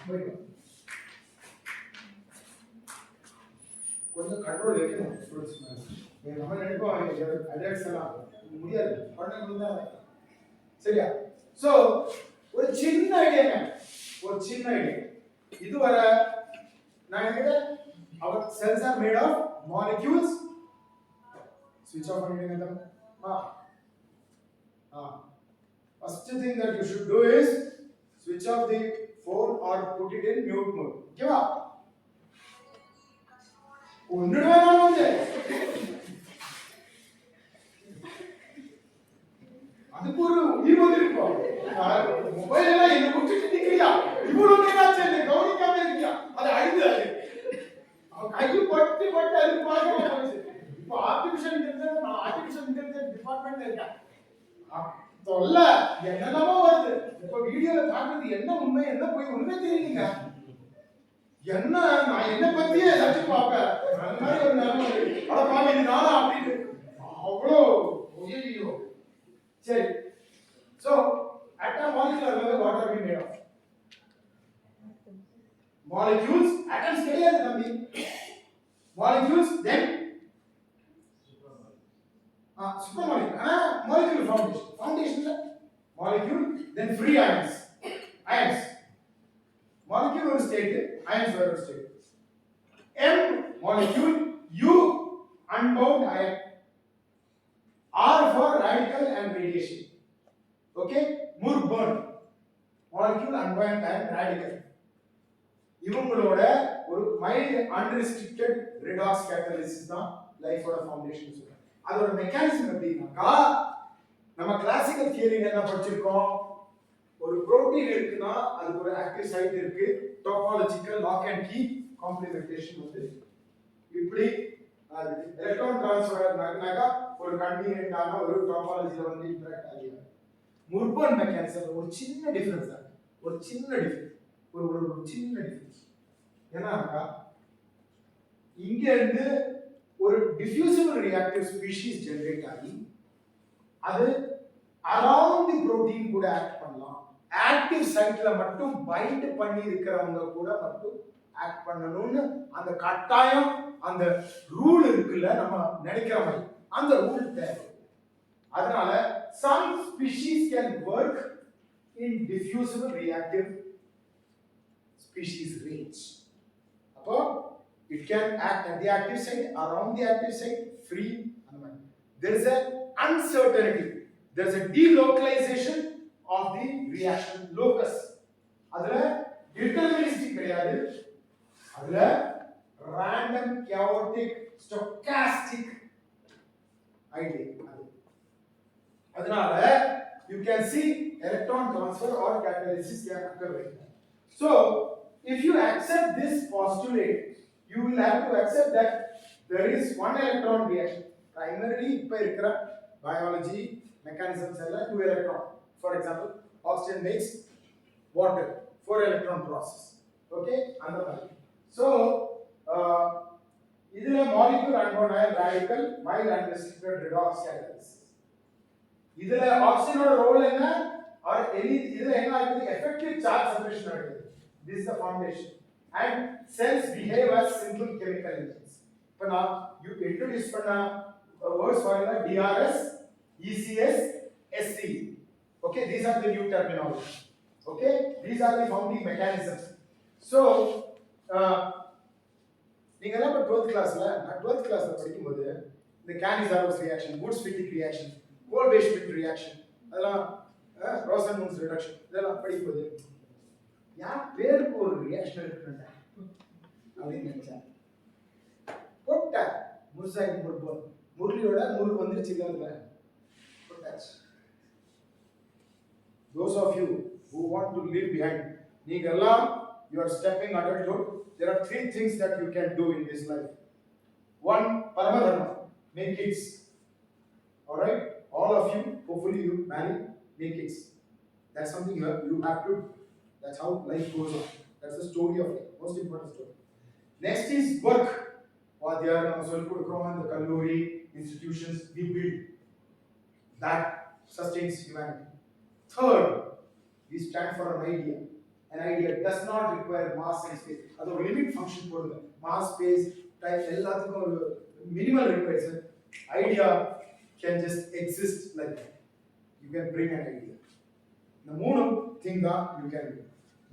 போயிட்டு வாங்க. கொஞ்சம் கண்ட்ரோல் வைக்கணும் ஸ்டூடெண்ட்ஸ் மேல. நம்ம நினைப்போம் அட்ரஸ் எல்லாம் முடியாது, பண்ண சரியா? சோ ஒரு சின்ன ஐடியாங்க, ஒரு சின்ன ஐடியா. இதுவரை நான் என்கிட்ட our cells are made of molecules. Switch off பண்ணிடுங்க தம்பி. First thing that you should do is switch off the phone or put it in mute mode. Okay? ஒண்ணு வேணாம் வந்து அதுக்கு ஒரு உயிர் வந்திருக்கோம். மொபைல் எல்லாம் என்ன விட்டுட்டு நிக்கிறியா? இவ்வளவு நேராச்சு என்ன கவனிக்காம இருக்கியா? அது அழுது அது அவன் கையை பட்டு அது பார்க்க போச்சு. இப்போ ஆர்டிபிஷியல் இன்டெலிஜென்ஸ் டிபார்ட்மெண்ட்ல இருக்கேன். தொல்ல என்னென்னமோ வருது. இப்போ வீடியோல காட்டுறது என்ன உண்மை என்ன போய் ஒண்ணுமே தெரியலங்க. என்ன நான் என்ன பத்தியே ஏதாச்சும் பார்ப்பேன். அந்த மாதிரி ஒரு நிலைமை அட பாவி இது நானா அப்படின்னு அவ்வளோ ஐயோ. சரி, so at a molecular level what are we made of? Molecules, atoms கிடையாது தம்பி. Molecules, then supramolecular. Molecular foundation molecule, then free ions. Molecule ஒரு ஸ்டேட், ions வேற ஒரு state. M molecule, U unbound ion. R for radical and radiation. Okay? Murburn molecule unbound ion radical. இவங்களோட ஒரு mild unrestricted redox catalysis தான் லைஃபோட foundation சொல்றாங்க. அதோட mechanism எப்படின்னாக்கா நம்ம கிளாசிக்கல் தியரியில என்ன படிச்சிருக்கோம்? ஒரு புரோட்டீன் இருக்குன்னா அதுக்கு ஒரு ஆக்டிவ் சைட் இருக்கு. Topological lock and key complementation வந்து இப்படி எலக்ட்ரான் டிரான்ஸ்ஃபர் நடக்குனாக்கா ஒரு கன்வீனியன்ட்டான ஒரு டோபாலஜில வந்து இன்டராக்ட் ஆகிடும். முர்பர்ன் மெக்கானிசம் ஒரு சின்ன டிஃபரன்ஸ் தான், ஒரு சின்ன டிஃபரன்ஸ், ஒரு சின்ன டிஃபரன்ஸ். ஏன்னாக்கா இங்க இருந்து ஒரு டிஃப்யூசிபிள் ரியாக்டிவ் ஸ்பீஷீஸ் ஜெனரேட் ஆகி அது அரவுண்ட் தி புரோட்டீன் கூட ஆக்ட் பண்ணலாம். ஆக்டிவ் சைட்ல மட்டும் பைண்ட் பண்ணி இருக்கிறவங்க கூட மட்டும் ஆக்ட் பண்ணணும்னு அந்த கட்டாயம் அந்த ரூல் இருக்குல்ல, நம்ம நினைக்கிற மாதிரி அந்த ரூல் தேவை. அதனால some species can work in diffusible reactive species range. அப்போ it can act at the active site, around the active site, free. There is a uncertainty, there is a delocalization of the reaction locus. அதுல deterministic கிடையாது, random, chaotic, stochastic idea. அதனால you can see electron transfer or catalysis can occur like that. So if you accept this postulate, you will have to accept that there is one electron reaction. Primarily இப்ப இருக்கிற biology mechanisms எல்லாம் 2 electron. For example, oxygen makes water, 4 electron process. Okay, அந்த மாதிரி. So இதுல molecule unbound radical mild unrestricted redox catalysis. இதுல ஆக்சிஜனோட role என்ன or any இதுல என்ன ஆகுது effective charge separation ஆகுது. This is the foundation and cells behave as simple chemical engines. இப்ப நான் you introduce பண்ண words formula DRS, ECS, SC. Okay, these are the new terminology. Okay, these are the founding mechanisms. So நீங்க எல்லாம் 12th classல நான் 12th classல படிக்கும்போது இந்த Cannizzaro reaction, Woods-Fittig reaction, Goldway-Schmidt reaction, அதெல்லாம் Rosenmund's reduction இதெல்லாம் படிக்கும்போது யார் பேருக்கு ஒரு ரியாக்ஷன் இருக்குடா அப்படின்னு நினைச்சேன். போட்ட முர்சாய் முர்பன் முரளியோட முரு வந்துருச்சு இல்ல போட்டாச்சு. Those of you who want to leave behind, நீங்க எல்லாம் you are stepping adulthood. There are 3 things that you can do in this life. One, paramadharma, make kids. All right, all of you, hopefully you marry, make kids. That's something you have to. That's how life goes on. That's the story of life, most important story. Next is work. Vadiyar நம்ம சொல்லி கொடுக்கிறோம் இந்த கல்லூரி institutions we build that sustains humanity. Third, we stand for an idea. An idea does not require mass and space. அது ஒரு limit function போடுங்க. Mass, space, time எல்லாத்துக்கும் ஒரு minimal requires. Idea can just exist like that. You can bring an idea. The மூணு thing that you can do.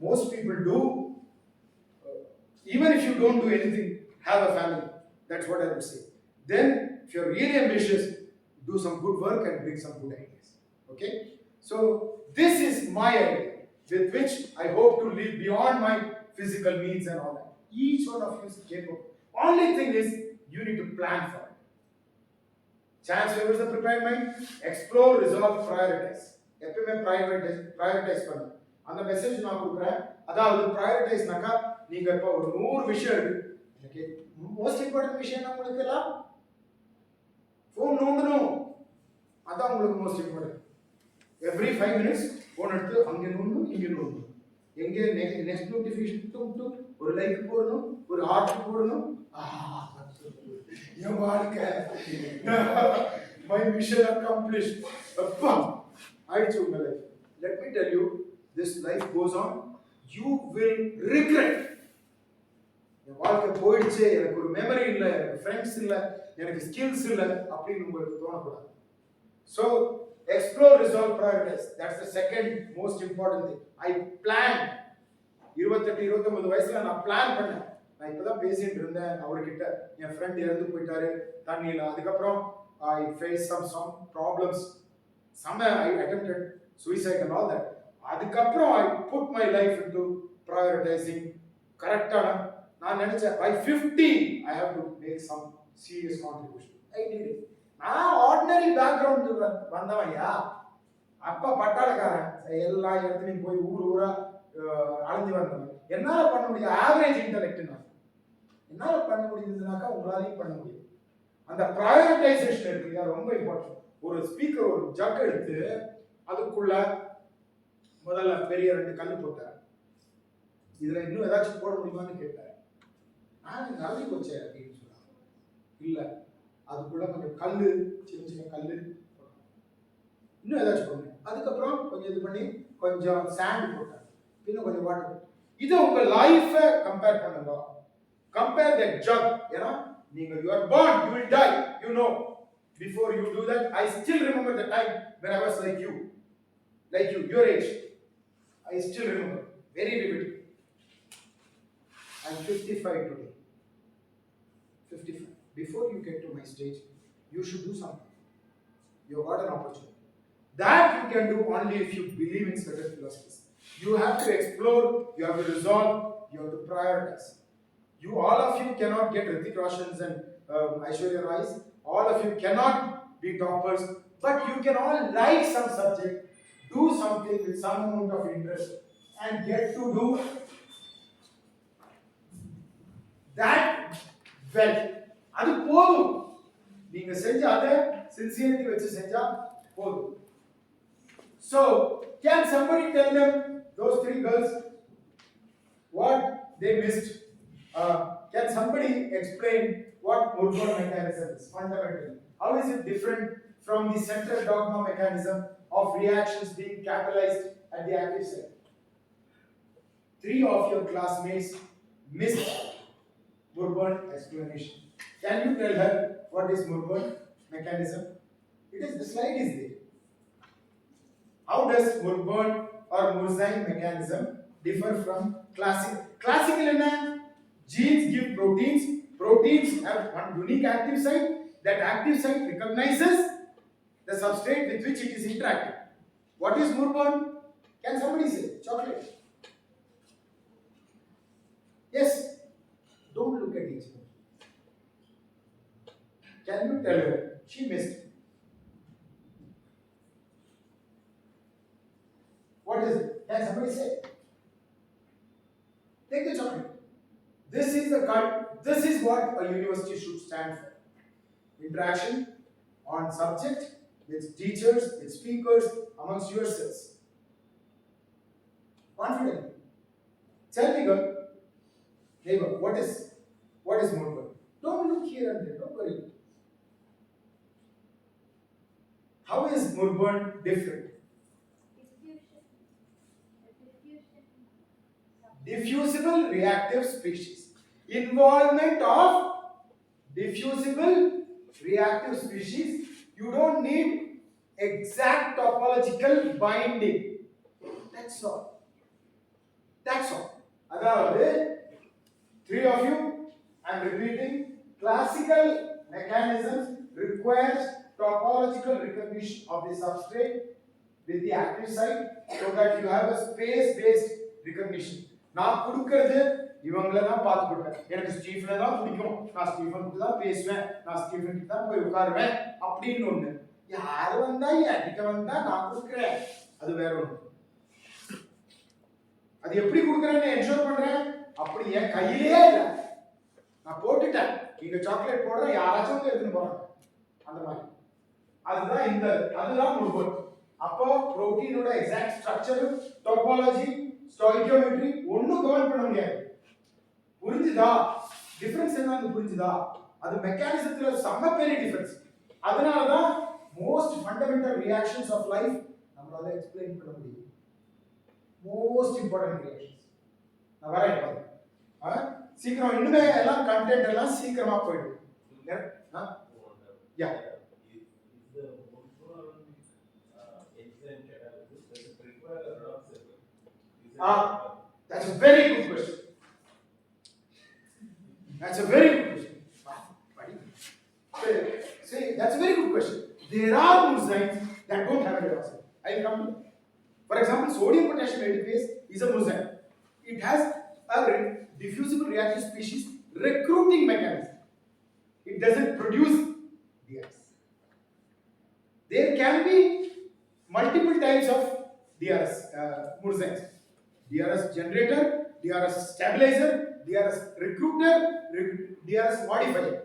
Most people do, even if you don't do anything, have a family. That's what I would say. Then, if you're really ambitious, do some good work and bring some good ideas. Okay? So, this is my idea, with which I hope to live beyond my physical needs and all that. Each one of you is capable. Only thing is, you need to plan for it. Chance favors the prepared mind. Explore, resolve, prioritize. எப்பவுமே prioritize பண்ணுங்க. அந்த message நான் கொடுக்குறேன். அதாவது prioritizeனாக்கா நீங்க இப்ப ஒரு 100 விஷயம் இருக்கு. எனக்கு மோஸ்ட் இம்பார்ட்டன்ட் விஷயம் என்ன உங்களுக்கு எல்லாம் ஃபோன் நோண்டணும். அதான் உங்களுக்கு most important. Every 5 minutes phone எடுத்து அங்க நோண்டணும் இங்க நோண்டணும். எங்க நெக்ஸ்ட் நோட்டிஃபிகேஷன் டும் ஒரு லைக் போடணும், ஒரு ஹார்ட் போடணும். என் வாழ்க்கை my mission accomplished. அப்பா ஆயிடுச்சு உங்க life. Let me tell you, this life goes on. You will regret. என் வாழ்க்கை போயிடுச்சு, எனக்கு ஒரு மெமரி இல்ல, எனக்கு ஃப்ரெண்ட்ஸ் இல்ல, எனக்கு ஸ்கில்ஸ் இல்ல அப்படின்னு உங்களுக்கு தோணக்கூடாது. So explore, resolve, prioritize. That's the second most important thing. I planned. 28-29 வயசுல நான் பிளான் பண்ணேன். நான் இப்பதான் பேசிட்டு இருந்தேன் அவர்கிட்ட. என் ஃப்ரெண்ட் இறந்து போயிட்டாரு தண்ணியில. அதுக்கப்புறம் I faced some problems. Somewhere I attempted suicide and all that. அதுக்கப்புறம் I put my life into prioritizing. கரெக்டான நான் நினைச்சேன் by 50 I have to make some serious contribution. I did it. நான் ஆர்டினரி பேக்ரவுண்ட் வந்தவன்யா. அப்பா பட்டாளக்காரன், எல்லா இடத்துலையும் போய் ஊரா அலைஞ்சு வந்தவன். என்னால பண்ண முடியும் ஆவரேஜ் இன்டெலெக்ட். என்னால பண்ண முடியுதுனாக்கா உங்களாலையும் பண்ண முடியும். அந்த ப்ரையாரிட்டைசேஷன் இருக்கு, ரொம்ப இம்பார்ட்டன்ட். ஒரு ஸ்பீக்கர் ஒரு ஜக் எடுத்து அதுக்குள்ள முதல்ல பெரிய 2 கல்லு போட்டார். இதுல இன்னும் ஏதாச்சும் போட முடியுமான்னு கேட்டார். நான் நல்லி போச்சே அப்படின்னு சொன்னாங்க. இல்ல, அதுக்குள்ள கொஞ்சம் கல்லு, சின்ன சின்ன கல்லு இன்னும் ஏதாச்சும் பண்ணுங்க. அதுக்கப்புறம் கொஞ்சம் இது பண்ணி கொஞ்சம் சாண்ட் போட்டார், இன்னும் கொஞ்சம் வாட்டர். இது உங்க லைஃபை கம்பேர் பண்ணுங்க. Compare the jug. ஏன்னா நீங்க you are born, you will die, you know. Before you do that, I still remember the time when I was like you, your age. I still remember very vividly. I'm 55 today. 55. Before you get to my stage, you should do something. You have got an opportunity. That you can do only if you believe in certain philosophies. You have to explore, you have to resolve, you have to prioritize. You all of you cannot get Hrithik Roshan's and Aishwarya Rai's. All of you cannot be toppers, but you can all like some subject, do something with some amount of interest, and get to do that well. அது போதும். நீங்க செஞ்ச அதை sincerity வச்சு செஞ்சா போதும். So, can somebody tell them, those three girls, what they missed? Can somebody explain what Murburn mechanism is fundamentally? How is it different from the central dogma mechanism of reactions being catalyzed at the active site? 3 of your classmates missed Murburn explanation. Can you tell her what is Murburn mechanism? It is, the slide is there. How does Murburn or Murzyme mechanism differ from classical? Classical in genes give proteins. Proteins have one unique active site. That active site recognizes the substrate with which it is interacting. What is Murburn? Can somebody say? Chocolate. Yes. Don't look at each other. Can you tell her? She missed. What is it? Can somebody say? Take the chocolate. This is the card. This is what a university should stand for. Interaction on subject with teachers, with speakers, amongst yourselves. Confidently. Tell me, girl. Neighbor, what is Murburn? Don't look here and there. Don't worry. How is Murburn different? Diffusible reactive species. Involvement of diffusible reactive species. You don't need exact topological binding. That's all. That's all. Adavadhu, 3 of you, I am repeating, classical mechanisms requires topological recognition of the substrate with the active site so that you have a space-based recognition. நான் கொடுக்கிறது இவங்கள தான் பார்த்துக்கிட்டேன். எனக்கு ஸ்டீஃபனை தான் பிடிக்கும். நான் Stephen கிட்ட தான் பேசுவேன். நான் ஸ்டீஃபன் கிட்ட தான் போய் உட்காருவேன் அப்படின்னு ஒண்ணு. யார் வந்தா அடிக்க வந்தா நான் கொடுக்குறேன். அது வேற ஒண்ணு. அது எப்படி கொடுக்குறேன்னு என்ஷூர் பண்றேன். அப்படி என் கையிலே இல்ல. நான் போட்டுட்டேன். நீங்க சாக்லேட் போடுற யாராச்சும் வந்து எடுத்துட்டு போறாங்க. அந்த மாதிரி. அதுதான் Murburn. அப்போ புரோட்டீனோட எக்ஸாக்ட் ஸ்ட்ரக்சர், டோபாலஜி, ஸ்டாய்கியோமெட்ரி ஒண்ணும் கவர் பண்ண முடியாது. புரிஞ்சுதா? டிஃபரன்ஸ் என்னன்னு புரிஞ்சுதா? அது மெக்கானிசத்துல செம்ம பெரிய டிஃபரன்ஸ். அதனால தான் most fundamental reactions of life நம்மளால எக்ஸ்பிளைன் பண்ண முடியும். Most important reactions. நான் வரேன் பாருங்க. சீக்கிரம் இன்னுமே எல்லாம் கண்டென்ட் எல்லாம் சீக்கிரமா போயிடும். யா that's a very good question. That's a very good question. See, that's a very good question. There are Murzymes that don't have a redoxyl. I will come to that. For example, sodium potassium ATPase is a Murzyme. It has a diffusible reactive species recruiting mechanism. It doesn't produce DRS. There can be multiple types of DRS Murzymes. DRS generator, DRS stabilizer, DRS recruiter, DRS modifier.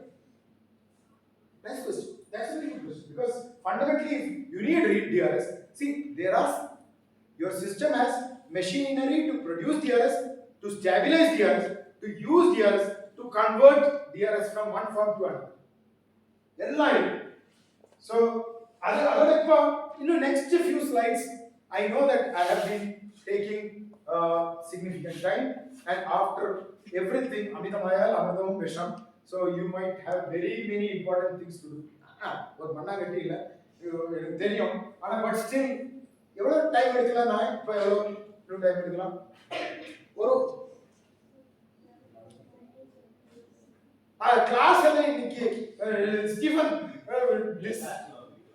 Next question. That's a very good question because fundamentally, if you need DRS, see, your system has machinery to produce DRS, to stabilize DRS, to use DRS, to convert DRS from one form to another. So, in the next few slides, I know that I have been taking significant time, and after everything, Amitamayal, Amadam, Visham, so you might have very many important things to do. But Managati, but still, எவ்வளவு time எடுக்கலாம்? நான் இப்போ எவ்வளவு time எடுக்கலாம்? ஒரு class எல்லாம் இன்னைக்கு Stephen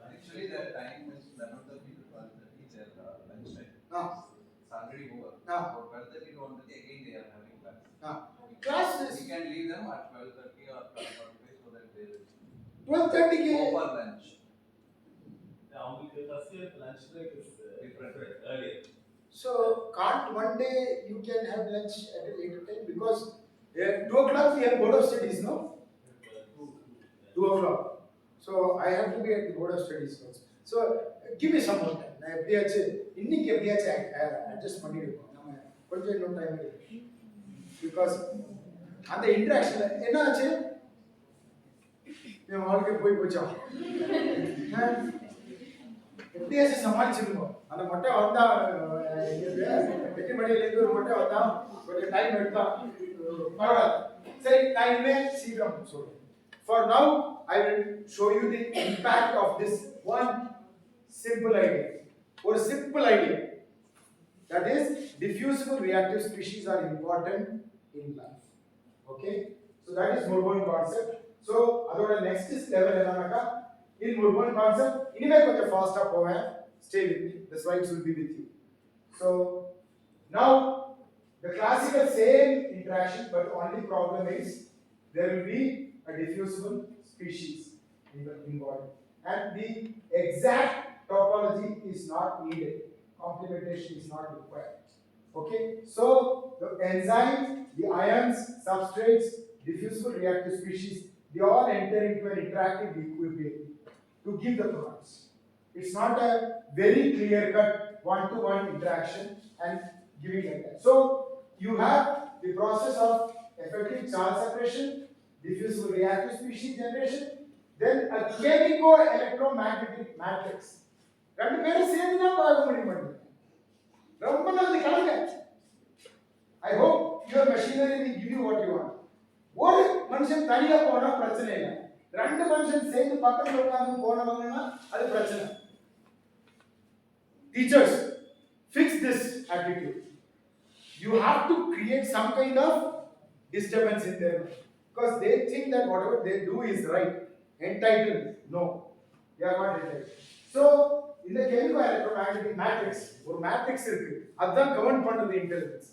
actually that time is 11:30 to 12:30 their lunch time. It's already over. For 12:30 to 1:30 again they are having class. class You is can leave them at 12:30 or 12:45 so that they will 12:30 go for lunch. அவங்களுக்கு first year lunch break is Different. earlier. So can't one day you can have lunch at a later time because 2 o'clock we have board of studies, no? 2 o'clock. So I have to be at the board of studies also. So give me some more time. நான் எப்படியாச்சு இன்னைக்கு எப்படியாச்சு adjust பண்ணிடுவோம். நம்ம கொஞ்சம் இன்னும் time இருக்கு. Because அந்த இன்டராக்ஷன்ல என்ன ஆச்சு? என் வாழ்க்கை போச்சா? எப்படியாச்சும் சமாளிச்சிருக்கோம். அந்த மொட்டை வந்தா வெட்டி மடியிலேருந்து ஒரு மொட்டை வந்தா கொஞ்சம் டைம் எடுத்தா பரவாயில்ல. சரி நான் இனிமே சீக்கிரம் சொல்றேன். For now, I will show you the impact of this one simple idea. Or simple idea. That is, diffusible reactive species are important in life. Okay? So that is Murburn concept. So, adoda next is level enna in Murburn concept, inime konja fast ah poven. Stay with me. The slides will be with you. So, now the classical same interaction, but the only problem is there will be a diffusible species in the body, and the exact topology is not needed. Complementation is not required. Okay, so the enzymes, the ions, substrates, diffusible reactive species, they all enter into an interactive equilibrium to give the products. It's not a very clear-cut one-to-one interaction and giving like that. So you have the process of effective charge separation, diffusible reactive species generation, then a chemico-electromagnetic matrix. ரெண்டு பேரும் சேர்ந்து தான் பார்க்க முடியும். ரொம்ப நல்லது கலங்க. I hope your machinery will give you what you want. ஒரு மனுஷன் தனியா போனா பிரச்சனை இல்லை. ரெண்டு மனுஷன் சேர்ந்து பக்கத்துல உட்கார்ந்து போனவங்கன்னா அது பிரச்சனை. Teachers, fix this attitude. You have to create some kind of disturbance in them because they think that whatever they do is right. Entitled? No, they are not entitled. So, in the chemico-electromagnetic matrix, ஒரு matrix இருக்கு. அதுதான் govern பண்றது intelligence.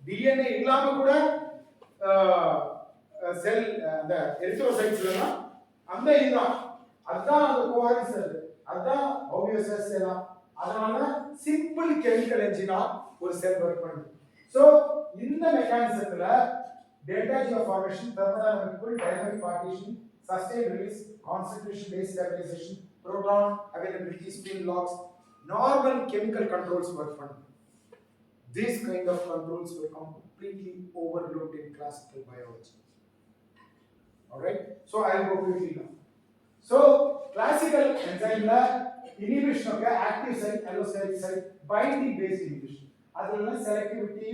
DNA இல்லாம கூட செல் அந்த எரித்ரோசைட்ஸ்லாம் அந்த இதுதான். அதுதான் அந்த கோஆர்டினேட்ஸ் செல். அதுதான் ஹோமியோஸ்டாசிஸ் எல்லாம். அதனால சிம்பிள் கெமிக்கல் என்ஜினா ஒரு செல் வர்க் பண்ணுது. So, இந்த மெக்கானிசத்துல delta G formation, thermodynamic dynamic partition, sustained release, concentration based stabilization, proton availability, spin locks, normal chemical controls work பண்ணுது. These kind of controls were completely overlooked in classical biology. Alright, so I will go quickly now. So, classical enzyme la inhibition of active site, allosteric site, binding based inhibition. Adala selectivity,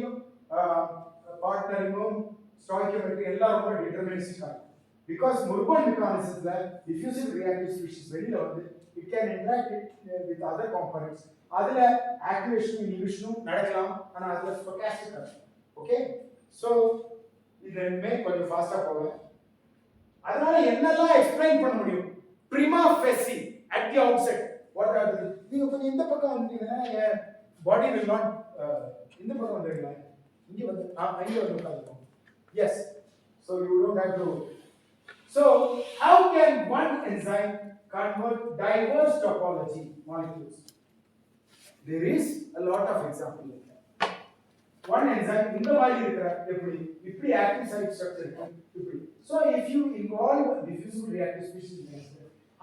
partnering, stoichiometry, எல்லாரும் ரொம்ப deterministic ஆகும். Because Murburn mechanisms la diffusive reactive species வெளியில வந்து it can interact with other components. அதுல activation inhibition நடக்கலாம் ஆனா அதுல stochastic இருக்கும். Okay, so இது ரெண்டுமே கொஞ்சம் ஃபாஸ்டா போவேன். அதனால என்னெல்லாம் எக்ஸ்பிளைன் பண்ண முடியும் prima facie at the outset what are the நீங்க கொஞ்சம் இந்த பக்கம் வந்தீங்கன்னா body will not இந்த பக்கம் வந்துருங்க இங்க வந்து இங்க வந்து உட்கார்ந்துக்கோங்க. Yes, so you don't have to. So how can one enzyme convert diverse topology molecules? There is a lot of examples like that. One enzyme இந்த மாதிரி இருக்கிற எப்படி active site structure இருக்கு இப்படி. So if you involve diffusible reactive species,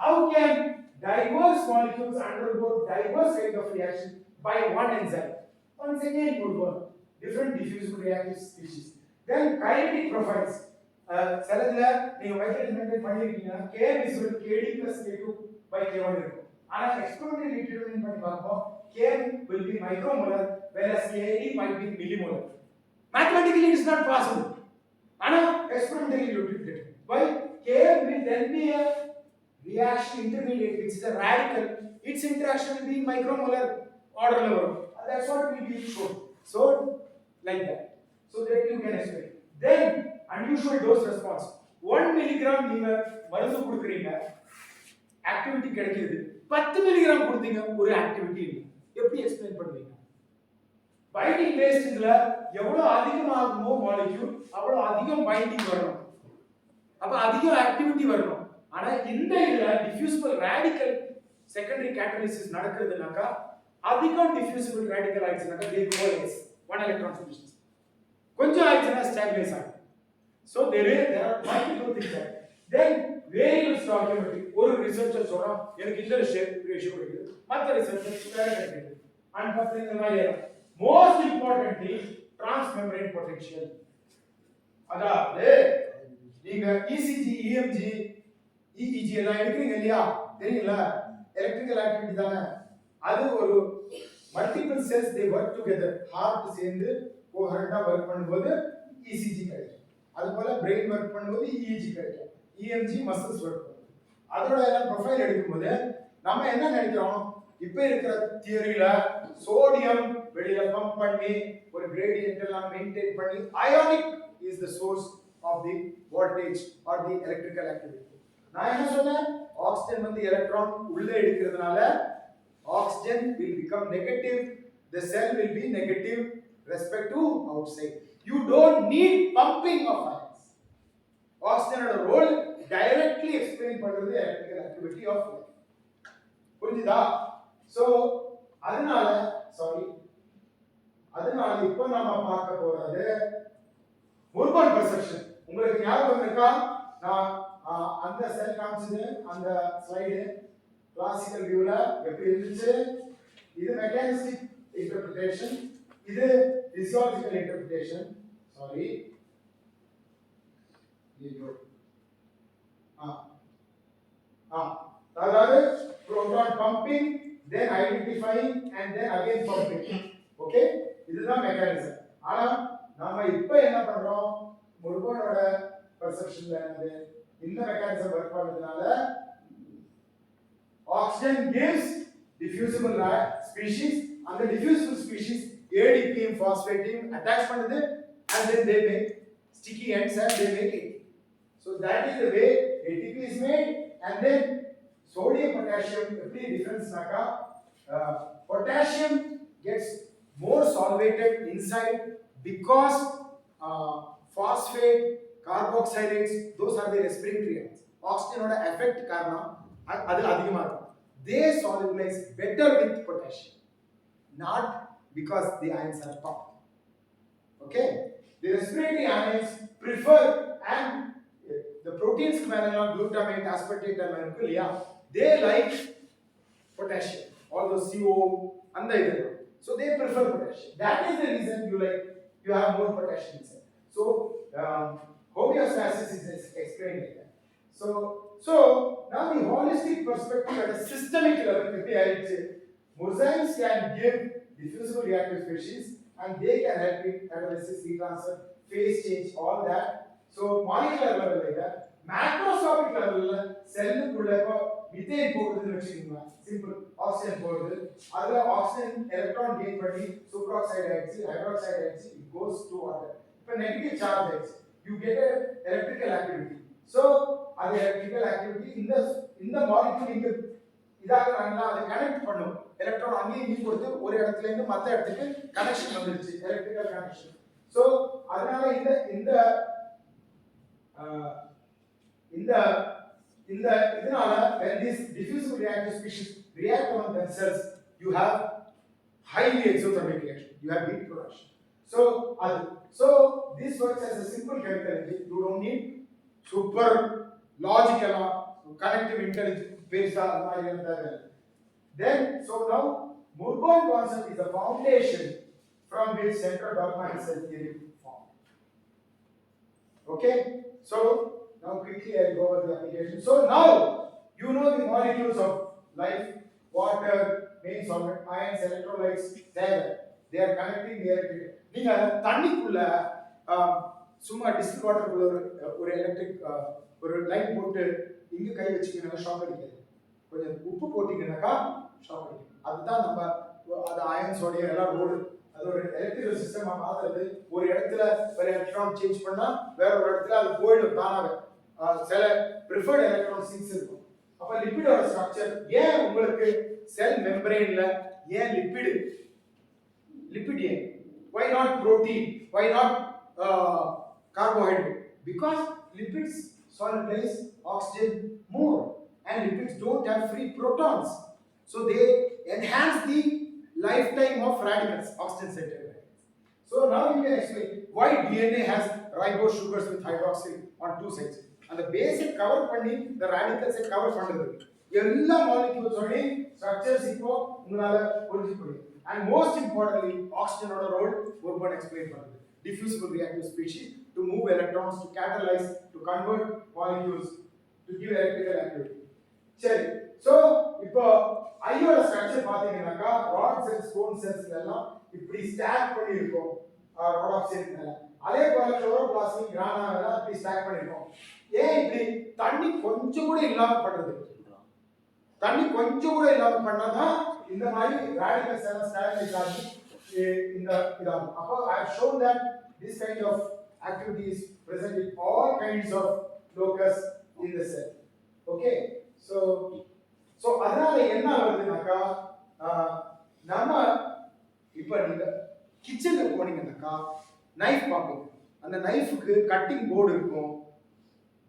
how can diverse molecules undergo diverse kind of reaction by one enzyme? Once again, Murburn, different diffusible reactive species. Then kinetic profiles. சிலதுல நீங்க micros maintain பண்ணிருக்கீங்கன்னா k visible kd plus k2 by k1 இருக்கும். ஆனா experimentally determine பண்ணி பார்ப்போம் k will be micromolar whereas kd might be millimolar. Mathematically it is not possible. ஆனா experimentally you did it. Why? K will then be a reaction intermediate which is a radical. Its interaction will be micromolar order level. That's what will be shown. So like that. So that you can explain. Then unusual dose response. 1 milligram நீங்க மருந்து கொடுக்குறீங்க activity கிடைக்குது 10 milligram கொடுத்தீங்க ஒரு activity இல்ல எப்படி explain பண்ணுவீங்க binding பேஸ்ட்ல எவ்வளவு அதிகமாகுமோ மாலிக்யூல் அவ்வளவு அதிகம் பைண்டிங் வரணும், அப்ப அதிகம் ஆக்டிவிட்டி வரணும். ஆனா இந்த இதுல டிஃப்யூசிபிள் ராடிக்கல் செகண்டரி கேட்டலிசிஸ் நடக்குதுனாக்கா அதிகம் diffusible radical ஆயிடுச்சுனாக்கா they coalesce one electron solutions, கொஞ்சம் ஆயிடுச்சுனா ஸ்டாபிளைஸ் ஆகும். So there are multiple things there. Then variable stoichiometry, ஒரு ரிசர்ச்சர் சொல்றா எனக்கு இந்த ரேஷியோ கிடைக்குது, மற்ற ரிசர்ச்சர் வேற கிடைக்குது, அன்கப்ளிங் இந்த மாதிரி எல்லாம். Most importantly transmembrane potential, அதாவது நீங்க ECG EMG EEG எல்லாம் எடுக்கிறீங்க இல்லையா, தெரியல எலக்ட்ரிக்கல் ஆக்டிவிட்டி தானே, அது ஒரு multiple cells they work together, heart சேர்ந்து கோஹரண்டா வர்க் பண்ணும்போது ECG கிடைக்கும், அது போல பிரெயின் வர்க் பண்ணும்போது EEG கிடைக்கும், EMG மசில்ஸ் வர்க் பண்ணும். அதோட எல்லாம் ப்ரொஃபைல் எடுக்கும்போது நம்ம என்ன நினைக்கிறோம், இப்போ இருக்கிற தியரியில சோடியம் வெளியில பம்ப் பண்ணி ஒரு கிரேடியன்ட் எல்லாம் மெயின்டைன் பண்ணி ionic is the source of the voltage or the electrical activity. நான் என்ன சொன்னேன், ஆக்சிஜன் வந்து எலக்ட்ரான் உள்ள எடுக்கிறதுனால oxygen will become negative, the cell will be negative respect to outside. You don't need pumping of ions. Oxygen role directly explain பண்றது electrical activity of life. புரிஞ்சுதா? So அதனால இப்போ நாம பார்க்க போறது Murburn perception. உங்களுக்கு ஞாபகம் இருக்கா, நான் அந்த செல் காமிச்சது அந்த ஸ்லைடு கிளாசிக்கல் வியூல எப்படி இருந்துச்சு, இது மெக்கானிஸ்டிக் இன்டர்பிரேஷன், இது பிசியாலஜிக்கல் இன்டர்பிரேஷன். அதாவது proton pumping, then identifying and then again pumping. Okay, இதுதான் மெக்கானிசம். ஆனா நாம இப்போ என்ன பண்றோம், முர்பர்னோட பெர்செப்ஷன்ல என்னது, இந்த மெக்கானிசம் வர்க் பண்றதுனால oxygen gives diffusible species, and the diffusible species ADP phosphate attach பண்ணுது, and then they make sticky ends and they make ATP. So that is the way ATP is made. And then sodium potassium எப்படி difference நாக்கா, potassium gets more solvated inside because phosphate carboxylates, those are the respiratory ions. Oxygen ஓட effect காரணம் அது அதிகமா இருக்கும். They solubilize better with potassium, not because the ions are pumped. Okay, the respiratory ions prefer, and the proteins glutamate, aspartate and mercuria, they like potassium, all those CO and the other, so they prefer potassium. That is the reason you have more potassium inside. So homeostasis is explained like that. So now the holistic perspective at a systemic level, Murzymes can give diffusible reactive species and they can help in catalysis, heat transfer, phase change, all that. So molecular level like that, macroscopic level cell kulla methane போகுதுன்னு வெச்சுக்கீங்க, simple oxygen போகுது, அதுல oxygen electron gain பண்ணி superoxide ஆயிடுச்சு, hydroxide ஆயிடுச்சு, it goes to water. இப்போ negative charge ஆயிடுச்சு, you get a electrical activity. So அது electrical activity இந்த molecule இங்க இதாக நல்லா அது கனெக்ட் பண்ணும், எலக்ட்ரான் அங்கே இங்கே கொடுத்து ஒரு இடத்துல இருந்து மற்ற இடத்துக்கு கனெக்ஷன் வந்துருச்சு, எலக்ட்ரிக்கல் கனெக்ஷன். சோ அதனால இந்த இதனால when these diffusible reactive species react on themselves, you have highly exothermic reaction, you have heat production. So this works as a simple chemical engine. You don't need super logical connective intelligence based on that. Then so now Murburn concept is the foundation from which central dogma and cell theory formed. Okay, so now quickly I'll go over the application. So now you know the molecules of life: water, main solvent, ions, electrolytes. They are connecting the electric. நீங்க தண்ணிக்குள்ள சும்மா distil வாட்டருக்குள்ள ஒரு electric ஒரு line போட்டு இங்க கை வச்சீங்கன்னா shock அடிக்காது, கொஞ்சம் உப்பு போட்டீங்கன்னாக்கா ஷாக் அடிக்கும். அதுதான் நம்ம அது அயன்ஸோட எல்லாம் ரோடு, அது ஒரு எலக்ட்ரிக்கல் சிஸ்டமா மாத்துறது. ஒரு இடத்துல ஒரு எலக்ட்ரான் சேஞ்ச் பண்ணா வேற ஒரு இடத்துல அது போயிடும் தானாக. சில ப்ரிஃபர்ட் எலக்ட்ரான் சிங்க்ஸ் இருக்கும். அப்ப லிப்பிடோட ஸ்ட்ரக்சர் ஏன் உங்களுக்கு செல் மெம்பரேன்ல ஏன் லிப்பிட் ஏன் Why not protein? Why not carbohydrate? Because lipids solarize oxygen more, and lipids don't have free protons, so they enhance the lifetime of radicals, oxygen-centered radicals. So now you can explain why DNA has ribose sugars with hydroxyl on two sides. And the basic cover panni, the radicals cover pandu. எல்லா molecules ஓட structures இப்போ உங்களால புரிஞ்சிக்க முடியும். And most importantly, oxygen ஓட role Murburn explain பண்ணுது. Diffusible reactive species to move electrons, to catalyze, to convert molecules, to give electrical activity. சரி, so இப்போ ஐயோட ஸ்ட்ரக்சர் பாத்தீங்கன்னாக்கா ராட் செல்ஸ், கோன் செல்ஸ் எல்லாம் இப்படி ஸ்டாக் பண்ணி இருக்கும் ராட் ஆஃப் செல் மேல. அதே போல குளோரோபிளாஸ்ட், கிரானா எல்லாம் இப்படி ஸ்டாக் பண்ணி இருக்கும். ஏன் இப்படி? தண்ணி கொஞ்சம் கூட இல்லாம பண்றது. தண்ணி கொஞ்சம் கூட இல்லாம பண்ணாதான் இந்த மாதிரி radicals எல்லாம் ஸ்டாபிலைஸ் ஆகி இந்த இதாகும். அப்போ I have shown that this kind of activity is present in all kinds of locus in the cell. Okay, so அதனால என்ன ஆகுதுனாக்கா நம்ம இப்போ நீங்க கிச்சனுக்கு போனீங்கன்னாக்கா நைஃப் பார்ப்பீங்க. அந்த நைஃப்க்கு கட்டிங் போர்டு இருக்கும்,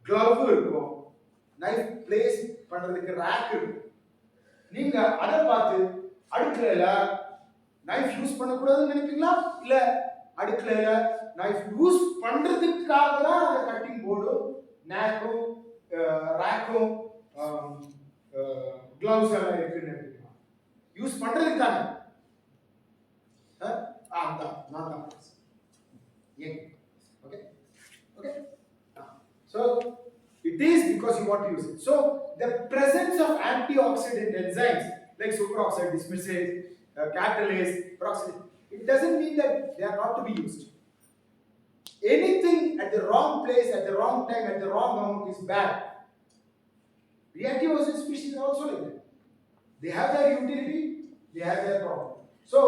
glove இருக்கும், நைஃப் பிளேஸ் பண்றதுக்கு ரேக் இருக்கும். நீங்க அதை பார்த்து அடுக்கலையில நைஃப் யூஸ் பண்ணக்கூடாதுன்னு நினைப்பீங்களா? இல்ல அடுக்கலையில நைஃப் யூஸ் பண்றதுக்காக தான் அந்த கட்டிங் போர்டும் நேக்கும் ரேக்கும் கிளவுஸ் எல்லாம் இருக்குன்னு நினைப்பீங்களா? யூஸ் பண்றதுக்கு தானே. நான் தான் ஏன்? Okay okay. So it is because you want to use it. So the presence of antioxidant enzymes like superoxide dismutase, catalase, peroxidase, it doesn't mean that they are not to be used. Anything at the wrong place, at the wrong time, at the wrong amount is bad. Reactive oxygen species are also like that. They have their utility, they have their problem. So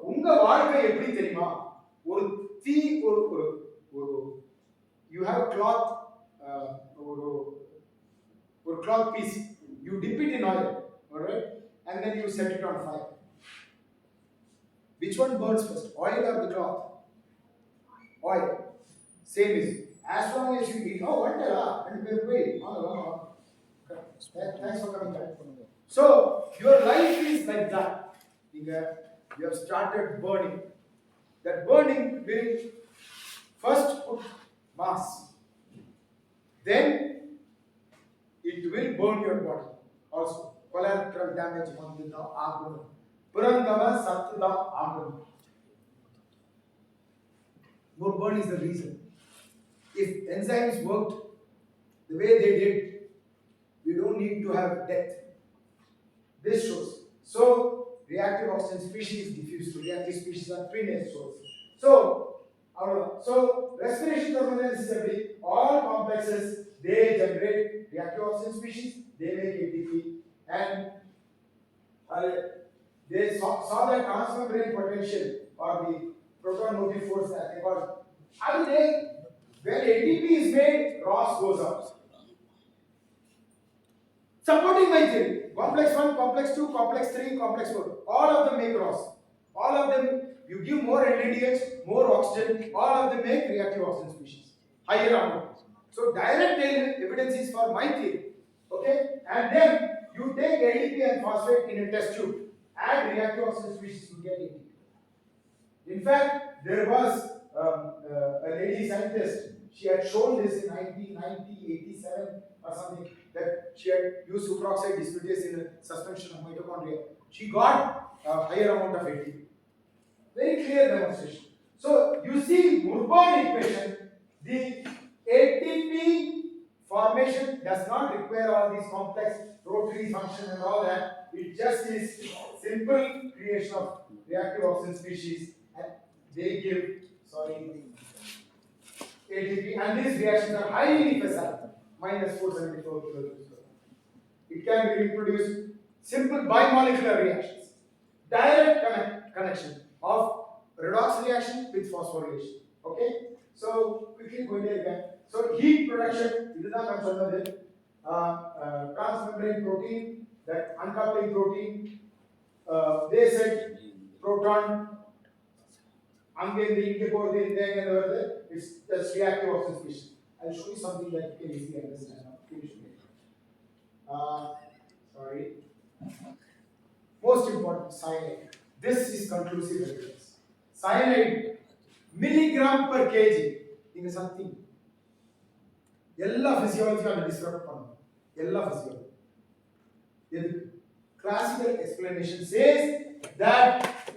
உங்க வாழ்க்கை எப்படி தெரியுமா? ஒரு தீ ஒரு you have a cloth or cloth piece, you dip it in oil, all right, and then you set it on fire. Which one burns first, oil or the cloth? Oil. Same is, as long as you eat. Oh, what and wait, thanks for coming back. So your life is like that. You have started burning. That burning will first put mass, then it will burn your body also. Collateral damage vandha agum, purandava sattva agum. Murburn is the reason. If enzymes worked the way they did, we don't need to have death. This shows. So reactive oxygen species diffuse to reactive species are prenatal source. So respiration thermogenesis, all complexes, they generate reactive oxygen species, they make ATP, and they saw the transmembrane potential or the proton motive force that they got. Every day, when ATP is made, ROS goes up. Supporting my theory, complex 1, complex 2, complex 3, complex 4, all of them make ROS. All of them, you give more NADH, more oxygen, all of them make reactive oxygen species, higher amount. So direct evidence is for my theory, okay? And then you take ADP and phosphate in a test tube, add reactive oxygen species, you get ATP. In fact, there was a lady scientist, she had shown this in 1987 or something, that she had used superoxide dismutase in a suspension of mitochondria. She got a higher amount of ATP. Very clear demonstration. So you see Murburn equation, the ATP formation does not require all these complex rotary function and all that. It just is simple creation of reactive oxygen species, and they give ATP, and these reactions are highly facile, minus 474 kilojoules. It can be reproduced simple bimolecular reactions, direct connection of redox reaction with phosphorylation. Okay, so quickly going there again. So heat production, this is the transmembrane protein, that uncoupling protein, they said proton அங்க இருந்து இங்க போறது இங்க இருந்து வருது. It's just reactive oxygen species. I'll show you something that you can easily understand now. Sorry. Most important, cyanide. This is conclusive evidence. Cyanide, milligram per kg. This is something. எல்லா physiology அதை disrupt பண்ணும். எல்லா physiology. Classical explanation says that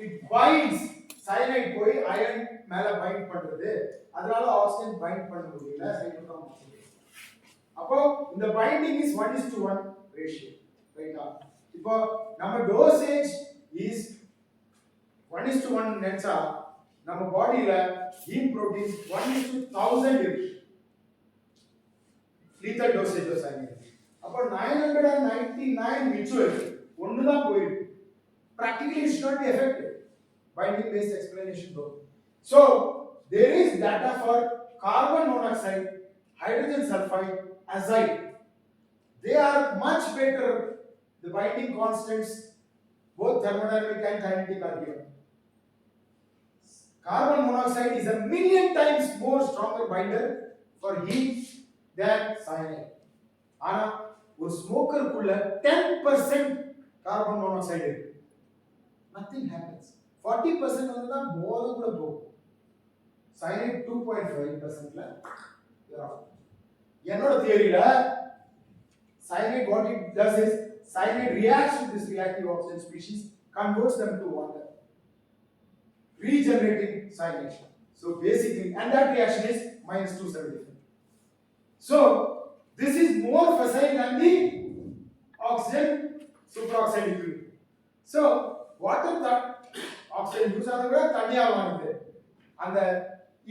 it binds. Cyanide போய் iron மேல bind பண்றது. அதனால oxygen bind பண்ண முடியல. cytochrome oxidase. அப்போ இந்த binding is 1:1 ratio. ரைட்டா? இப்போ நம்ம dosage is 1:1 நெட்ஸா நம்ம பாடியில heme proteins 1:1000 இருக்கு. lethal dosage of cyanide. அப்போ 999 மிச்சம் இருக்கு. ஒன்னு தான் போயிருக்கு. Practically it should not be effective. Binding based explanation though. So there is data for carbon monoxide, hydrogen sulfide, azide. They are much better. The binding constants, both thermodynamic and kinetic, are given. Carbon monoxide is a million times more stronger binder for heat than cyanide. ஆனா ஒரு ஸ்மோக்கருக்குள்ள 10% carbon monoxide இருக்கு. Nothing happens. 40% வந்தா போத கூட போகும். Cyanide 2.5%ல என்னோட தியரியில cyanide what it does is cyanide reacts with this reactive oxygen species, converts them to water, regenerating cyanide. So basically, and that reaction is -275. So this is more facile than the oxygen superoxide equilibrium. So water that oxygen use ஆனது தனியா வாங்குது. அந்த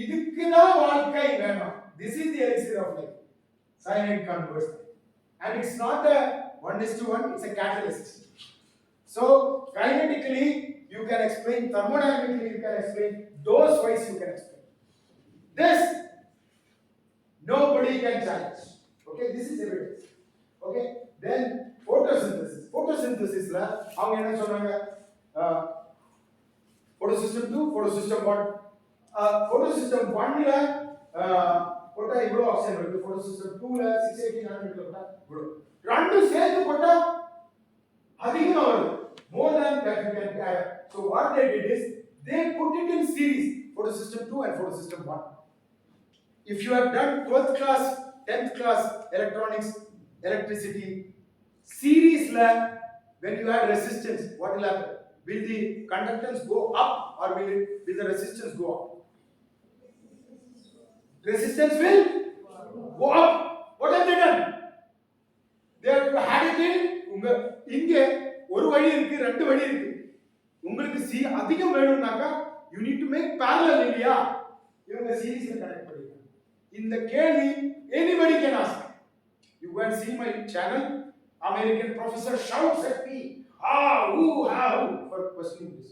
இதுக்கு தான் வாழ்க்கை வேணும். This is the elixir of life. Cyanide converts. And it's not a 1:1, it's a catalyst. So kinetically you can explain, thermodynamically you can explain, dose wise you can explain. This nobody can challenge. Okay, this is evidence. Okay, then photosynthesis. Photosynthesis la avanga enna sonanga photosystem 2, photosystem 1. Photosystem 1 la போட்டா இவ்வளவு oxygen இருக்கு. photosystem 2 ல 618 nanometre போட்டா இவ்வளவு. ரெண்டு சேர்த்து போட்டா அதிகமா வருது. More than that you can add. So what they did is they put it in series, photosystem 2 and photosystem 1. If you have done 12th class, 10th class electronics, electricity, series la when you add resistance, what will happen? Will the conductance go up or will the resistance go up? Resistance will go up. What have they done? They have had it in இங்க ஒரு வழி இருக்கு, ரெண்டு வழி இருக்கு. உங்களுக்கு C அதிகம் வேணும்னாக்கா you need to make parallel இல்லையா? இவங்க சீரிஸ்ல கனெக்ட் பண்ணிருக்காங்க. இந்த கேள்வி anybody can ask. You go and see my channel. American professor shouts at me, who for questioning this.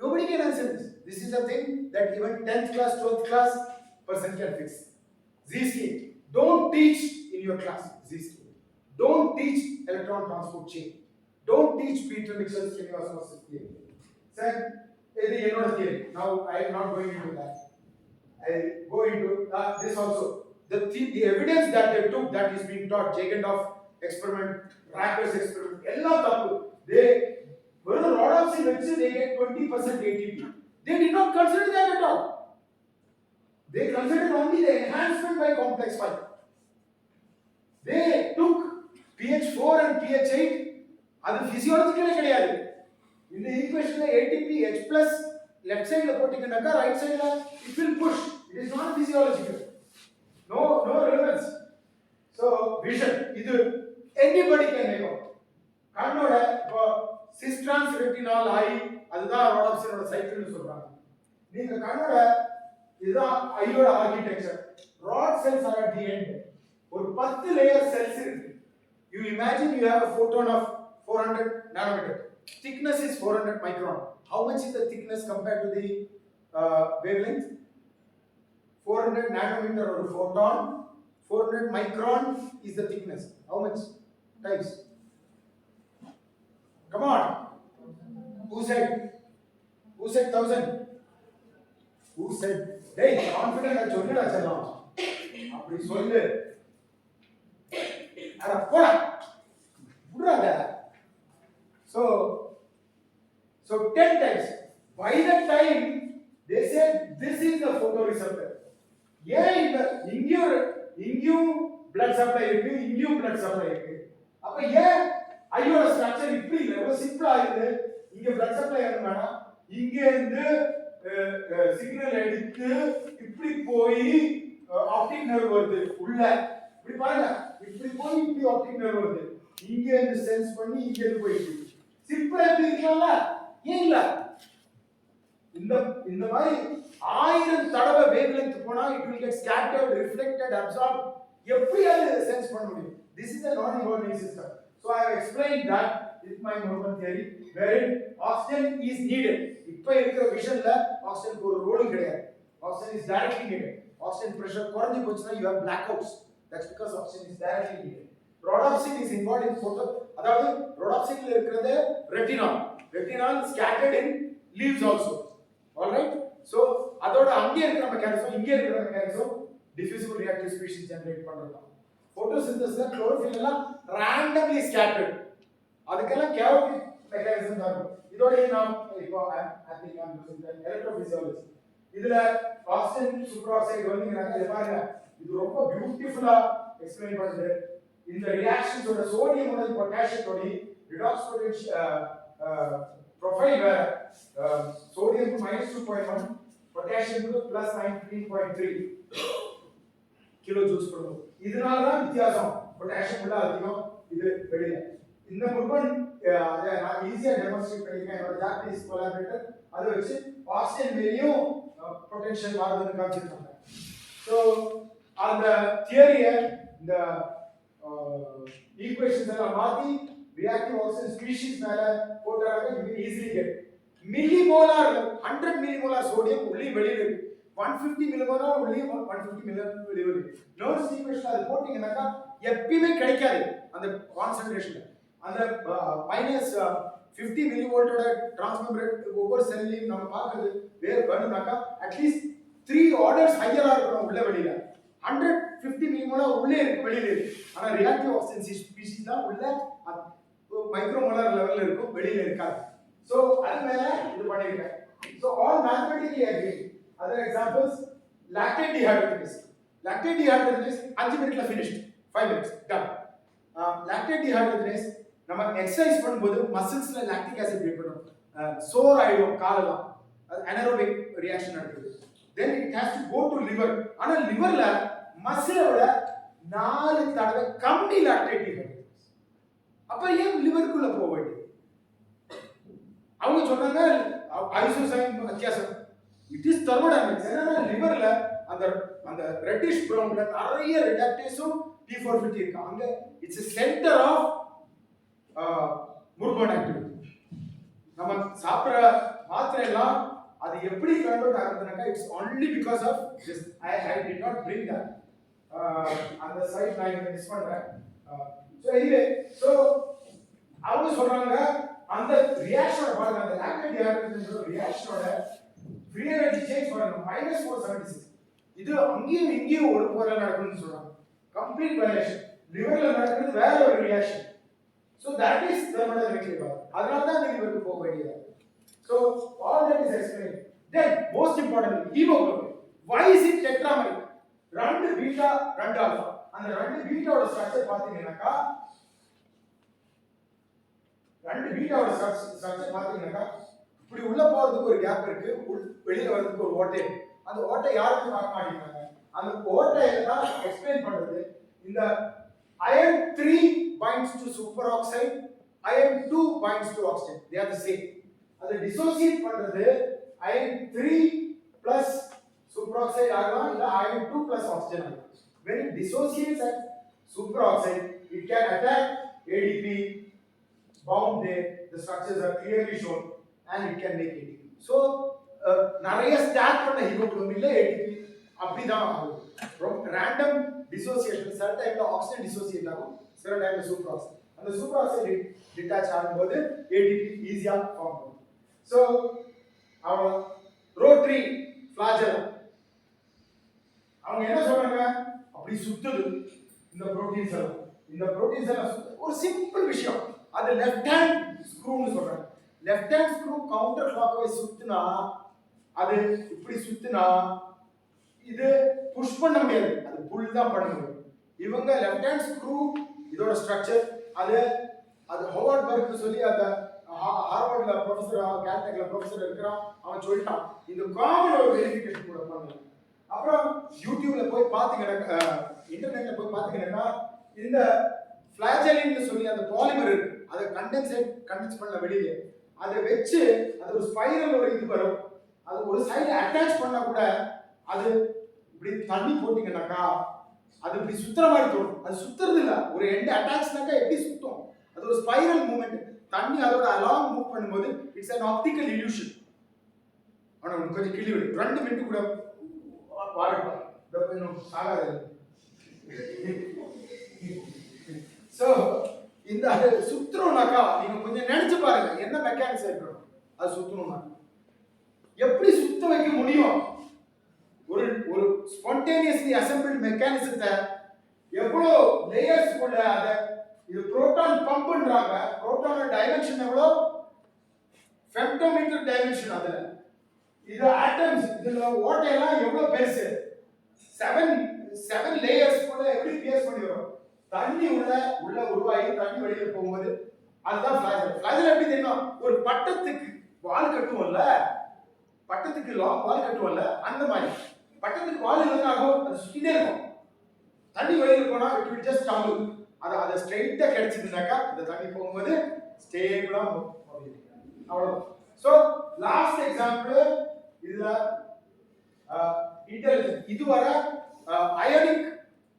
Nobody can answer this. This is a thing that even 10th class, 12th class person can fix. Z-C. Don't teach in your class. Z-C. Don't teach electron transport chain. Don't teach Peter Nixon's chemiosmosis theory. Sir, this is another theory. Now I am not going into that. I go into this also. The evidence that they took, that is being taught, Jagendorf experiment, Racker's experiment, all tappu. They were the rhodopsin which they get 20% ATP. They did not consider that at all. They considered only the enhancement by complex 5. They took pH 4 and pH 8. அது physiologically கிடையாது. இந்த ஈக்குவேஷன்ல ATP H+ left side ல போட்டீங்கன்னாக்கா right side ல it will push. It is not physiological. No relevance. So vision இது anybody can make out. கண்ணோட இப்போ cis trans retinal eye அதுதான் ரோடாப்சினோட சைக்கிள்னு சொல்றாங்க. நீங்க கண்ணோட இதுதான் ஐயோட architecture. Rod cells are at the end. ஒரு 10 லேயர் செல்ஸ் இருக்கு. You imagine you have a photon of 400 nanometer. Thickness is 400 micron. How much is the thickness compared to the wavelength? 400 nanometer or photon. 400 micron is the thickness. How much times? Come on. Who said 1000? who said, "Hey, confident ah சொல்லுடா செல்லம்." அப்படி சொல்லு. அட போடா. புடுறாத. So 10 times. By the time they said this is the photoreceptor. ஏன் இந்த இங்கேயும் blood supply இருக்கு, இங்கேயும் blood supply இருக்கு. அப்ப ஏன் ஐயோட ஸ்ட்ரக்சர் இப்படி இல்ல, ரொம்ப சிம்பிளா இருக்கு. இங்க blood supply ஆகுதுனா இங்க இருந்து சிக்னல் எடுத்து இப்படி போய் ஆப்டிக் நர்வ் வருது உள்ள. இப்படி பாருங்க, இப்படி போய் இப்படி ஆப்டிக் நர்வ் வருது. இங்க இருந்து சென்ஸ் பண்ணி இங்க இருந்து போயிடுது. சிம்பிளா இப்படி இருக்கலாம்ல, ஏன் இல்ல? இந்த மாதிரி 1000 தடவை வேவ்லென்த் போனா it will get scattered, reflected, absorbed. எப்படி அது சென்ஸ் பண்ண முடியும்? This is a non-evolving system. So I have explained that with my Murburn theory wherein oxygen is needed. இப்ப இருக்கிற விஷன்ல ஆக்சிஜனுக்கு ஒரு ரோலும் கிடையாது. Oxygen is directly needed. Oxygen pressure குறைஞ்சு போச்சுனா you have blackouts. That's because oxygen is directly needed. Rhodopsin is involved in photo. அதாவது rhodopsinல இருக்கிறது retinol. Retinol scattered in leaves also. All right? So அதோட அங்கே இருக்கிற மெக்கானிசம், இங்கே இருக்கிற mechanism diffusible reactive species generate பண்றதா. Photosynthesis chlorophyll எல்லாம் randomly scattered. அதுக்கெல்லாம் chaotic mechanism தான் இருக்கும். இதோட நாம் இப்போ I think I'm using the electrophysiology. இதுல ஆக்சிஜன் சூப்பராக்சைடு வந்தீங்கனா இத பாருங்க, இது ரொம்ப பியூட்டிஃபுல்லா எக்ஸ்பிளைன் பண்ணுது. இந்த ரியாக்ஷன்ஸோட சோடியம் மற்றும் பொட்டாசியத்தோட ரிடாக்ஸ் பொட்டன்ஷியல் ப்ரொஃபைல் வேற. Sodium -2.1, potassium +19.3 kilo joules per mole. இதனால தான் வித்தியாசம். பொட்டாசியம் உள்ள அதிகம், இது வெளியில. இந்த முர்பன் நான் ஈஸியா டெமான்ஸ்ட்ரேட் பண்ணிருக்கேன். என்னோட ஜாப்பனீஸ் கொலாபரேட்டர் அதை வச்சு ஆக்சிஜன் மேலேயும் பொட்டன்ஷியல் மாறுதுன்னு காமிச்சிருக்காங்க. ஸோ அந்த தியரியை இந்த ஈக்குவேஷன்ஸ் எல்லாம் மாத்தி ரியாக்டிவ் ஆக்சிஜன் ஸ்பீஷீஸ் மேல போட்டாங்க. You can easily get millimolar 100 millimolar sodium உள்ளே வெளியில இருக்கு. 150 மில்லிமோலார் உள்ளே 150 மில்லிமோலார் வெளியில இருக்கு. நோட்ஸ் ஈக்குவேஷன் அது போட்டீங்கன்னாக்கா எப்பவுமே கிடைக்காது அந்த கான்சன்ட்ரேஷன். அந்த -50 மில்லிவோல்ட்டோட டிரான்ஸ்மெம்பரேட் ஒவ்வொரு செல்லையும் நம்ம பார்க்கிறது வேற வேணும்னாக்கா அட்லீஸ்ட் 3 ஆர்டர்ஸ் ஹையரா இருக்கணும் உள்ள வெளியில. 150 மில்லிமோலார் உள்ளே இருக்கு, வெளியில இருக்கு. ஆனா ரியாக்டிவ் ஆக்சிஜன் ஸ்பீஷீஸ் தான் உள்ள மைக்ரோமோலார் லெவல்ல இருக்கும், வெளியில இருக்காது. சோ அது மேல இது பண்ணிருக்கேன். So all mathematically agree. Other examples lactate dehydrogenase. Lactate dehydrogenase 5 மினிட்ல finished, 5 minutes done. lactate dehydrogenase நம்ம எக்சர்சைஸ் பண்ணும்போது மசில்ஸ்ல லாக்டிக் ஆசிட் கிரியேட் பண்ணும். சோர் ஆயிடும் காலெல்லாம், அது anaerobic ரியாக்ஷன் நடக்குது. then it has to go to liver. ஆனா லிவர்ல மசிலோட 4 தடவை கம்மி லாக்டேட் dehydrogenase. அப்ப ஏன் லிவருக்குள்ள போக வேண்டியது? அவங்க சொன்னாங்க ஐசோசைன் வித்தியாசம். It is thermodynamics. ஏன்னா லிவர்ல அந்த ரெட்டிஷ் பிரவுன்ல நிறைய ரிடக்டேஸும் P450 இருக்கு. அங்க it's a center of Murburn activity. நம்ம சாப்பிடுற மாத்திரை எல்லாம் அது எப்படி கன்வெர்ட் ஆகுதுனாக்கா it's only because of this. I did not bring that. அந்த சைட் நான் இங்க மிஸ் பண்றேன். so anyway, so அவங்க சொல்றாங்க அந்த ரியாக்ஷனோட பாருங்க, அந்த லாக்டேட் டிஹைட்ரோஜனேஸ் ரியாக்ஷனோட ஃப்ரீ எனர்ஜி சேஞ்ச் பாருங்க -476. இது அங்கேயும் இங்கேயும் ஒரு போல நடக்குதுன்னு சொல்றாங்க. Complete violation. லிவர்ல நடக்கிறது வேற ஒரு reaction. so that is thermodynamically valid. அதனால தான் இந்த லிவருக்கு போக வேண்டியது. so all that is explained. then most importantly hemoglobin. why is it tetrameric? 2 beta 2 alpha. அந்த 2 பீட்டாவோட ஸ்ட்ரக்சர் பாத்தீங்கன்னாக்கா 2 பீட்டாவோட ஸ்ட்ரக்சர் பாத்தீங்கன்னாக்கா இப்படி உள்ள போறதுக்கு ஒரு கேப் இருக்கு, வெளியில வரதுக்கு ஒரு ஓட்டை. அந்த ஓட்டை யாருக்கும் பார்க்க மாட்டேங்கிறாங்க. அந்த ஓட்டையை தான் எக்ஸ்பிளைன் பண்றது. இந்த iron 3 binds to superoxide, iron 2 binds to oxygen. They are the same. அது dissociate பண்றது iron 3 plus superoxide ஆகலாம், இல்ல iron 2 plus oxygen ஆகலாம். When it dissociates at superoxide, it can attack ADP bound there. The structures are clearly shown and it can make ADP. So நிறைய stock பண்ண ஹீமோகுளோபின்ல ADP அப்படிதான் ஆகும். random dissociation. சில டைம்ல oxygen dissociate ஆகும், சில டைம்ல சூப்பர் ஆக்சைடு. அந்த சூப்பர் ஆக்சைடு டிட்டாச் ஆகும்போது ADP ஈஸியா ஃபார்ம் ஆகும். So our row 3 flagella. அவங்க என்ன சொல்றாங்க அப்படி சுத்துது இந்த புரோட்டீன்ஸ் எல்லாம். இந்த புரோட்டீன்ஸ் எல்லாம் ஒரு சிம்பிள் விஷயம். அது லெஃப்ட் ஹேண்ட் ஸ்க்ரூன்னு சொல்றாங்க. Left hand screw counter clockwise சுத்துனா அது இப்படி சுத்துனா இது புஷ் பண்ண முடியாது, அது புல் தான் பண்ண முடியும். இவங்க லெஃப்ட் ஹேண்ட் ஸ்க்ரூ இதோட ஸ்ட்ரக்சர் அது ஹோவர்ட் பர்க்னு சொல்லி அந்த ஹார்வர்ட்ல ப்ரொஃபசர் கேல்டெக்ல ப்ரொஃபசர் இருக்கிறான், அவன் சொல்லிட்டான். இந்த காமன் ஒரு வெரிஃபிகேஷன் கூட பண்ணலாம். அப்புறம் யூடியூப்ல போய் பாத்தீங்கன்னா இன்டர்நெட்ல போய் பாத்தீங்கன்னா இந்த ஃபிளாஜெலின்னு சொல்லி அந்த பாலிமர் இருக்கு, அதை கண்டென்ஸ் பண்ண வெளியே அதை வச்சு அது ஒரு ஸ்பைரல் ஒரு இது வரும், அது ஒரு சைடு அட்டாச் பண்ணா கூட அது இப்படி தண்ணி போட்டீங்கன்னாக்கா அது இப்படி சுத்துற மாதிரி தோணும். அது சுத்துறது இல்ல, ஒரு எண்ட் அட்டாச்னாக்கா எப்படி சுத்தும், அது ஒரு ஸ்பைரல் மூவ்மெண்ட். தண்ணி அதோட அலாங் மூவ் பண்ணும்போது இட்ஸ் an optical illusion. ஆனா கொஞ்சம் கிளி விடு 2 மினிட் கூட வாரட்டும் இன்னும் ஆகாது. சோ இந்த சுத்துறோம்னாக்கா நீங்க கொஞ்சம் நினைச்சு பாருங்க என்ன மெக்கானிசம் இருக்கணும். அது சுத்தணும்னா எப்படி சுத்த வைக்க முடியும்? ஒரு ஒரு ஸ்பான்டேனியஸ்லி அசெம்பிள்ட் மெக்கானிசத்தை எவ்வளோ லேயர்ஸ் கூட அத இது புரோட்டான் பம்ப்ன்றாங்க. புரோட்டானோட டைமென்ஷன் எவ்வளோ? ஃபெம்டோமீட்டர் டைமென்ஷன். அதுல இது ஆட்டம்ஸ் இதுல ஓட்டையெல்லாம் எவ்வளவு பெருசு, 7 லேயர்ஸ் கூட எப்படி பியர்ஸ் பண்ணி வரும். தண்ணி உள்ள உருவாகி தண்ணி வெளியில போகும்போது அதுதான் ஃபிளாஜெல். ஃபிளாஜெல் எப்படி தெரியும்? ஒரு பட்டத்துக்கு வால் கட்டுவோம்ல, பட்டத்துக்கு லாங் வால் கட்டுவோம்ல, அந்த மாதிரி பட்டத்துக்கு வால் இல்லைன்னா அது சுத்திட்டே இருக்கும். தண்ணி வெளியில போனா இட் வில் ஜஸ்ட் டம்பிள். அதை ஸ்ட்ரைட்டா கிடைச்சதுனாக்கா இந்த தண்ணி போகும்போது ஸ்டேபிளா போகும். அவ்வளவுதான். சோ லாஸ்ட் எக்ஸாம்பிள் இதுல இன்டெலிஜென்ஸ். இதுவரை அயோனிக்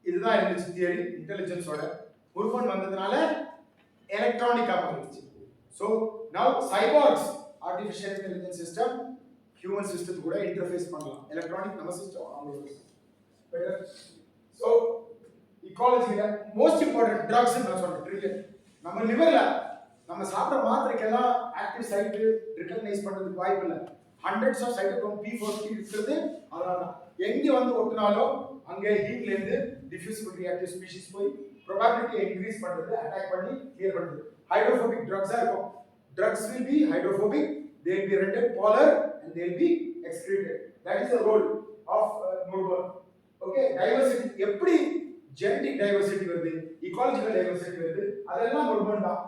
இதுதான் இருந்துச்சு தியரி இன்டெலிஜென்ஸோட. முர்பர்ன் வந்ததுனால எலக்ட்ரானிக்கா மாறிடுச்சு. So now cyborgs artificial intelligence system human சிஸ்டத்து கூட இன்டர்ஃபேஸ் பண்ணலாம். எலக்ட்ரானிக் நம்ம சிஸ்டம் அவங்களோட பெட்டர். சோ இக்காலஜில மோஸ்ட் இம்பார்ட்டன்ட் ட்ரக்ஸ் நான் சொல்றேன். நம்ம லிவர்ல நம்ம சாப்பிட்ற மாத்திரைக்கெல்லாம் ஆக்டிவ் சைட் ரெகக்னைஸ் பண்றதுக்கு வாய்ப்பு இல்லை. ஹண்ட்ரட்ஸ் ஆஃப் சைட்டோக்ரோம் P450 இருக்கிறது. அதனால எங்க வந்து ஒட்டினாலும் அங்க ஹீட்ல இருந்து டிஃப்யூசிபிள் ரியாக்டிவ் ஸ்பீஷிஸ் போய் ப்ரோபபிலிட்டியை இன்க்ரீஸ் பண்றது, அட்டாக் பண்ணி கிளியர் பண்றது. ஹைட்ரோபோபிக் ட்ரக்ஸா இருக்கும். Drugs will be hydrophobic, they will be rendered polar and they will be excreted. That is the role of Murburn. Okay, diversity எப்படி ஜெனடிக் டைவர்சிட்டி வருது, ecological diversity வருது, அதெல்லாம் Murburn தான்.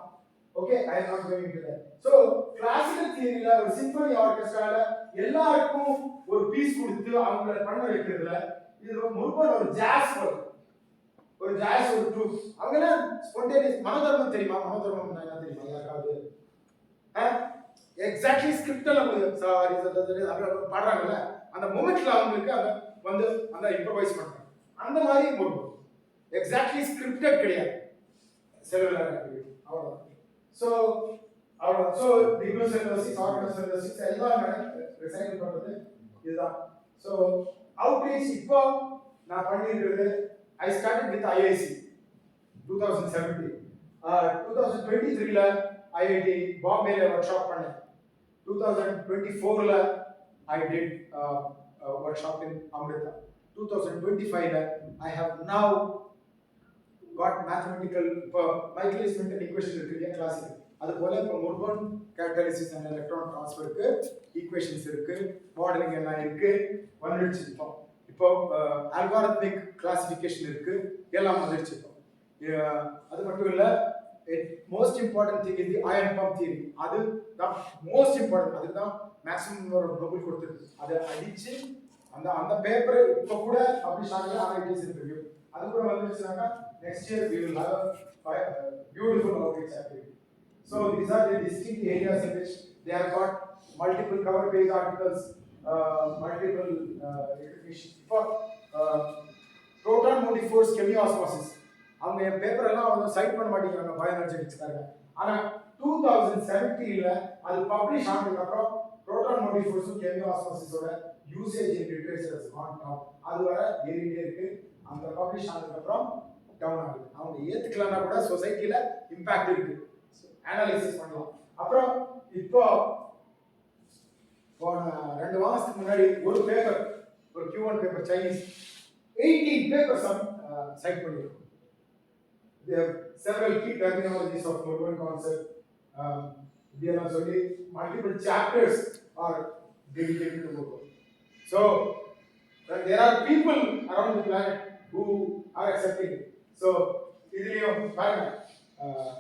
Okay, I am not going into that. So classical theory ல ஒரு symphony ஆர்கெஸ்ட்ரால எல்லாருக்கும் ஒரு piece கொடுத்து அவங்கள பண்ண வைக்கிறதுல இது Murburn ஒரு ஜாஸ் வருது. ஒரு ஜாஸ் ஒரு ட்ரூப். அவங்கள ஸ்பான்டேனியஸ் மனோதர்மம் தெரியுமா? மனோதர்மம் என்ன தெரியுமா யாருக்காவது? எக்ஸாக்ட்லி ஸ்கிரிப்ட்ல சாரி பாடுறாங்கல்ல, அந்த மொமெண்ட்ல அவங்களுக்கு அங்க வந்து அந்த இம்ப்ரோவைஸ் பண்றாங்க. அந்த மாதிரி Murburn எக்ஸாக்ட்லி ஸ்கிரிப்டட் கிடையாது. செல்லுலார் ஆக்டிவிட்டி அவ்வளவுதான். So நியூக்ளியோசிஸ் ஆர்கனோசிஸ் எல்லாம் ரிசைக்கிள் பண்றது இதுதான். So அவுட்ரீச் இப்போ நான் பண்ணிருக்கிறது I started with IIC 2017. 2023 ல IIT பாம்பேல வர்க்ஷாப் பண்ணேன். 2024 ல I did a workshop in Amrita. 2025 ல I have now got mathematical Michaelis Menten equation இருக்கு கிளாசிக்கல். அது போல இப்போ Murburn catalysis and electron transfer க்கு ஈக்குவேஷன்ஸ் இருக்கு, மாடலிங் எல்லாம் இருக்கு, வந்துருச்சு. இப்போ algorithmic classification இருக்கு, எல்லாம் வந்துருச்சு. அது மட்டும் இல்ல most important thing is the ion pump theory. அது தான் most important. அதுக்கு தான் மேக்ஸிமம் நோபல் கொடுத்திருக்கு. அதை அடிச்சு அந்த பேப்பர் இப்போ கூட பப்ளிஷ் ஆகல, IIT's ரிவ்யூ அது கூட வந்துருச்சுனாக்கா next year we will have a beautiful outreach activity. So these are the distinct areas in which they have got multiple cover page articles, multiple recognition. For proton motive force chemiosmosis அவங்க paper எல்லாம் அவங்க side பண்ண மாட்டேங்கிறாங்க பயோஎனர்ஜெட்டிக்ஸ்காரங்க. ஆனா 2017 ல அது publish ஆனதுக்கு அப்புறம் புரோட்டான் மோட்டிவ் ஃபோர்ஸ் கெமியோஸ்மோசிஸோட usage in literature has gone down. அது வர ஏறிட்டே இருக்கு. அந்த பப்ளிஷ் ஆனதுக்கு அப்புறம் டவுன் ஆகுது. அவங்க ஏத்துக்கலன்னா கூட சொசைட்டில இம்பாக்ட் இருக்கு, அனாலிசிஸ் பண்ணலாம். அப்புறம் இப்போ போன 2 மாசத்துக்கு முன்னாடி ஒரு பேப்பர், ஒரு Q1 paper Chinese 18 papers cited பண்ணிருக்கோம். There are several key terminologies of Murburn concept. இதெல்லாம் சொல்லி multiple chapters are dedicated to Murburn. So there are people around the planet who are accepting it. So இதுலயும் பாருங்க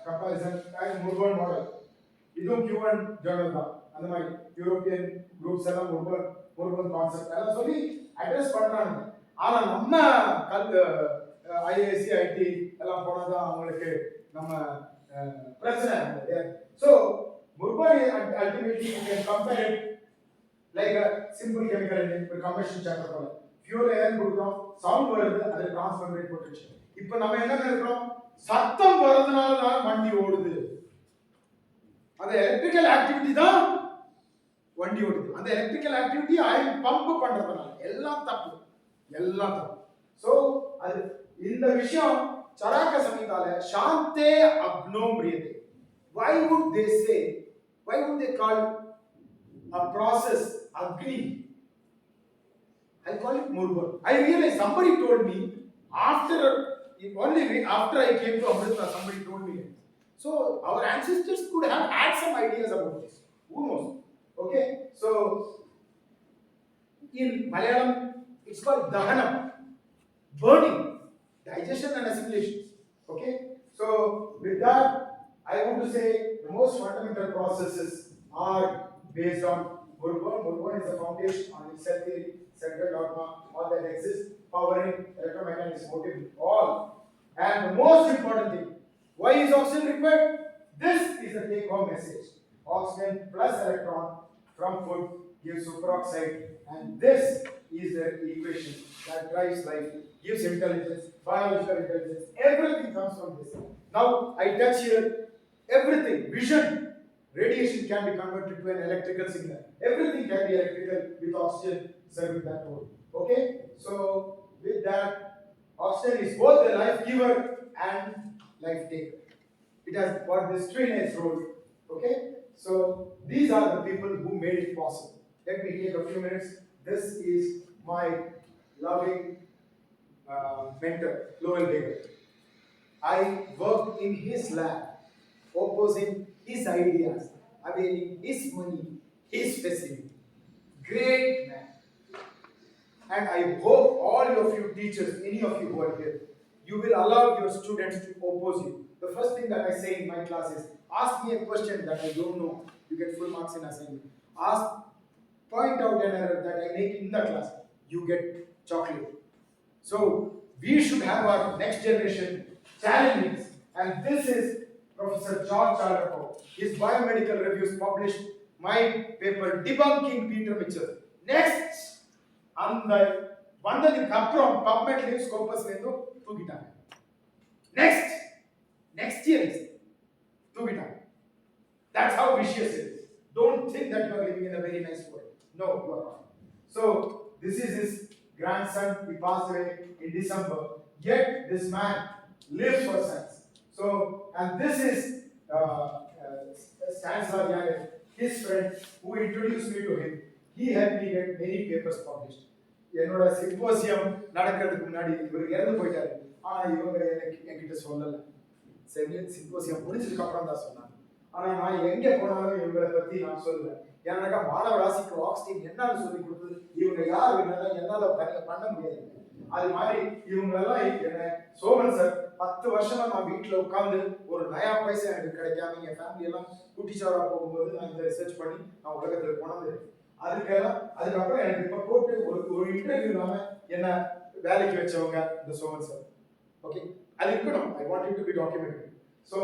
comparison and Murburn model. இதுவும் Q1 journal தான். அந்த மாதிரி European groups எல்லாம் Murburn concept எல்லாம் சொல்லி அட்ரஸ் பண்றாங்க. ஆனா நம்ம ஐஏசி ஐடி எல்லாம் போனதான் அவங்களுக்கு நம்ம பிரச்சனை. So Murburn ultimately you can compare it like a simple chemical engineering combustion chamber போல fuel air கொடுக்கிறோம், சவுண்ட் வருது, அது டிரான்ஸ்ஃபர் ரேட் பொட்டன்ஷியல். இப்போ நம்ம என்ன நினைக்கிறோம், சத்தம் வரதுனால தான் வண்டி ஓடுது, அந்த எலக்ட்ரிக்கல் ஆக்டிவிட்டி தான் வண்டி ஓடுது, அந்த எலக்ட்ரிக்கல் ஆக்டிவிட்டி ஆயில் பம்ப் பண்றதுனால எல்லாம் தப்பு, எல்லாம் தப்பு. சோ அது இந்த விஷயம் சராக்க சமீதால சாந்தே Acno மிரியதே. Why would they say, why would they call a process agni? I call it Murburn. I realized somebody told me only after I came to Amrita, somebody told me. So our ancestors could have had some ideas about this. Who knows? Okay, so in Malayalam it's called dahanam, burning, digestion and assimilation. Okay, so with that I want to say the most fundamental processes are based on Murburn. Murburn is the foundation on its cell theory, central dogma, all that exists, powering electromagnetic motive, all. And the most important thing, why is oxygen required? This is the take-home message. Oxygen plus electron from food gives superoxide, and this is the equation that drives life, gives intelligence, biological intelligence. Everything comes from this. Now I touch here everything. Vision, radiation can be converted to an electrical signal. Everything can be electrical with oxygen serving that role. Okay, so with that, oxygen is both the life giver and life taker. It has got this twin-edged role. Okay, so these are the people who made it possible. Let me take a few minutes. This is my loving mentor, Lowell Baker. I worked in his lab, opposing his ideas, availing his money, his facility. Great man. And I hope all of you teachers, any of you who are here, you will allow your students to oppose you. The first thing that I say in my class is, ask me a question that I don't know, you get full marks in assignment. Point out an error that I make in the class, you get chocolate. So we should have our next generation challenging, and this is Professor George Charlako. His biomedical reviews published my paper debunking Peter Mitchell. Next, அந்த வந்ததுக்கு அப்புறம் PubMed Live Scopus வந்து தூக்கிட்டாங்க. Next year is தூக்கிட்டாங்க. That's how vicious it is. Don't think that you are living in a very nice world. No, you are not. So this is his grandson. He passed away in December. Yet this man lives for science. So, and this is Stanislav Yanev, his friend, who introduced me to him. He helped me get many papers published. என்னோட symposium நடக்கிறதுக்கு முன்னாடி இவர் இறந்து போயிட்டாரு. ஆனா இவங்க என்கிட்ட சொல்லல. சிம்போசியம் முடிஞ்சதுக்கு அப்புறம் தான் சொன்னாங்க. ஆனா நான் எங்க போனாலும் இவங்களை பத்தி நான் சொல்லுவேன். ஏன்னாக்கா மாணவ ராசிக்கு ஆக்சிஜன் என்னன்னு சொல்லி கொடுத்தது இவங்க யார் என்னால பண்ண முடியாது. அது மாதிரி இவங்களெல்லாம் என்ன சோமன் சார் 10 வருஷமா நான் வீட்டுல உட்கார்ந்து ஒரு நயா பைசா எனக்கு கிடைக்காம என் ஃபேமிலி எல்லாம் குட்டிச்சாரா போகும்போது நான் இந்த ரிசர்ச் பண்ணி நான் உலகத்துல போனது. அதுக்கப்புறம் எனக்கு இப்ப போட்டு ஒரு இன்டர்வியூ இல்லாம என்ன வேலைக்கு வச்சவங்க இந்த சோமன் சார். ஓகே, அது இருக்கணும். I want it to be documented. So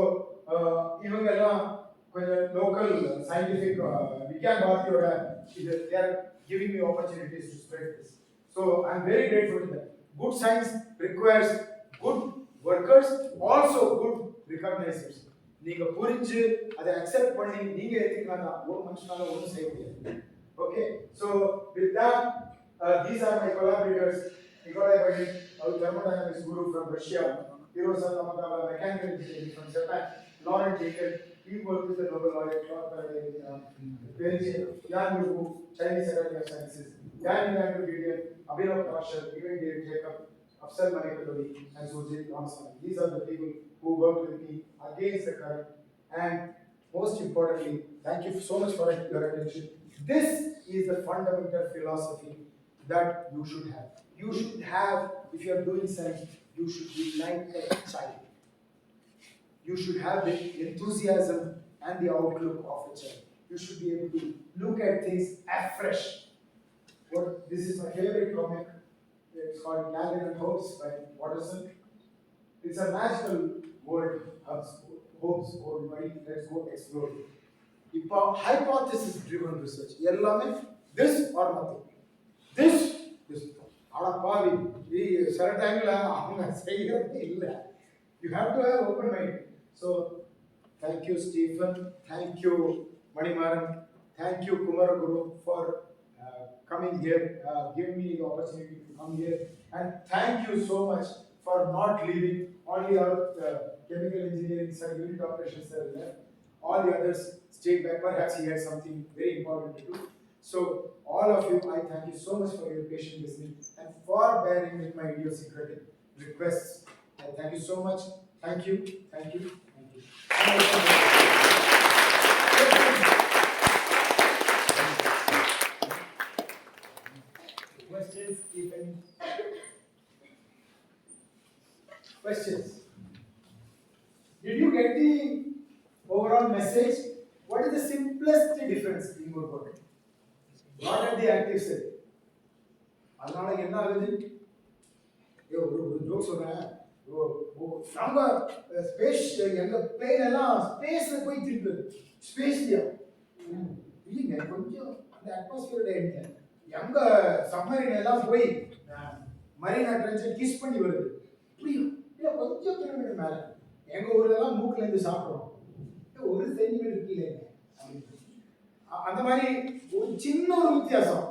இவங்க எல்லாம் கொஞ்சம் லோக்கல் சயின்டிஃபிக் விக்யான் பாரதியோட இது they are giving me opportunities to spread this. So I am very grateful to them. Good science requires good workers, also good recognizers. நீங்க புரிஞ்சு அதை accept பண்ணி நீங்க ஏத்துக்கினா ஒரு மனுஷனால ஒன்றும் செய்ய முடியாது. Okay, so with that, these are my collaborators. Nikolai Vadim, our thermodynamics guru from Russia, Hirosan Namatava, mechanical engineering from Japan, Laurent Jacob, He worked with the Nobel laureate, Belgium, Jan Murburn, Chinese Academy of Sciences, Jan Gideon, Abhinav Kaushal, even David Jacob, Afsal Manimaran, and Sujit Ramaswamy. These are the people who worked with me against the current. And most importantly, thank you so much for your attention. This is the fundamental philosophy that you should have. You should have, if you are doing science, you should be like a child. You should have the enthusiasm and the outlook of a child. You should be able to look at things afresh. This is my favorite comic. It's called Calvin and Hobbes by Watterson. It's a magical word, Hobbes, or let's go explore it. Hypothesis-driven research. This or nothing. This. You have to have open mind. So, thank you, Stephen. Thank you, Manimaran. Thank you, Kumaraguru, for coming here, giving me the opportunity to come here. And thank you so much for not leaving. Only our chemical engineering sir, unit operations are left. All the others stayed back. Perhaps he had something very important to do. So, all of you, I thank you so much for your patient listening and for bearing with my idiosyncratic requests. I thank you so much. Thank you. Thank you. Thank you. Questions, if any? Questions? Did you get the overall message? What is the simplest difference in Murburn? Not at the active set. அதனால என்ன ஆகுது? ஒரு joke சொல்றேன். நம்ம space எங்க plane எல்லாம் ஸ்பேஸ்ல போய் திரும்புது. ஸ்பேஸ்லயா? இல்லைங்க கொஞ்சம் அந்த அட்மாஸ்பியரோட எங்க எங்க சப்மரீன் எல்லாம் போய் மரீனா ட்ரென்ச்சை கிஸ் பண்ணி வருது. புரியும்? இல்ல கொஞ்சம் கிலோமீட்டர் மேல எங்க ஊர்ல எல்லாம் மூக்குல இருந்து சாப்பிடுறோம். ஒரு சென்டிமீட்டர் கீழே அந்த மாதிரி ஒரு சின்ன ஒரு வித்தியாசம்.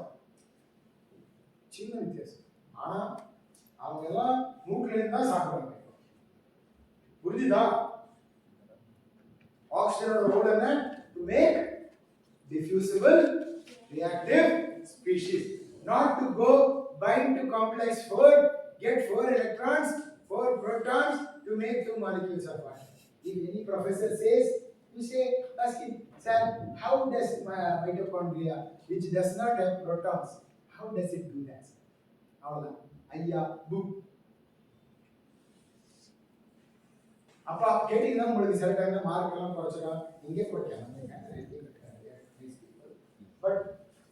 ஆனா அவங்க எல்லாம் மூக்குல இருந்து தான் சாப்பிடுறாங்க. புரிஞ்சுதா? ஆக்சிஜனோட ரோல் என்ன? To make diffusible reactive species, not to go bind to complex 4, get 4 electrons, 4 protons to make 2 molecules of water. If any professor says, you say, ask him, sir, how does mitochondria, which does not have protons, how does it do that? Ayya, boom. அப்பா கேட்டிங்கன்னா உங்களுக்கு சில டைம்ல mark எல்லாம் குறைச்சா இங்கே போட்டாங்க.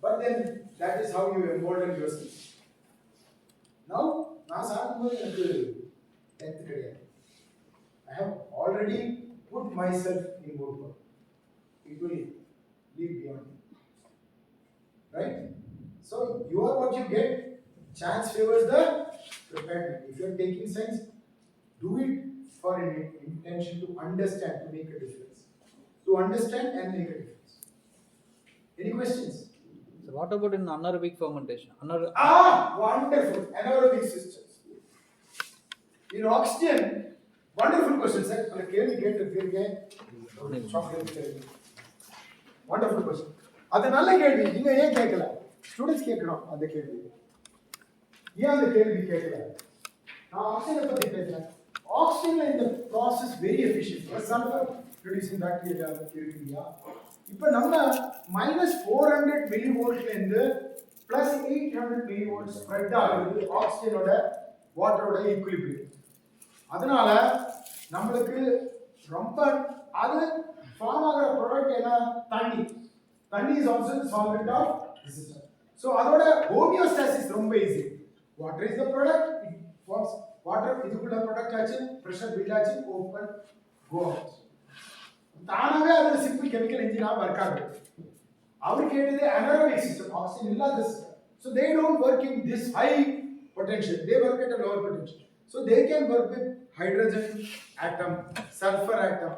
But then that is how you embolden yourself. Now, நான் சாகும்போது எனக்கு டென்த் கிடையாது. I have already put myself in Murburn. It will live beyond me. Right? So, you are what you get. Chance favors the preparedness. If you are taking science, do it for an intention to understand, to make a difference. To understand and make a difference. Any questions? So what about in anaerobic fermentation? Wonderful. Anaerobic systems. In oxygen, wonderful question, sir. Wonderful question. அது நல்ல கேள்வி. நீங்க ஏன் கேட்கல? Students கேட்கணும் அந்த கேள்வி. ஏன் அந்த கேள்வி கேட்கல? நான் ஆக்சிஜனை பத்தி பேசுறேன். Oxygen in the process very efficient. Sulfur producing bacteria இருக்குயா. இப்போ நம்ம -400 millivoltல இருந்து +800 millivolts ஸ்ப்ரெட் ஆகுது ஆக்சிஜனோட வாட்டரோட ஈக்குலிபிரியம். அதனால நமக்கு ரொம்ப அது ஃபார்ம் ஆகிற ப்ராடக்ட் என்ன? தண்ணி is also the solvent of the system. So அதோட homeostasis ரொம்ப easy. Water is the product, it forms water இதுக்குள்ள ப்ராடக்ட் ஆச்சு, பிரஷர் பில்ட் ஆச்சு, ஓபன் கோ அவுட். தானாவே அது சிம்பிள் கெமிக்கல் இன்ஜினா வர்க் ஆகுது. அவர் கேட்டது anaerobic system, oxygen இல்லாத system. So they don't work in this high potential, they work at a lower potential. So they can work with hydrogen atom, sulfur atom,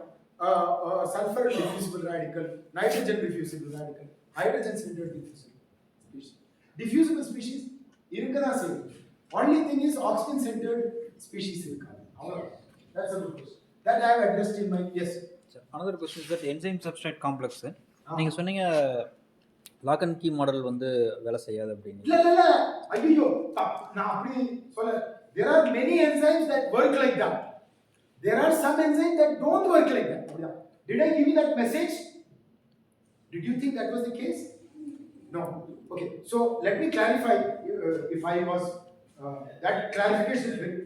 sulfur diffusible radical, nitrogen diffusible radical, hydrogen centered diffusible species. Diffusible species இருக்கதா செய்யும். Only thing is oxygen centered species irukadu. That's a good question. That I have addressed in my yes. another question is that enzyme substrate complex. நீங்க சொன்னீங்க lock and key model வந்து வேலை செய்யாது அப்படின்னு. இல்ல ஐயோ நான் அப்படி சொல்ல. There are many enzymes that work like that. There are some enzymes that don't work like that. Did I give you that message? Did you think that was the case? No. Okay. So let me clarify if I was that clarification is very.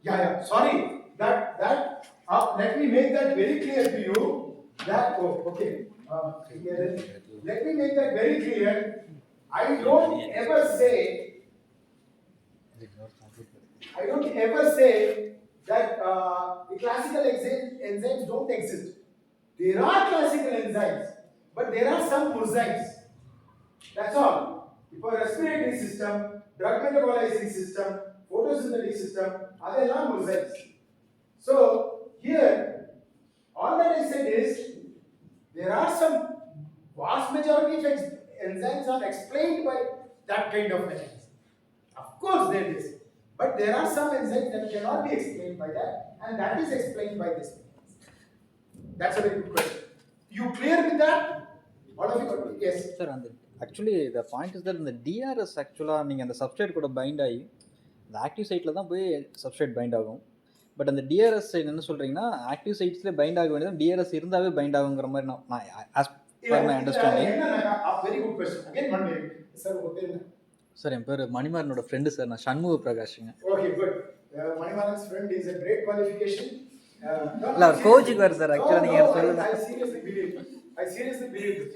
Yeah. Sorry. That let me make that very clear to you. That okay. Let me make that very clear. I don't ever say that the classical enzymes don't exist. There are classical enzymes, but there are some mosaics. That's all. இப்போ respiratory system, drug metabolizing system, photosynthetic system, அதெல்லாம் mosaics. So here, all that I said is there are some vast majority of enzymes are explained by that kind of mechanism. Of course, there is. But there are some enzymes that cannot be explained by that, and that is explained by this mechanism. That's a very good question. You clear with that? All of you got it? Yes. Sir, and actually the point is that இந்த DRS actually நீங்க அந்த substrate கூட find ஆகி இந்த active சைட்ல தான் போய் substrate find ஆகும். பட் அந்த டிஆர்எஸ் சைடு என்ன சொல்றீங்கன்னா ஆக்டிவ் சைட்ஸ்ல பைண்ட் ஆக வேண்டியது டிஆர்எஸ் இருந்தாவே பைண்ட் ஆகுங்கிற மாதிரி நான் as per my understanding. Very good question. Again, one minute. Sir, what is it? Sir என் பேர் மணிமாரனோட ஃப்ரெண்டு சார். நான் Shanmuga பிரகாஷ்ங்க. Okay, good. Manimaran's friend is a great qualification. இல்ல அவர் கோச்சுக்கு வர சார் ஆக்சுவலா நீங்க சொல்லுங்க. I seriously believe it.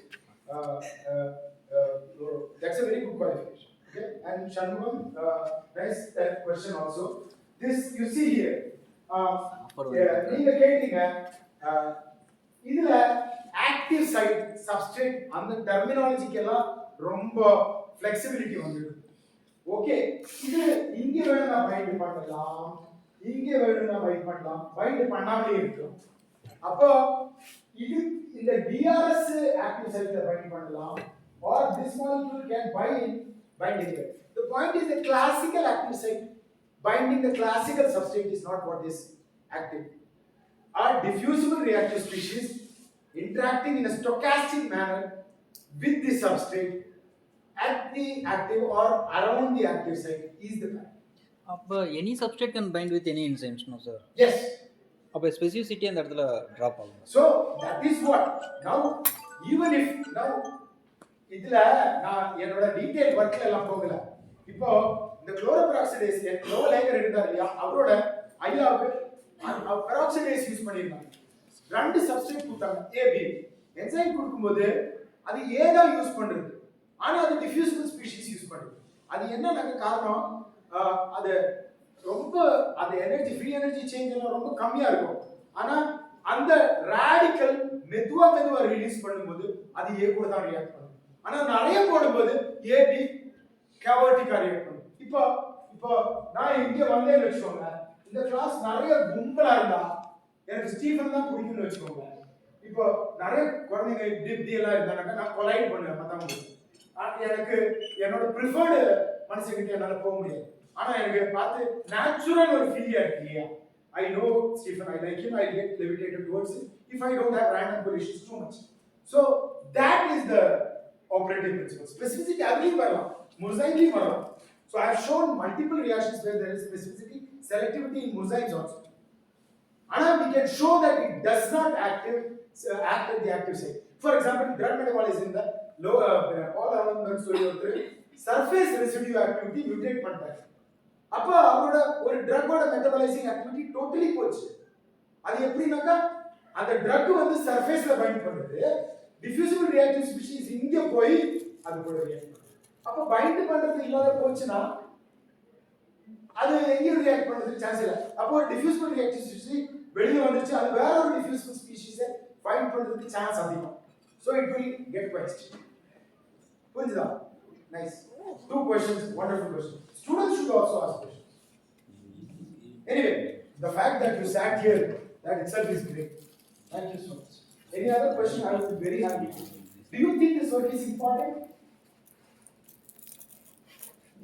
That's a very good qualification. Okay, and Shanmugam, nice that question also. This you see here. நீங்க கேட்டீங்க இதுல active site substrate அந்த டெர்மினாலஜிக்கு எல்லாம் ரொம்ப flexibility வந்துடும். ஓகே, இது இங்க வேணும்னா பைண்ட் பண்ணலாம், இங்க வேணும்னா பைண்ட் பண்ணலாம், பைண்ட் பண்ணாமலே இருக்கும். அப்போ இது இந்த DRS ஆக்டிவ் சைட்ல பைண்ட் பண்ணலாம், or this molecule can bind anywhere. The point is the classical active site binding the classical substrate is not what is active. Are diffusible reactive species interacting in a stochastic manner with the substrate at the active or around the active site is the fact. அப்ப any substrate can bind with any enzymes, no sir? Yes. அப்ப specificity அந்த இடத்துல drop ஆகும். So that is what now even if now இதுல நான் என்னோட detail வர்க்ல எல்லாம் போகல. இப்போ இந்த குளோரோபெராக்சிடேஸ் லோ லேயர் இருந்தார் இல்லையா, அவரோட ஐயாவுக்கு பெராக்சிடேஸ் யூஸ் பண்ணிருந்தாங்க. ரெண்டு சப்ஸ்ட்ரேட் கொடுத்தாங்க AB. என்சைம் கொடுக்கும்போது அது A தான் யூஸ் பண்றது, ஆனா அது டிஃப்யூசிபிள் ஸ்பீஷீஸ் யூஸ் பண்ணுது. அது என்னன்னா காரணம், அது ரொம்ப அந்த எனர்ஜி ஃப்ரீ எனர்ஜி சேஞ்ச் எல்லாம் ரொம்ப கம்மியா இருக்கும். ஆனா அந்த ராடிக்கல் மெதுவா ரிலீஸ் பண்ணும்போது அது A கூட தான் ரியாக்ட் பண்ணும். ஆனா நிறைய போடும்போது AB கேவர்டிக்கா ரியாக்ட் பண்ணும். இப்போ நான் இங்க வந்தேன்னு வெச்சுக்கோங்க, இந்த கிளாஸ் நிறைய கும்பலா இருந்தா எனக்கு ஸ்டீஃபன் தான் பிடிக்கும்னு வெச்சுக்கோங்க. இப்போ நிறைய குழந்தைங்க இப்படி எல்லாம் இருந்தாங்க, நான் கொலைட் பண்ணுவேன் மத்தவங்க. எனக்கு என்னோட ப்ரிஃபர்டு மனுஷங்கிட்ட என்னால போக முடியாது. ஆனா எனக்கு பார்த்து நேச்சுரல் ஒரு ஃபீலியா இருக்கு இல்லையா, I know Stephen, I like him, I get levitated towards him if I don't have random collisions too much. So that is the operating principle. Specificity agreeing varlam, mosaically varlam. So I have shown multiple reactions where there is specificity, selectivity in mosaics also. And we can show that it does not act at the active site. For example, drug metabolism in the low Paul Alan surface residue activity mutate பண்றாங்க. அப்ப அவரோட ஒரு ட்ரக்கோட மெட்டபாலைசிங் activity totally போச்சு. அது எப்படினாக்கா அந்த drug வந்து சர்ஃபேஸ்ல find பண்ணுது, diffusible reactive species இங்க போய் அது கூட ரியாக்ட் பண்ணுது. அப்ப பைண்ட் பண்றது இல்லாத போச்சுனா அது எங்கேயும் ரியாக்ட் பண்றதுக்கு சான்ஸ் இல்ல. அப்போ ஒரு டிஃப்யூசிபிள் ரியாக்டிவ் ஸ்பீஷீஸ் வெளிய வந்துச்சு, அது வேற ஒரு டிஃப்யூசிபிள் ஸ்பீஷீஸை ஃபைண்ட் பண்றதுக்கு சான்ஸ் அதிகம். So it will get quenched. புரியுதா? Nice. Two questions, wonderful questions. Students should also ask questions. Anyway, the fact that you sat here, that itself is great. Thank you so much. Any other question? I will be very happy. Do you think this work is important?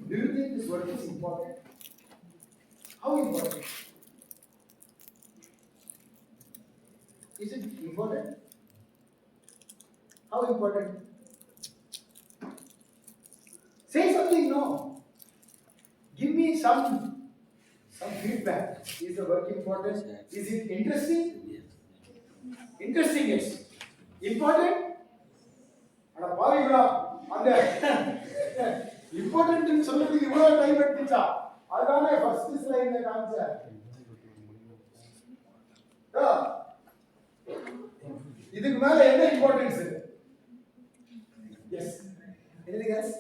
Do you think this work is important? How important? Is it important? How important? Say something, no. Give me some feedback. Is the work important? Is it interesting? Interesting, yes. Important? அட பாவிங்களா அந்த important சொல்றதுக்கு இவ்வளவு time எடுத்துச்சா அதுதானே first ஸ்லைட்ல காமிச்சேன் இதுக்கு மேல என்ன importance is anything else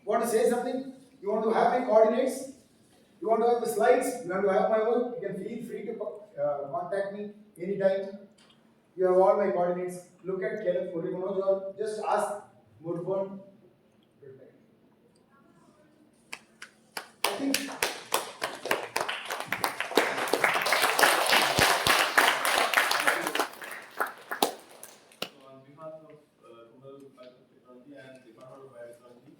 you want to say something you want to have my coordinates you want to have the slides you want to have my work you can feel free to contact me anytime. You have all my coordinates. Look at Kelath Murali Manoj or just ask Murburn. I think So on behalf of Kumaraguru College of Technology and Department of Biotechnology,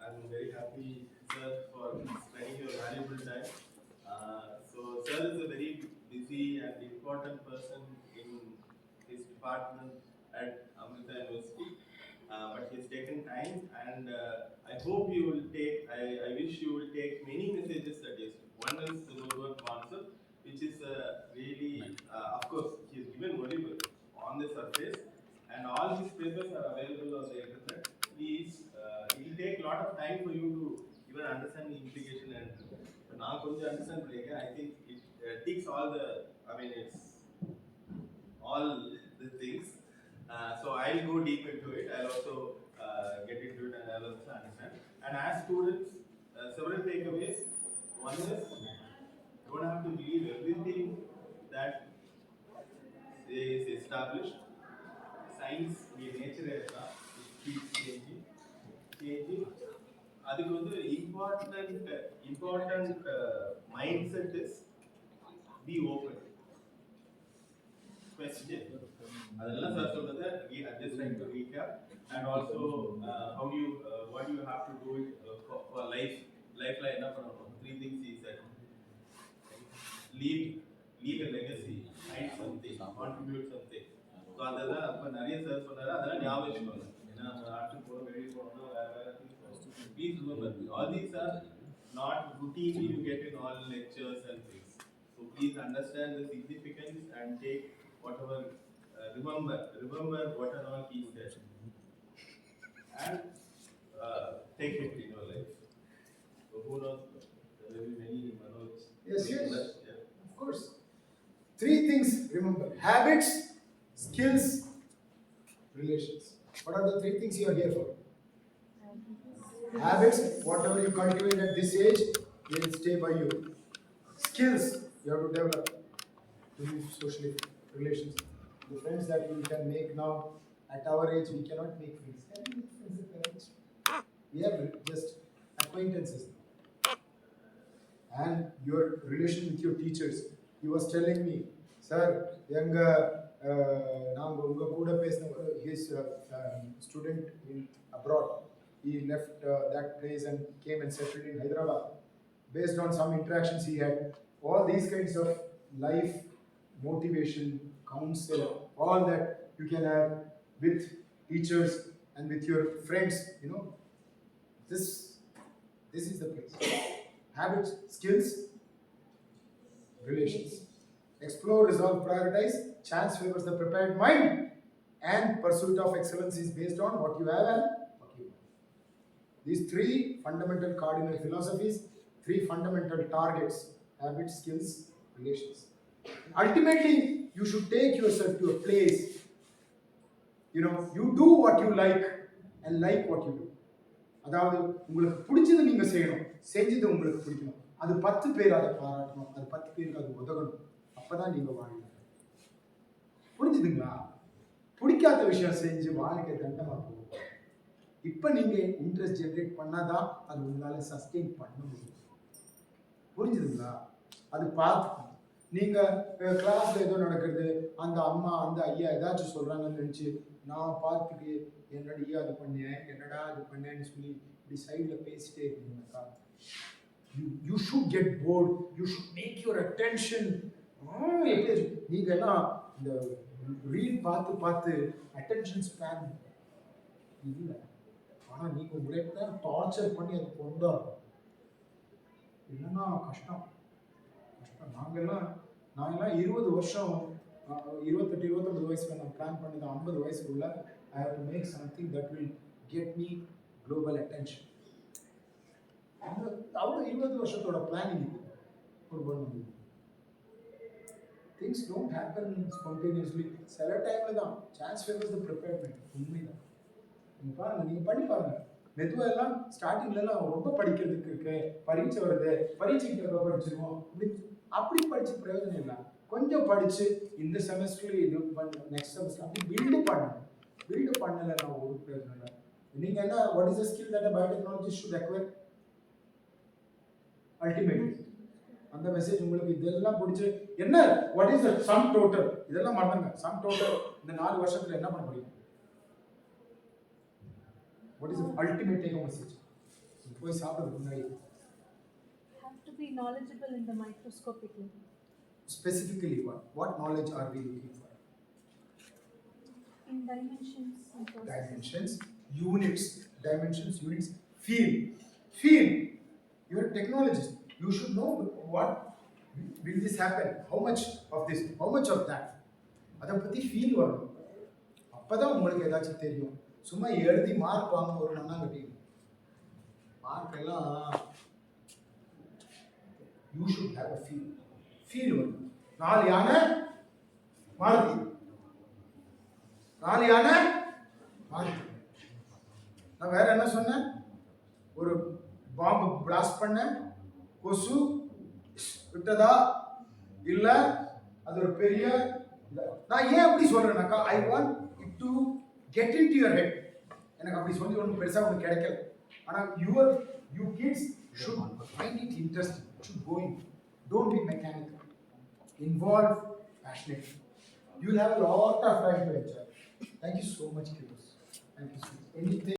I'm very happy, sir, for spending your valuable time. So sir is a very busy and important person in his department at Amrita University, but he's taken time, and I hope you will take. I wish you will take many messages that is. One is the Murburn concept, which is really, of course, he is given very well on the surface, and all his papers are available on the internet. Please, it will take a lot of time for you to even understand the implication and. Now, understand, I think it ticks all the. I mean, it's all the things. So I'll go deep into it. I'll also get into it and I'll also understand. And as students, several takeaways. One is you don't have to believe everything that is established. Science, nature, it keeps changing. அதுக்கு வந்து important mindset is be open. Question. அதெல்லாம் sir சொல்றத I'm just trying to recap and also how you what you have to do it for life ல என்ன பண்ணணும் 3 things he said. leave a legacy, write something, contribute something. So அதெல்லாம் அப்ப நிறைய sir சொன்னாரு அதெல்லாம் ஞாபகம் வச்சுக்கோங்க. ஏன்னா நம்ம நாட்டு போற வெளிய போறோம்னா வேற please remember all these are not routinely you get in all lectures and things. So please understand the significance and take whatever remember what are all he said and take it in your life. So who knows, there will be many Manoj. Yes. Of course. 3 things remember: habits, skills, relations. What are the 3 things you are here for? Habits, whatever you cultivate at this age, will stay by you. Skills, you have to develop to live socially. Relations, the friends that you can make now, at our age, we cannot make friends. Can we make friends at our age? We are just acquaintances. And your relation with your teachers. He was telling me, sir, younger, his student in abroad. He left that place and came and settled in Hyderabad. Based on some interactions he had, all these kinds of life motivation, counsel, all that you can have with teachers and with your friends. You know, this is the place. Habits, skills, relations. Explore, resolve, prioritize. Chance favors the prepared mind, and pursuit of excellence is based on what you have and what you want. These 3 fundamental cardinal philosophies, 3 fundamental targets: habits, skills, relations. Ultimately, you should take yourself to a place. You know, you do what you like and like what you do. அதாவது உங்களுக்கு பிடிச்சது நீங்க செய்யணும், செஞ்சது உங்களுக்கு பிடிக்கணும். அது 10 பேர் அதை பாராட்டணும், அது 10 பேருக்கு அது உதவணும். அப்பதான் நீங்க வாழணும். புரிஞ்சுதுங்களா? பிடிக்காத விஷயம் செஞ்சு வாழ்க்கை தண்டமா போகும். இப்ப நீங்க இன்ட்ரெஸ்ட் ஜெனரேட் பண்ணாதான் அது உங்களால சஸ்டெயின் பண்ண முடியும். புரிஞ்சுதுங்களா? அது பார்த்து நீங்க கிளாஸ்ல ஏதோ நடக்கிறது, அந்த அம்மா அந்த ஐயா ஏதாச்சும் சொல்றாங்கன்னு நினைச்சு நான் பார்த்துட்டு என்னடா அது பண்ணேன் என்னடா அது பண்ணேன்னு சொல்லி இப்படி சைடில் பேசிட்டே இருக்கீங்கக்கா, you should get bored, you should make your attention நீங்க எல்லாம் இந்த ரீல் பார்த்து attention span இல்ல. ஆனா நீங்க உங்களை தான் டார்ச்சர் பண்ணி அது கொண்டா இல்லைன்னா கஷ்டம். நாங்கெல்லாம் 20 வருஷம் 28-29 வயசுல நான் பிளான் பண்ணது 50 வயசுக்குள்ள I have to make something that will get me global attention. அவ்வளோ 20 வருஷத்தோட பிளானிங் ஒரு பண்ணு. Things don't happen spontaneously. சில டைம்ல தான் chance favors the prepared man. உண்மைதான். நீங்க பண்ணி பாருங்க. மெதுவா எல்லாம் ஸ்டார்டிங்ல எல்லாம் ரொம்ப படிக்கிறதுக்கு இருக்கு, பரீட்சை வருது, பரீட்சைக்கு படிச்சிருவோம், அப்படி படிச்ச பிரயோஜனம் இல்லை. கொஞ்சம் படிச்சு இந்த செமஸ்டர்ல இது நெக்ஸ்ட் செமஸ்டர் அப்படி பில்டு பண்ணலன்னா ஒரு பிரயோஜனம் இல்லை. நீங்க என்ன what is the skill that a biotechnologist should acquire? Ultimately அந்த மெசேஜ் உங்களுக்கு இதெல்லாம் பிடிச்சு என்ன what is the sum total இதெல்லாம் மறந்துங்க. sum total இந்த 4 வருஷத்துல என்ன பண்ண முடியும்? What is the ultimate take home message? போய் சாப்பிடுறதுக்கு முன்னாடி have to be knowledgeable in the microscopic level. Specifically what knowledge are we looking for? In dimensions and processes. Units, feel. You're a technologist. You should know what will this happen, how much of this, how much of that. அதை பற்றி feel வரணும். அப்பதான் உங்களுக்கு ஏதாச்சும் தெரியும். சும்மா எழுதி mark வாங்க ஒரு மண்ணாங்கட்டி மார்க் எல்லாம் you should have a feel வரணும். 4 யானை மாருதி நான் வேற என்ன சொன்னேன்? ஒரு பாம்பு பிளாஸ்ட் பண்ண கொசு விட்டதா இல்ல அது ஒரு பெரிய நான் ஏன் அப்படி சொல்றேன்னாக்கா I want it to get into your head. எனக்கு அப்படி சொல்லி ஒன்றும் பெருசா ஒன்றும் கிடைக்கல. ஆனா you kids should find it interesting, should go in, don't be mechanical, involve passionately. You will have a lot of time to enjoy. Thank you so much, kids. Thank you so much. Anything